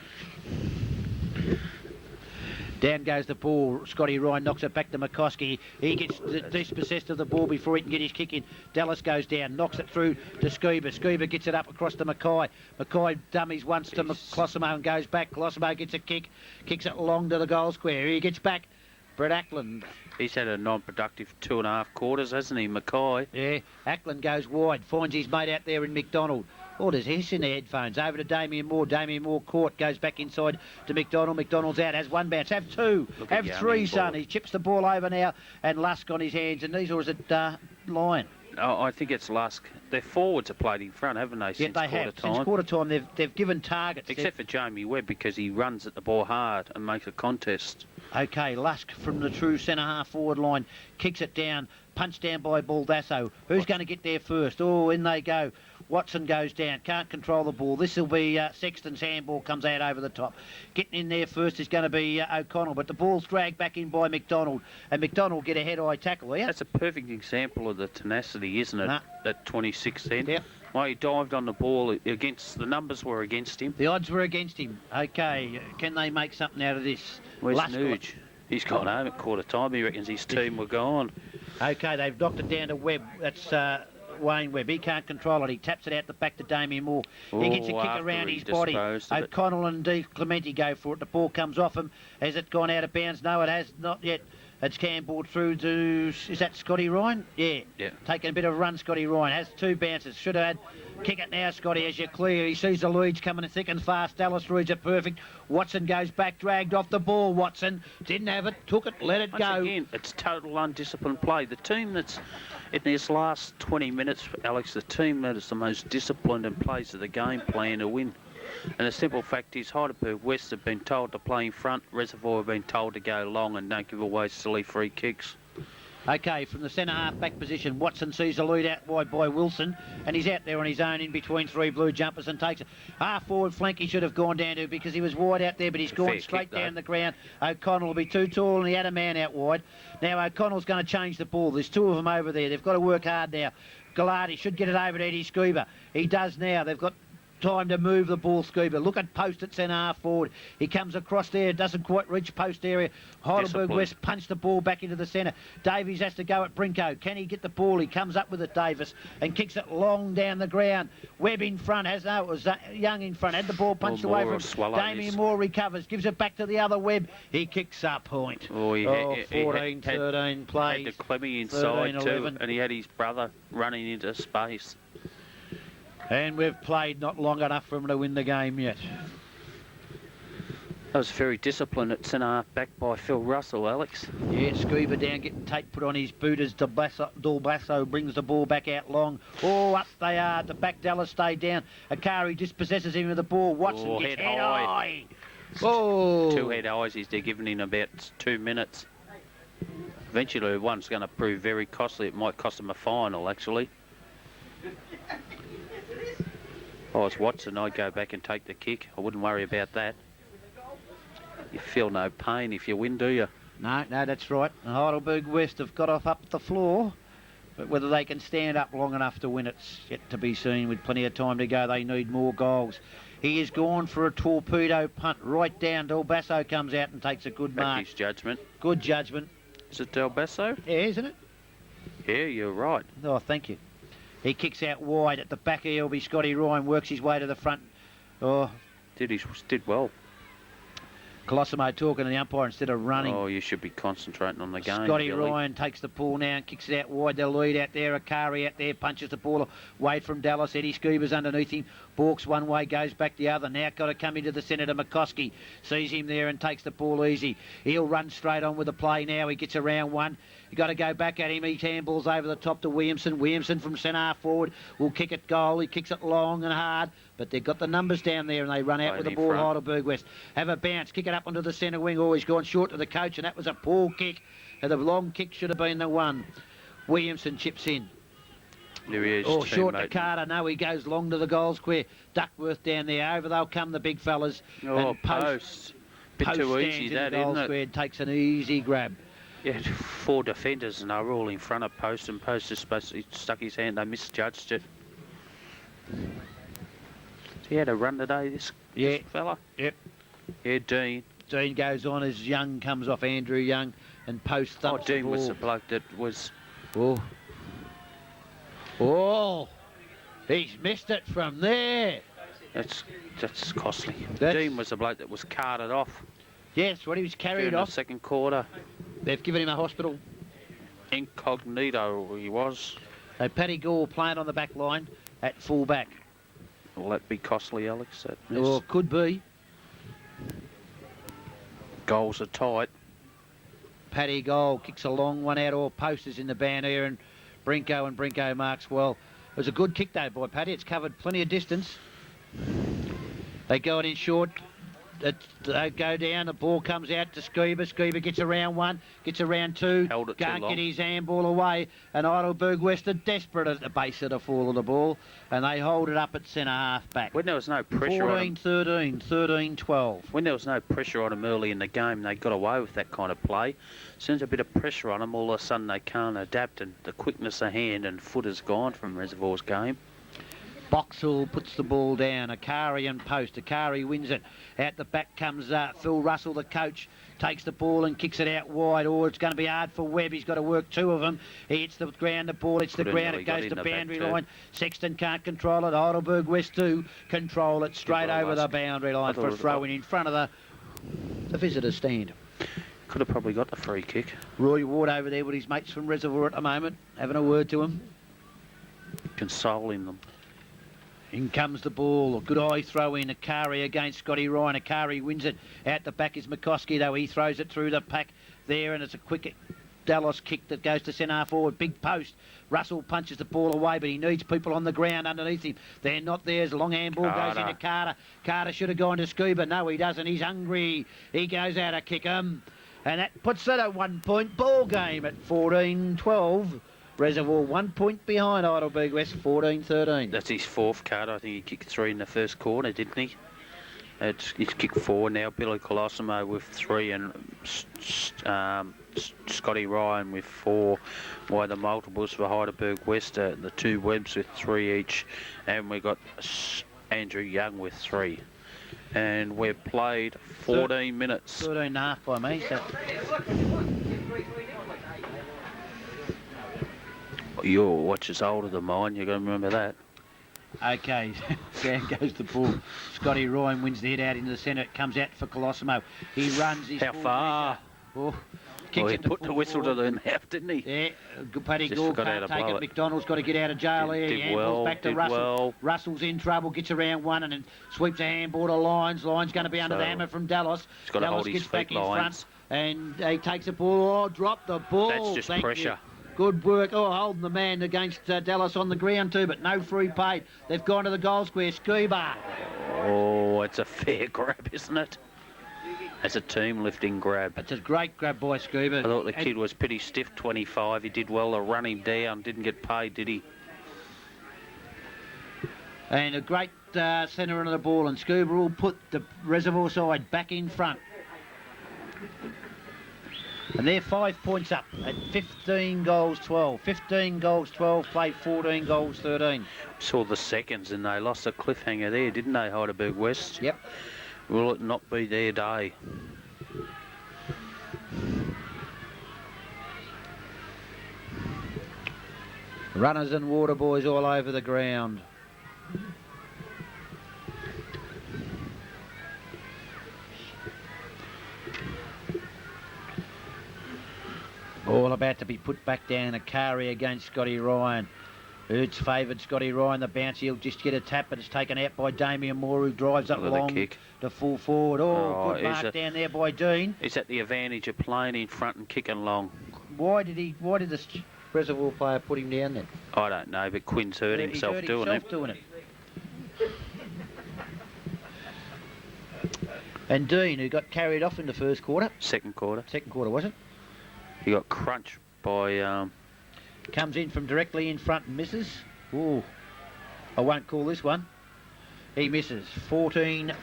Down goes the ball. Scotty Ryan knocks it back to McCoskey. He gets dispossessed of the ball before he can get his kick in. Dallas goes down, knocks it through to Scuba. Scuba gets it up across to Mackay. Mackay dummies once to Colossimo and goes back. Colossimo gets a kick, kicks it long to the goal square. He gets back. Brett Ackland. He's had a non-productive 2.5 quarters, hasn't he, Mackay? Yeah, Ackland goes wide, finds his mate out there in McDonald. Oh, there's hiss in the headphones. Over to Damien Moore. Damien Moore caught, goes back inside to McDonald. McDonald's out, has one bounce. Have two. Have three, son. He chips the ball over now, and Lusk on his hands. And these are at Lyon. Oh, I think it's Lusk. Their forwards have played in front, haven't they, since quarter time? Since quarter time, they've given targets. Except for Jamie Webb, because he runs at the ball hard and makes a contest. OK, Lusk from the true centre-half forward line kicks it down, punched down by Baldasso. Who's going to get there first? Oh, in they go. Watson goes down, can't control the ball. This will be Sexton's handball, comes out over the top. Getting in there first is going to be O'Connell, but the ball's dragged back in by McDonald, and McDonald get a head-eye tackle here. That's a perfect example of the tenacity, isn't it, at 26 then? Yep. Well, he dived on the ball against, the numbers were against him. The odds were against him. OK, can they make something out of this? Where's Nuge? He's gone home at quarter time. He reckons his team were gone. OK, they've knocked it down to Webb. That's Wayne Webb. He can't control it. He taps it out the back to Damien Moore. He gets a kick around his body. O'Connell and D. Clementi go for it. The ball comes off him. Has it gone out of bounds? No, it has not yet. It's handballed through to... Is that Scotty Ryan? Yeah. Taking a bit of a run, Scotty Ryan. Has two bounces. Should have had... Kick it now, Scotty, as you're clear. He sees the leads coming thick and fast. Dallas reads it perfect. Watson goes back, dragged off the ball. Watson didn't have it, took it, let it go. Once again, it's total undisciplined play. The team that's in this last 20 minutes, Alex, the team that is the most disciplined and plays to the game plan to win. And the simple fact is Heidelberg West have been told to play in front. Reservoir have been told to go long and don't give away silly free kicks. OK, from the centre-half back position, Watson sees the lead out wide by Wilson, and he's out there on his own in between three blue jumpers and takes it. Half-forward flank he should have gone down to because he was wide out there, but he's gone straight down the ground. O'Connell will be too tall, and he had a man out wide. Now O'Connell's going to change the ball. There's two of them over there. They've got to work hard now. Gallardi should get it over to Eddie Scuba. He does now. They've got time to move the ball, Scuba. Look at Post at centre half forward. He comes across there, doesn't quite reach Post area. Heidelberg West punched the ball back into the centre. Davies has to go at Brinko. Can he get the ball? He comes up with it, Davis, and kicks it long down the ground. Webb in front, it was Young in front, had the ball punched away from him. Damien Moore recovers, gives it back to the other Webb. He kicks up point. 14-13 plays. Had the Clemmy inside too, and he had his brother running into space. And we've played not long enough for him to win the game yet. That was very disciplined at centre half back by Phil Russell, Alex. Yeah, Scuba down, getting tape put on his boot as Dalbasso brings the ball back out long. Oh, up they are at the back. Dallas stayed down. Akari dispossesses him with the ball. Watson gets head high. Oh! 2 head eyes they're giving in about 2 minutes. Eventually one's going to prove very costly. It might cost them a final, actually. If I was Watson, I'd go back and take the kick. I wouldn't worry about that. You feel no pain if you win, do you? No, that's right. And Heidelberg West have got off up the floor, but whether they can stand up long enough to win, it's yet to be seen. With plenty of time to go, they need more goals. He is gone for a torpedo punt right down. Del Basso comes out and takes a good mark. His judgment. Good judgment. Is it Del Basso? Yeah, isn't it? Yeah, you're right. Oh, thank you. He kicks out wide at the back. He'll be Scotty Ryan, works his way to the front. Oh, Did well. Colossimo talking to the umpire instead of running. Oh, you should be concentrating on the game, Scotty Billy. Ryan takes the ball now and kicks it out wide. The lead out there. Akari out there, punches the ball away from Dallas. Eddie Scuba's underneath him. Balks one way, goes back the other. Now got to come into the centre to McCoskey. Sees him there and takes the ball easy. He'll run straight on with the play now. He gets around one. You got to go back at him. He handballs over the top to Williamson. Williamson from centre half forward will kick it goal. He kicks it long and hard, but they've got the numbers down there and they run out with the ball. Heidelberg West have a bounce, kick it up onto the centre wing. Oh, he's gone short to the coach, and that was a poor kick. And the long kick should have been the one. Williamson chips in. There he is. Oh, short to Carter. No, he goes long to the goal square. Duckworth down there. Over they'll come the big fellas. Oh, and Post. Bit too easy, that, isn't it? Square, takes an easy grab. Yeah, 4 defenders and they're all in front of Post, and Post is supposed to stuck his hand. They misjudged it. He had a run today, this fella. Yep. Yeah, Dean. Dean goes on as Young comes off, Andrew Young, and Post thumps Dean the ball. was the bloke that was... Oh, he's missed it from there. That's costly. Dean was the bloke that was carted off. Yes, what he was carried off. The second quarter. They've given him a hospital. Incognito he was. So Paddy Gore playing on the back line at full back. Will that be costly, Alex? Or could be. Goals are tight. Paddy Goal kicks a long one out. All posters in the band here, and Brinko marks well. It was a good kick though by Paddy. It's covered plenty of distance. They go it in short. They go down, the ball comes out to Scuba. Scuba gets around one, gets around two. Held it too long. Can't get his handball away. And Heidelberg West are desperate at the base of the fall of the ball. And they hold it up at centre half back. When there was no pressure on him. 14-13, 13-12. When there was no pressure on him early in the game, they got away with that kind of play. As soon as a bit of pressure on them, all of a sudden they can't adapt, and the quickness of hand and foot is gone from Reservoir's game. Boxall puts the ball down. Akari and Post. Akari wins it. Out the back comes Phil Russell, the coach. Takes the ball and kicks it out wide. Oh, it's going to be hard for Webb. He's got to work 2 of them. He hits the ground, the ball hits the ground. It goes to boundary line. Sexton can't control it. Heidelberg West do control it straight over the boundary line for a throw in front of the visitor stand. Could have probably got the free kick. Roy Ward over there with his mates from Reservoir at the moment, having a word to him. Consoling them. In comes the ball. A good eye throw in. Akari against Scotty Ryan. Akari wins it. Out the back is McCoskey, though. He throws it through the pack there, and it's a quick Dallas kick that goes to centre forward. Big post. Russell punches the ball away, but he needs people on the ground underneath him. They're not there. As a long handball goes into Carter. Carter should have gone to Scuba. No, he doesn't. He's hungry. He goes out to kick him. And that puts it at 1 point ball game at 14-12. Reservoir 1 point behind Heidelberg West, 14-13. That's his 4th card. I think he kicked 3 in the first quarter, didn't he? He's kicked 4 now. Billy Colosimo with 3, and Scotty Ryan with 4. Why the multiples for Heidelberg West, the 2 Webbs with 3 each, and we got Andrew Young with 3. And we've played 14 minutes. 13 and a half by me. So. Your watch is older than mine, you're going to remember that. Okay, down goes the ball. Scotty Ryan wins the head out into the centre. It comes out for Colosimo. He runs his How far? Oh, Well, he put the whistle to the mouth, didn't he? Yeah, Paddy Just Gore forgot how can't to take blow it. it. McDonald's got to get out of jail here. Did He handballs well, back to did Russell. well. Russell's in trouble, gets around one and then sweeps a handball to Lyons. Lyons going to be under the So, hammer from Dallas. he's got to Dallas hold his gets back feet, in Lyons. front and he takes the ball. Oh, drop the ball. That's just Thank pressure. you. Good work. Oh, holding the man against Dallas on the ground too, but no free paid. They've gone to the goal square. Scuba. Oh, it's a fair grab, isn't it? It's a team lifting grab. It's a great grab by Scuba. I thought the kid was pretty stiff, 25. He did well to run him down. Didn't get paid, did he? And a great centre of the ball, and Scuba will put the Reservoir side back in front. And they're 5 points up at 15 goals 12. 15 goals 12, played 14 goals 13. Saw the seconds and they lost a cliffhanger there, didn't they, Heidelberg West? Yep. Will it not be their day? Runners and water boys all over the ground. All about to be put back down. Akari against Scotty Ryan. It's favoured Scotty Ryan. The bounce, he'll just get a tap, but it's taken out by Damien Moore, who drives up Look at the long kick. to full forward. Oh, good mark down there by Dean. Is that the advantage of playing in front and kicking long? Why did this Reservoir player put him down then? I don't know, but Quinn's hurt himself doing it. And Dean, who got carried off in the first quarter. Second quarter. Second quarter, was it? He got crunched by... Comes in from directly in front and misses. Ooh, I won't call this one. He misses. 14-14,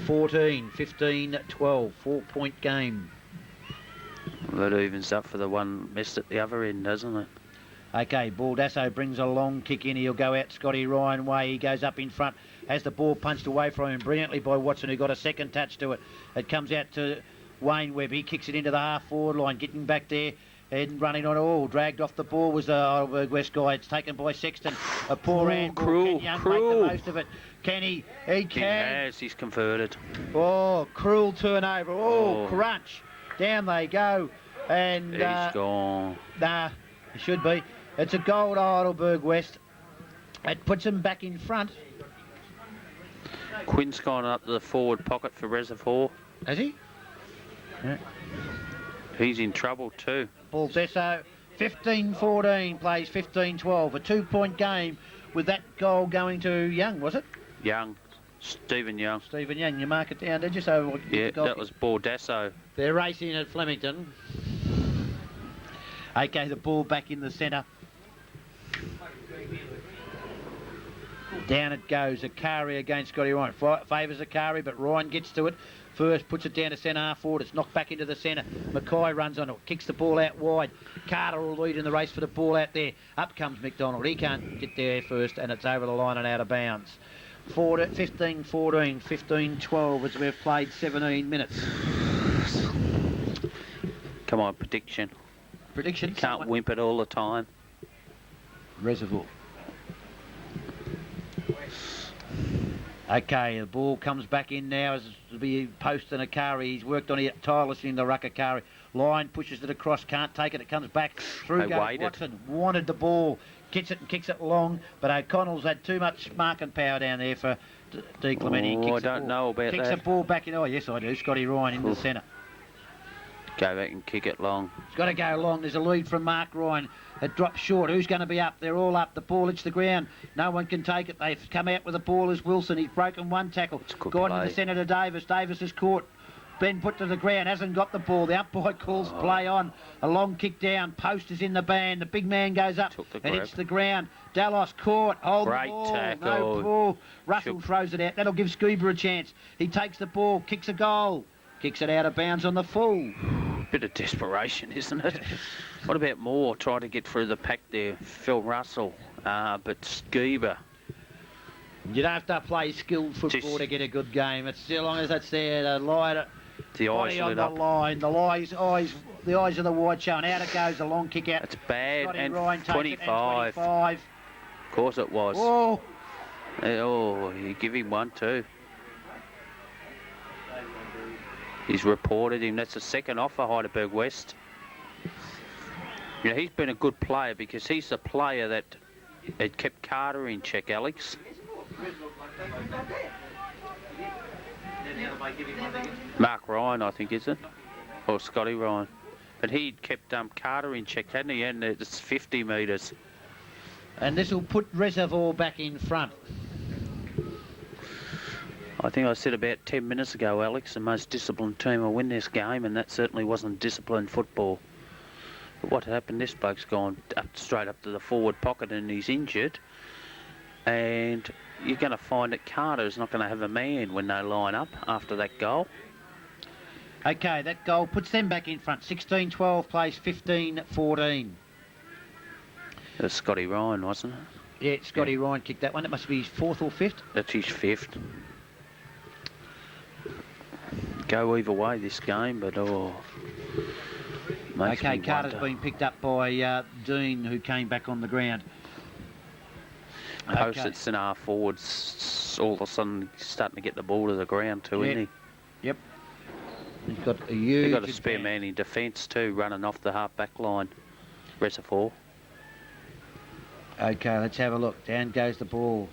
15-12, 4-point game. That evens up for the one missed at the other end, doesn't it? Okay, Baldasso brings a long kick in. He'll go out Scotty Ryan way. He goes up in front. Has the ball punched away from him brilliantly by Watson, who got a second touch to it. It comes out to Wayne Webb. He kicks it into the half-forward line, getting back there. And running on all, dragged off the ball was the Heidelberg West guy. It's taken by Sexton. A poor handball. Can Young make the most of it? Can he? He can. He has. He's converted. Oh, cruel turnover. Oh, crunch. Down they go. And he's gone. Nah, it should be. It's a goal to Heidelberg West. It puts him back in front. Quinn's gone up to the forward pocket for Reservoir. Has he? Yeah. He's in trouble too. Baldesso, 15-14, plays 15-12. A 2-point game with that goal going to Young, was it? Young. Stephen Young. Stephen Young, you mark it down, did you? So yeah, that was Baldasso. They're racing at Flemington. Okay, the ball back in the centre. Down it goes. Akari against Scotty Ryan. Favours Akari, but Ryan gets to it. First puts it down to centre half forward. It's knocked back into the centre. Mackay runs on it. Kicks the ball out wide. Carter will lead in the race for the ball out there. Up comes McDonald. He can't get there first, and it's over the line and out of bounds. 15-14, 15-12 as we've played 17 minutes. Come on, prediction. Prediction? Can't wimp it all the time. Reservoir. Okay, the ball comes back in now as to be post and Akari. He's worked on it tirelessly in the ruck. Akari. Line pushes it across, can't take it. It comes back through. Goes Watson. Wanted the ball, gets it and kicks it long, but O'Connell's had too much marking power down there for D. Clemente. Oh, I don't know about that. Kicks the ball back in. Oh, yes, I do. Scotty Ryan in the centre. Go back and kick it long. It's got to go long. There's a lead from Mark Ryan. It drops short. Who's going to be up? They're all up. The ball hits the ground. No one can take it. They've come out with the ball as Wilson. He's broken one tackle. Gone to the centre to Davis. Davis is caught. Ben put to the ground. Hasn't got the ball. The umpire calls play on. A long kick down. Post is in the band. The big man goes up and hits the ground. Dallas caught. Hold the ball. Tackle. No ball. Russell throws it out. That'll give Scuba a chance. He takes the ball. Kicks a goal. Kicks it out of bounds on the full. Bit of desperation, isn't it? What about Moore trying to get through the pack there? Phil Russell, but Scuba. You don't have to play skilled football to get a good game. It's as long as it's there, the line, The eyes body on lit the up. line, the eyes of the wide showing. Out it goes, a long kick out. It's bad, Scotty and Ryan takes it, 25. and 25. Of course it was. Oh, Oh, you give him one too. He's reported him. That's the second off for Heidelberg West. You know, he's been a good player because he's the player that had kept Carter in check, Alex. Mark Ryan, I think, is it? Or Scotty Ryan. But he kept Carter in check, hadn't he? And it's 50 metres. and this will put Reservoir back in front. I think I said about 10 minutes ago, Alex, the most disciplined team will win this game, and that certainly wasn't disciplined football. But what happened, this bloke's gone straight up to the forward pocket and he's injured. And you're going to find that Carter's not going to have a man when they line up after that goal. Okay, that goal puts them back in front. 16-12 plays 15-14. It was Scotty Ryan, wasn't it? Yeah, Scotty Ryan kicked that one. It must be his fourth or fifth. That's his fifth. Go either way this game, but makes Okay, me Carter's wonder. been picked up by Dean, who came back on the ground. Posted centre forwards, all of a sudden starting to get the ball to the ground too, isn't he? Yep. He's got a huge He's got a spare advantage. man in defence too, running off the half back line. Reservoir. Okay, let's have a look. Down goes the ball.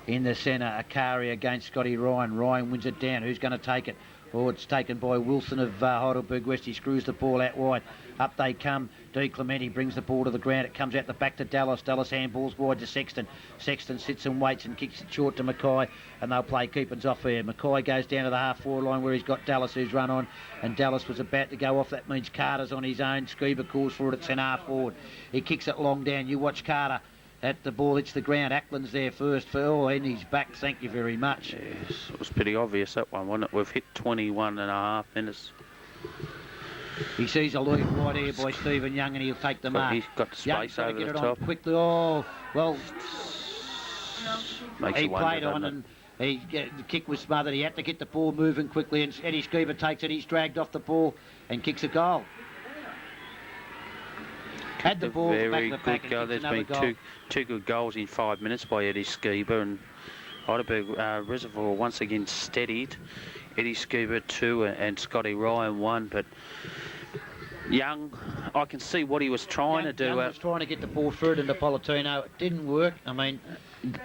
In the centre, Akari against Scotty Ryan. Ryan wins it down. Who's going to take it? Oh, it's taken by Wilson of Heidelberg West. He screws the ball out wide. Up they come. D. Clementi brings the ball to the ground. It comes out the back to Dallas. Dallas handballs wide to Sexton. Sexton sits and waits and kicks it short to Mackay, and they'll play keepers off here. Mackay goes down to the half-forward line where he's got Dallas, who's run on, and Dallas was about to go off. That means Carter's on his own. Scuba calls for it at centre half-forward. He kicks it long down. You watch Carter. At the ball hits the ground. Ackland's there first and he's back. Thank you very much. Yes, it was pretty obvious that one, wasn't it? We've hit 21 and a half minutes. He sees a lead right here by Stephen Young, and he'll take the mark. He's got the Young's space got to over get the it on top. quickly. Oh, well, Makes he you wonder, played on, doesn't and the kick was smothered. He had to get the ball moving quickly, and Eddie Scuba takes it. He's dragged off the ball and kicks a goal. Had the ball Very back of the good pack and goal. kicks There's another been goal. two good goals in 5 minutes by Eddie Scuba, and Heidelberg Reservoir once again steadied. Eddie Scuba 2 and Scotty Ryan 1, but Young, I can see what he was trying to do. Young was trying to get the ball through to Napolitano. It didn't work. I mean,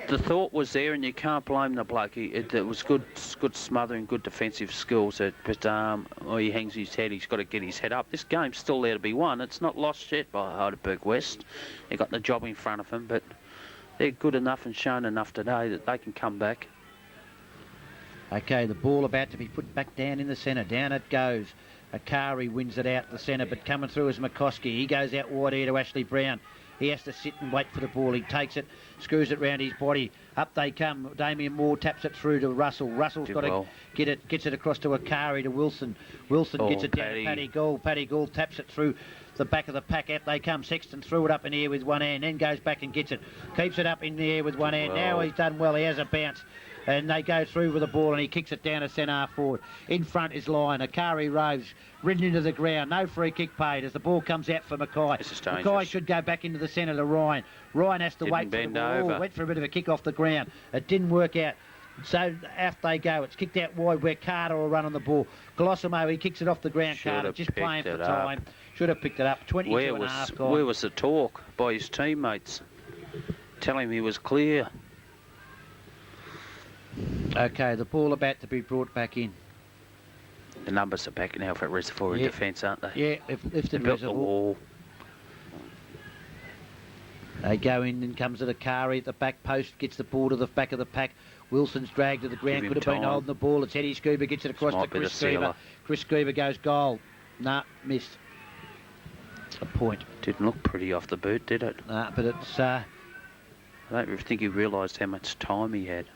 The thought was there, and you can't blame the bloke. It was good smothering, good defensive skills. But he hangs his head. He's got to get his head up. This game's still there to be won. It's not lost yet by Heidelberg West. They got the job in front of them, but they're good enough and shown enough today that they can come back. okay, the ball about to be put back down in the centre. Down it goes. Akari wins it out the centre, but coming through is McCoskey. He goes out wide here to Ashley Brown. He has to sit and wait for the ball. He takes it, screws it round his body. Up they come. Damien Moore taps it through to Russell. Russell's got to get it, gets it across to Akari to Wilson. Wilson gets it down to Paddy Gould. Paddy Gould taps it through the back of the pack. Out they come. Sexton threw it up in the air with one hand, then goes back and gets it. Keeps it up in the air with one hand. Now he's done well. He has a bounce. And they go through with the ball, and he kicks it down to centre half forward. In front is Lyon. Akari Roves ridden into the ground. No free kick paid as the ball comes out for Mackay. Mackay should go back into the centre to Ryan. Ryan has to wait for the ball. Went for a bit of a kick off the ground. It didn't work out. So off they go. It's kicked out wide where Carter will run on the ball. Colossimo, he kicks it off the ground. Carter just playing for time. Should have picked it up. 22 and a half gone. Where was the talk by his teammates? Tell him he was clear. Okay, the ball about to be brought back in. The numbers are back now for Reservoir in defence, aren't they? Yeah, if the built the wall. They go in and comes at Akari at the back post, gets the ball to the back of the pack. Wilson's dragged to the ground, could have been holding the ball. It's Eddie Scuba, gets it across to Chris Scuba. Chris Scuba goes goal. Nah, missed. A point. Didn't look pretty off the boot, did it? Nah, but it's... I don't think he realised how much time he had.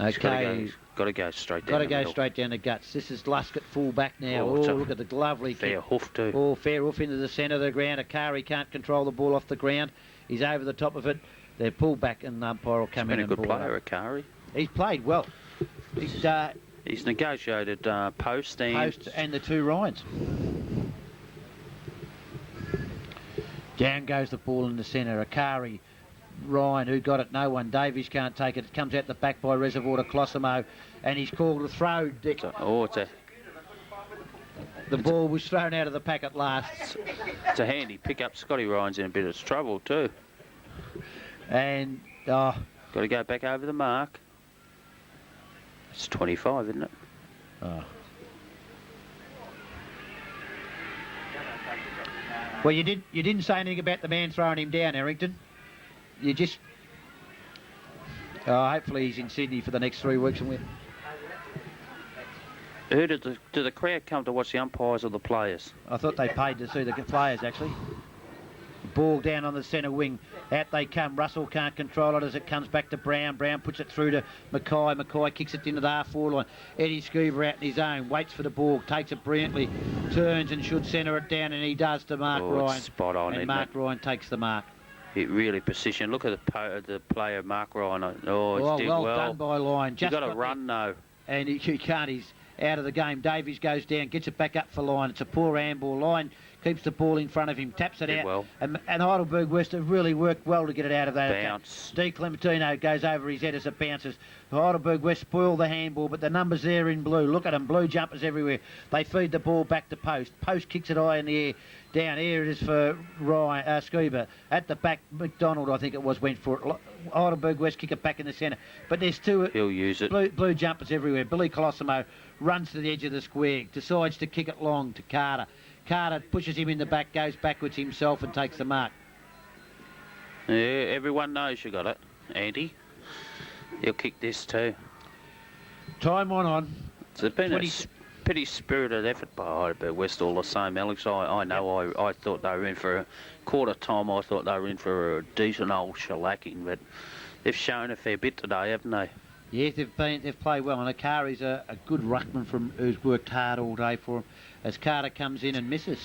Okay. Got to go straight down. Got to go straight down the guts. This is Lusk at full back now. Oh, look at the lovely kick. Fair hoof too. Oh, fair hoof into the centre of the ground. Akari can't control the ball off the ground. He's over the top of it. They're pulled back and the umpire will come in He's been a and good ball it player, up. Akari. He's played well. He's negotiated post and the two Ryans. Down goes the ball in the centre. Akari, Ryan, who got it? No one. Davies can't take it. It comes out the back by Reservoir to Closimo, and he's called a throw, Dick. The ball was thrown out of the pack at last. It's a handy pick-up. Scotty Ryan's in a bit of trouble too. And... got to go back over the mark. It's 25, isn't it? Oh. Well, you didn't say anything about the man throwing him down, Errington. You just... hopefully he's in Sydney for the next 3 weeks and Who did the crowd come to watch, the umpires or the players? I thought they paid to see the players, actually. Ball down on the centre wing. Out they come. Russell can't control it as it comes back to Brown. Brown puts it through to Mackay. Mackay kicks it into the half-forward line. Eddie Scoover out in his own. Waits for the ball. Takes it brilliantly. Turns and should centre it down, and he does to Mark Ryan. It's spot on, and Mark Ryan takes the mark. It really positioned. Look at the player, Mark Ryan. Oh, he's did well done by Lyon. You've got to run, though. And he can't. He's out of the game. Davies goes down, gets it back up for Lyon. It's a poor handball. Lyon keeps the ball in front of him, taps it out. Well. And Heidelberg West have really worked well to get it out of that. Bounce. D. Clementino goes over his head as it bounces. Heidelberg West spoil the handball, but the numbers there in blue. Look at them, blue jumpers everywhere. They feed the ball back to Post. Post kicks it high in the air. Down here it is for Ryan Scuba. At the back, McDonald, I think it was, went for it. Heidelberg West kick it back in the centre. But there's two... He'll use it. Blue jumpers everywhere. Billy Colosimo runs to the edge of the square, decides to kick it long to Carter. Carter pushes him in the back, goes backwards himself and takes the mark. Yeah, everyone knows you got it, Andy. He'll kick this too. Time on. It's been a pretty spirited effort by Heidelberg West all the same, Alex. I know. Yep. I thought they were in for a quarter time. I thought they were in for a decent old shellacking, but they've shown a fair bit today, haven't they? Yes, they've played well, and Akari's a good ruckman who's worked hard all day for him. As Carter comes in and misses.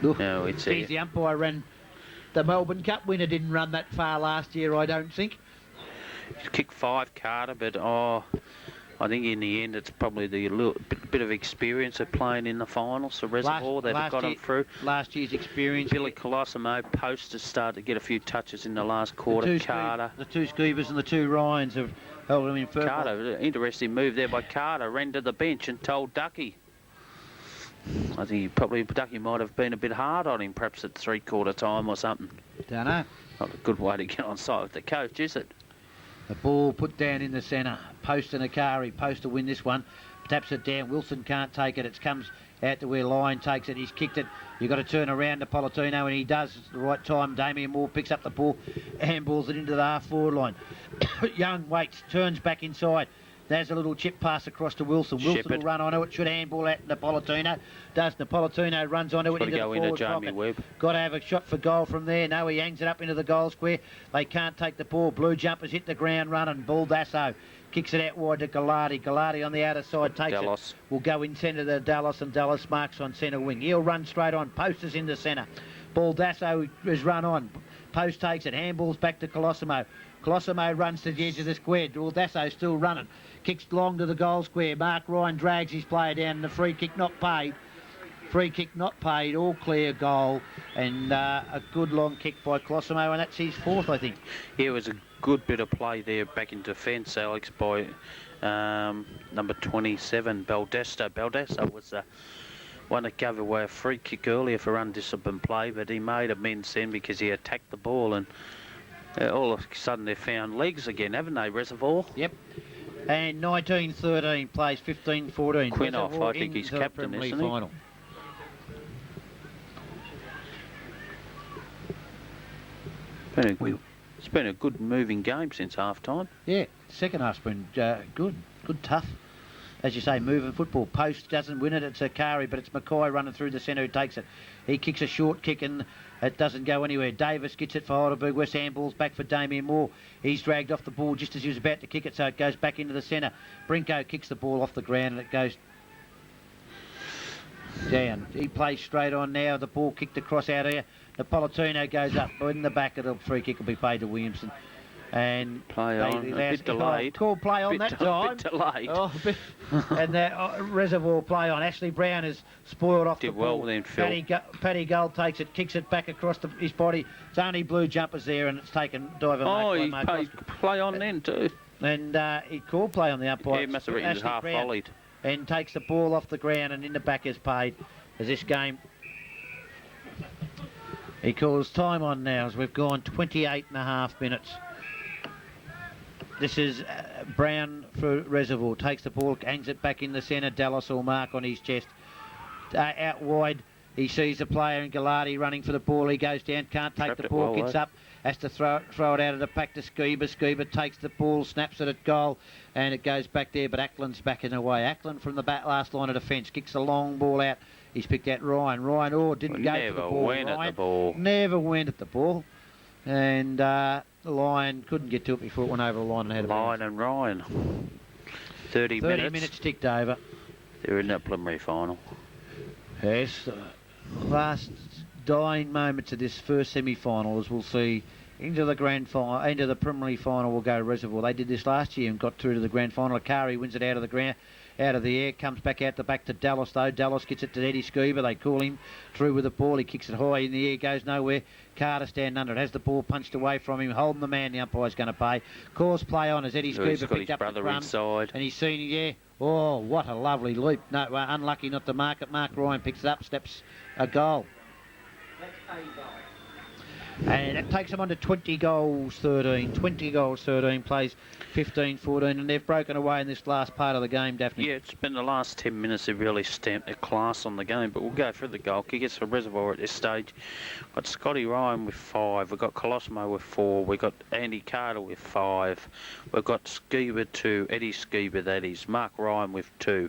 No, it's the umpire ran. The Melbourne Cup winner didn't run that far last year, I don't think. He's kicked 5, Carter, but I think in the end it's probably the bit of experience of playing in the finals for Reservoir that have got him through. Last year's experience. Billy Colosimo, Post has started to get a few touches in the last quarter. Carter. The two Scoobers and the two Ryans have held him in first. Carter, interesting move there by Carter, ran to the bench and told Ducky. I think Ducky might have been a bit hard on him, perhaps at 3/4 time or something. Don't know. Not a good way to get on side with the coach, is it? The ball put down in the centre. Post and Akari. Post to win this one. Taps it down. Wilson can't take it. It comes out to where Lyon takes it. He's kicked it. You've got to turn around to Politano, and he does at the right time. Damien Moore picks up the ball, handballs it into the half-forward line. Young waits, turns back inside. There's a little chip pass across to Wilson. Wilson will run onto it. Should handball at Napolitano. Does Napolitano, runs onto it into the forward pocket. Got to have a shot for goal from there. No, he hangs it up into the goal square. They can't take the ball. Blue jumpers hit the ground running. Baldasso kicks it out wide to Gallardi. Gallardi on the outer side takes Dallas. it. Will go in centre to Dallas, and Dallas marks on centre wing. He'll run straight on. Posters in the centre. Baldasso is run on. Post takes it. Handballs back to Colosimo. Colosimo runs to the edge of the square. Baldasso still running. Kicks long to the goal square. Mark Ryan drags his player down, and the free kick not paid. Free kick not paid. All clear goal. And a good long kick by Colosimo, and that's his 4th, I think. Yeah, it was a good bit of play there back in defence, Alex, by number 27, Baldasso. Baldasso was the one that gave away a free kick earlier for undisciplined play, but he made amends then because he attacked the ball, and all of a sudden they've found legs again, haven't they, Reservoir? Yep. And 19-13 plays 15-14. Quinoff, I think he's captain, isn't he? Final. It's been a good moving game since half-time. Yeah, second half's been good, tough. As you say, moving football. Post doesn't win it, it's Akari, but it's Mackay running through the centre who takes it. He kicks a short kick and it doesn't go anywhere. Davis gets it for Heidelberg West, handballs back for Damien Moore. He's dragged off the ball just as he was about to kick it, so it goes back into the centre. Brinko kicks the ball off the ground and it goes... down. He plays straight on now. The ball kicked across out here. Napolitano goes up in the back. The free kick will be paid to Williamson. And play on. A bit delayed. Call play on that time. Bit delayed. Oh, and the Reservoir play on. Ashley Brown is spoiled off Did the ball. well then, Phil. Paddy Gold takes it, kicks it back across his body. It's only blue jumpers there, and it's taken diver. He paid play on then too. And he called play on the umpire. Yeah, he must have written it half volleyed. And takes the ball off the ground, and in the back is paid as this game. He calls time on now as we've gone 28.5 minutes. This is Brown for Reservoir. Takes the ball, hangs it back in the centre. Dallas will mark on his chest. Out wide, he sees the player in Gallardi running for the ball. He goes down, can't take the ball, gets up, has to throw it out of the pack to Scuba. Scuba takes the ball, snaps it at goal, and it goes back there, but Ackland's backing away. Ackland from the back last line of defence, kicks the long ball out. He's picked out Ryan. Ryan didn't go for the ball. Never went at the ball. And the Lion couldn't get to it before it went over the line and had a Lion and Ryan. 30 minutes ticked over. They're in that preliminary final. Yes. Last dying moments of this first semi-final, as we'll see into the grand final, into the preliminary final will go Reservoir. They did this last year and got through to the grand final. Akari wins it out of the ground. Out of the air, comes back out the back to Dallas though. Dallas gets it to Eddie Scuba. They call him through with the ball. He kicks it high in the air, goes nowhere. Carter standing under it, has the ball punched away from him, holding the man. The umpire's going to pay. Calls play on as Eddie Scuba picked up the run. Inside. And he's seen, oh, what a lovely leap. No, unlucky not to mark it. Mark Ryan picks it up, steps a goal. And it takes them on to 20 goals 13. 20 goals 13, plays 15-14, and they've broken away in this last part of the game, Daphne. Yeah, it's been the last 10 minutes they've really stamped their class on the game, but we'll go through the goal kickers for Reservoir at this stage. We've got Scotty Ryan with 5, we've got Colosimo with 4, we've got Andy Carter with 5, we've got Scuba 2, Eddie Scuba that is, Mark Ryan with 2,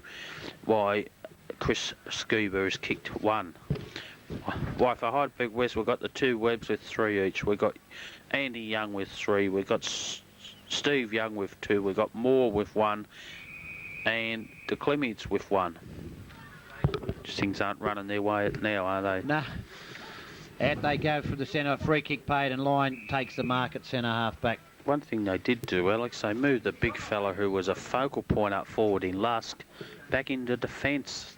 why Chris Scuba has kicked 1. Why for Heidelberg West we've got the 2 Webbs with 3 each. We've got Andy Young with 3. We've got Steve Young with 2. We've got Moore with 1. And the Clements with 1. Just things aren't running their way now, are they? Nah. Out they go from the centre. Free kick paid and Line takes the mark at centre half back. One thing they did do, Alex, they moved the big fella who was a focal point up forward in Lusk back into defence.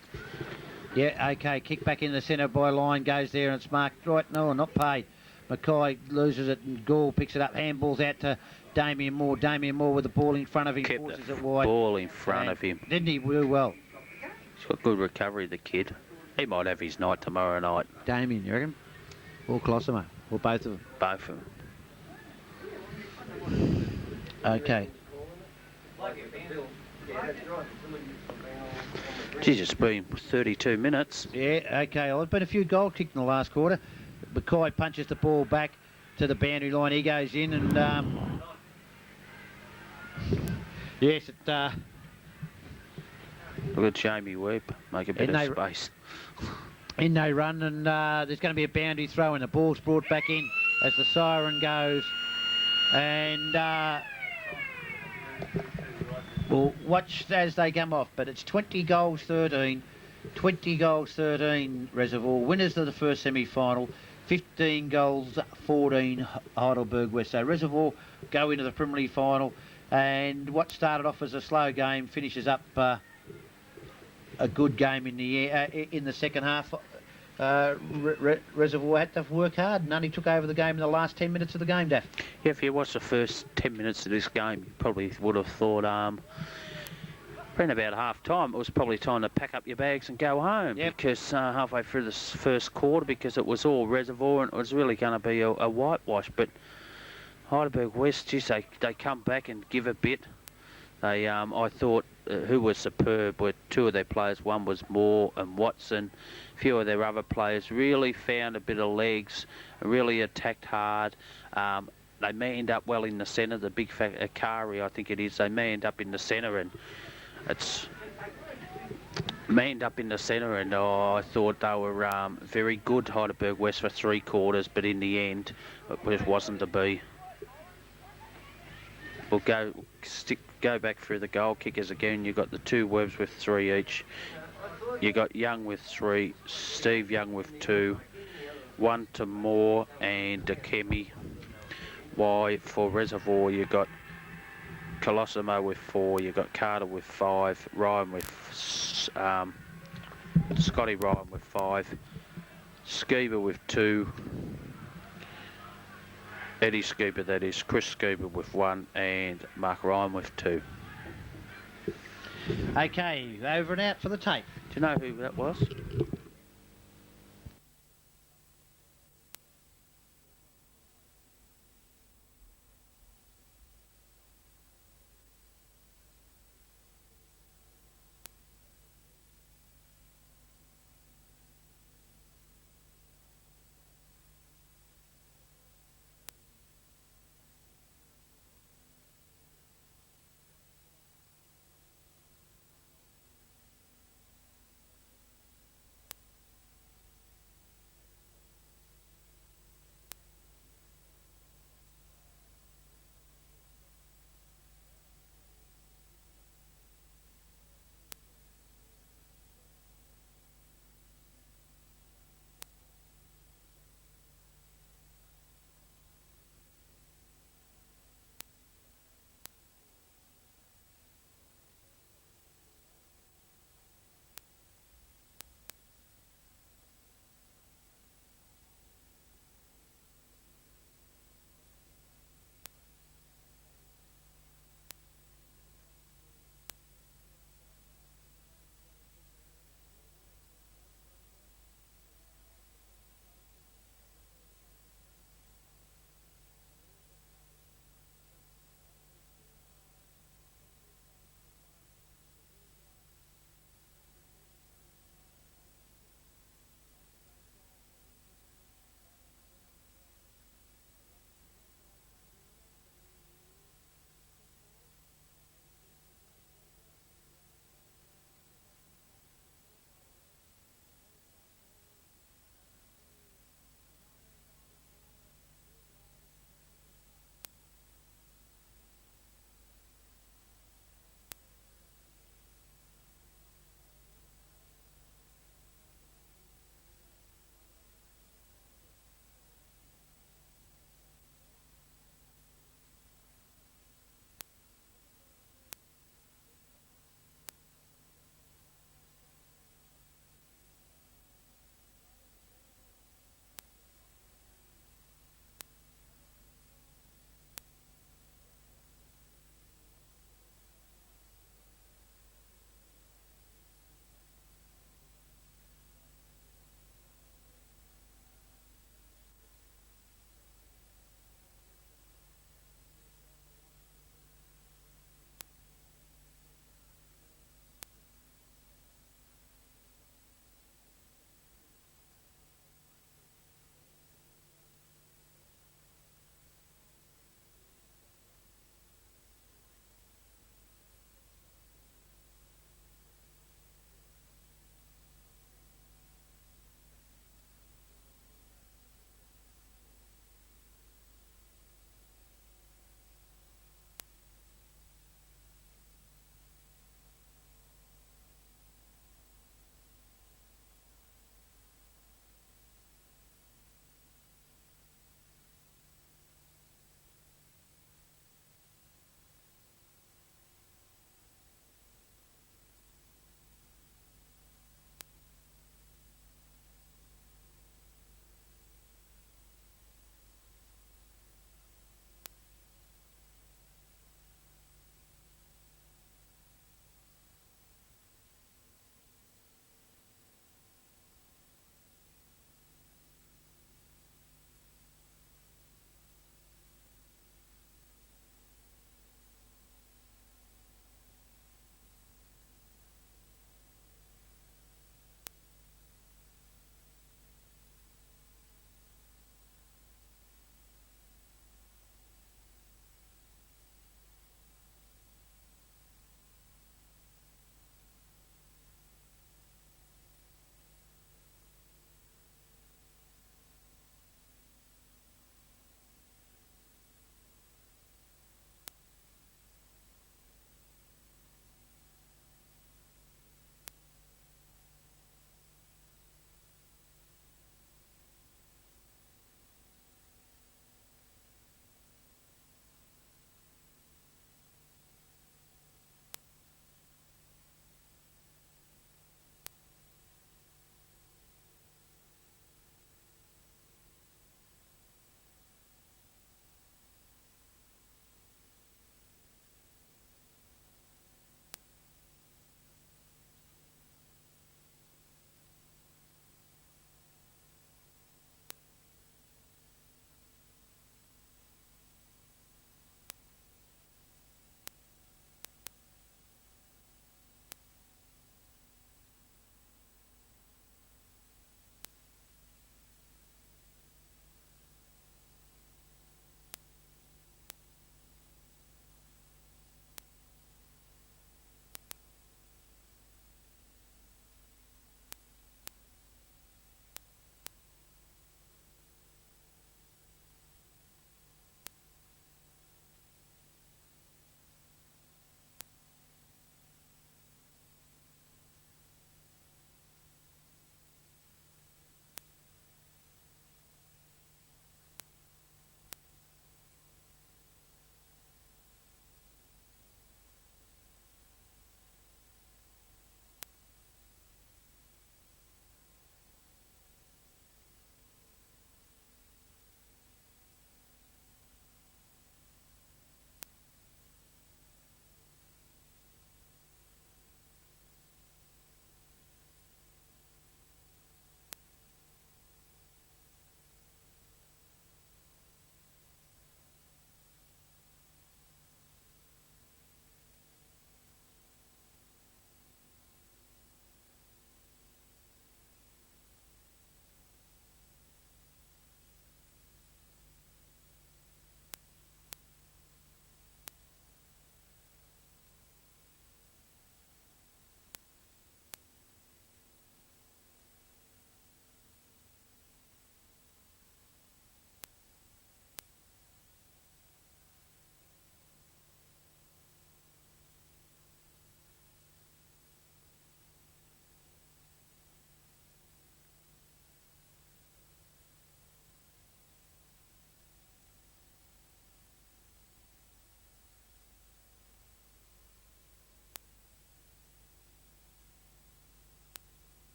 Yeah, okay, kick back in the centre by Line, goes there and it's marked right, no, not paid. Mackay loses it and Gall picks it up, handballs out to Damien Moore. Damien Moore with the ball in front of him, forces it wide. Ball in front of him. Didn't he do well? He's got good recovery, the kid. He might have his night tomorrow night. Damien, you reckon? Or Colosimo, or both of them? Both of them. Okay. Geez, it's been 32 minutes. Yeah, okay. Well, there's been a few goals kicked in the last quarter. Mackay punches the ball back to the boundary line. He goes in and... yes, it... Look at Jamie Webb, make a bit of space. In they run and there's going to be a boundary throw and the ball's brought back in as the siren goes. And... we'll watch as they come off, but it's 20 goals 13. 20 goals 13 Reservoir. Winners of the first semi-final. 15 goals 14 Heidelberg West. So Reservoir go into the preliminary final. And what started off as a slow game finishes up a good game in the second half. Reservoir had to work hard and only took over the game in the last 10 minutes of the game, Daff. Yeah, if you watched the first 10 minutes of this game, you probably would have thought, around about half time, it was probably time to pack up your bags and go home. Yep. Because halfway through this first quarter, because it was all Reservoir and it was really going to be a whitewash. But Heidelberg West, geez, they come back and give a bit. They, I thought, who was superb were 2 of their players. One was Moore and Watson. A few of their other players really found a bit of legs, really attacked hard. They manned up well in the centre. The big Akari, I think it is, they manned up in the centre and it's manned up in the centre and I thought they were very good, Heidelberg West, for 3 quarters, but in the end it just wasn't to be. We'll go back through the goal kickers again. You've got the 2 Webbs with 3 each. You got Young with 3, Steve Young with 2, 1 to Moore and Kemi. Why for Reservoir you got Colosimo with 4, you got Carter with 5, Ryan with Scotty Ryan with 5, Skeever with 2, Eddie Skeever that is, Chris Skeever with 1 and Mark Ryan with 2. Okay, over and out for the tape. Do you know who that was?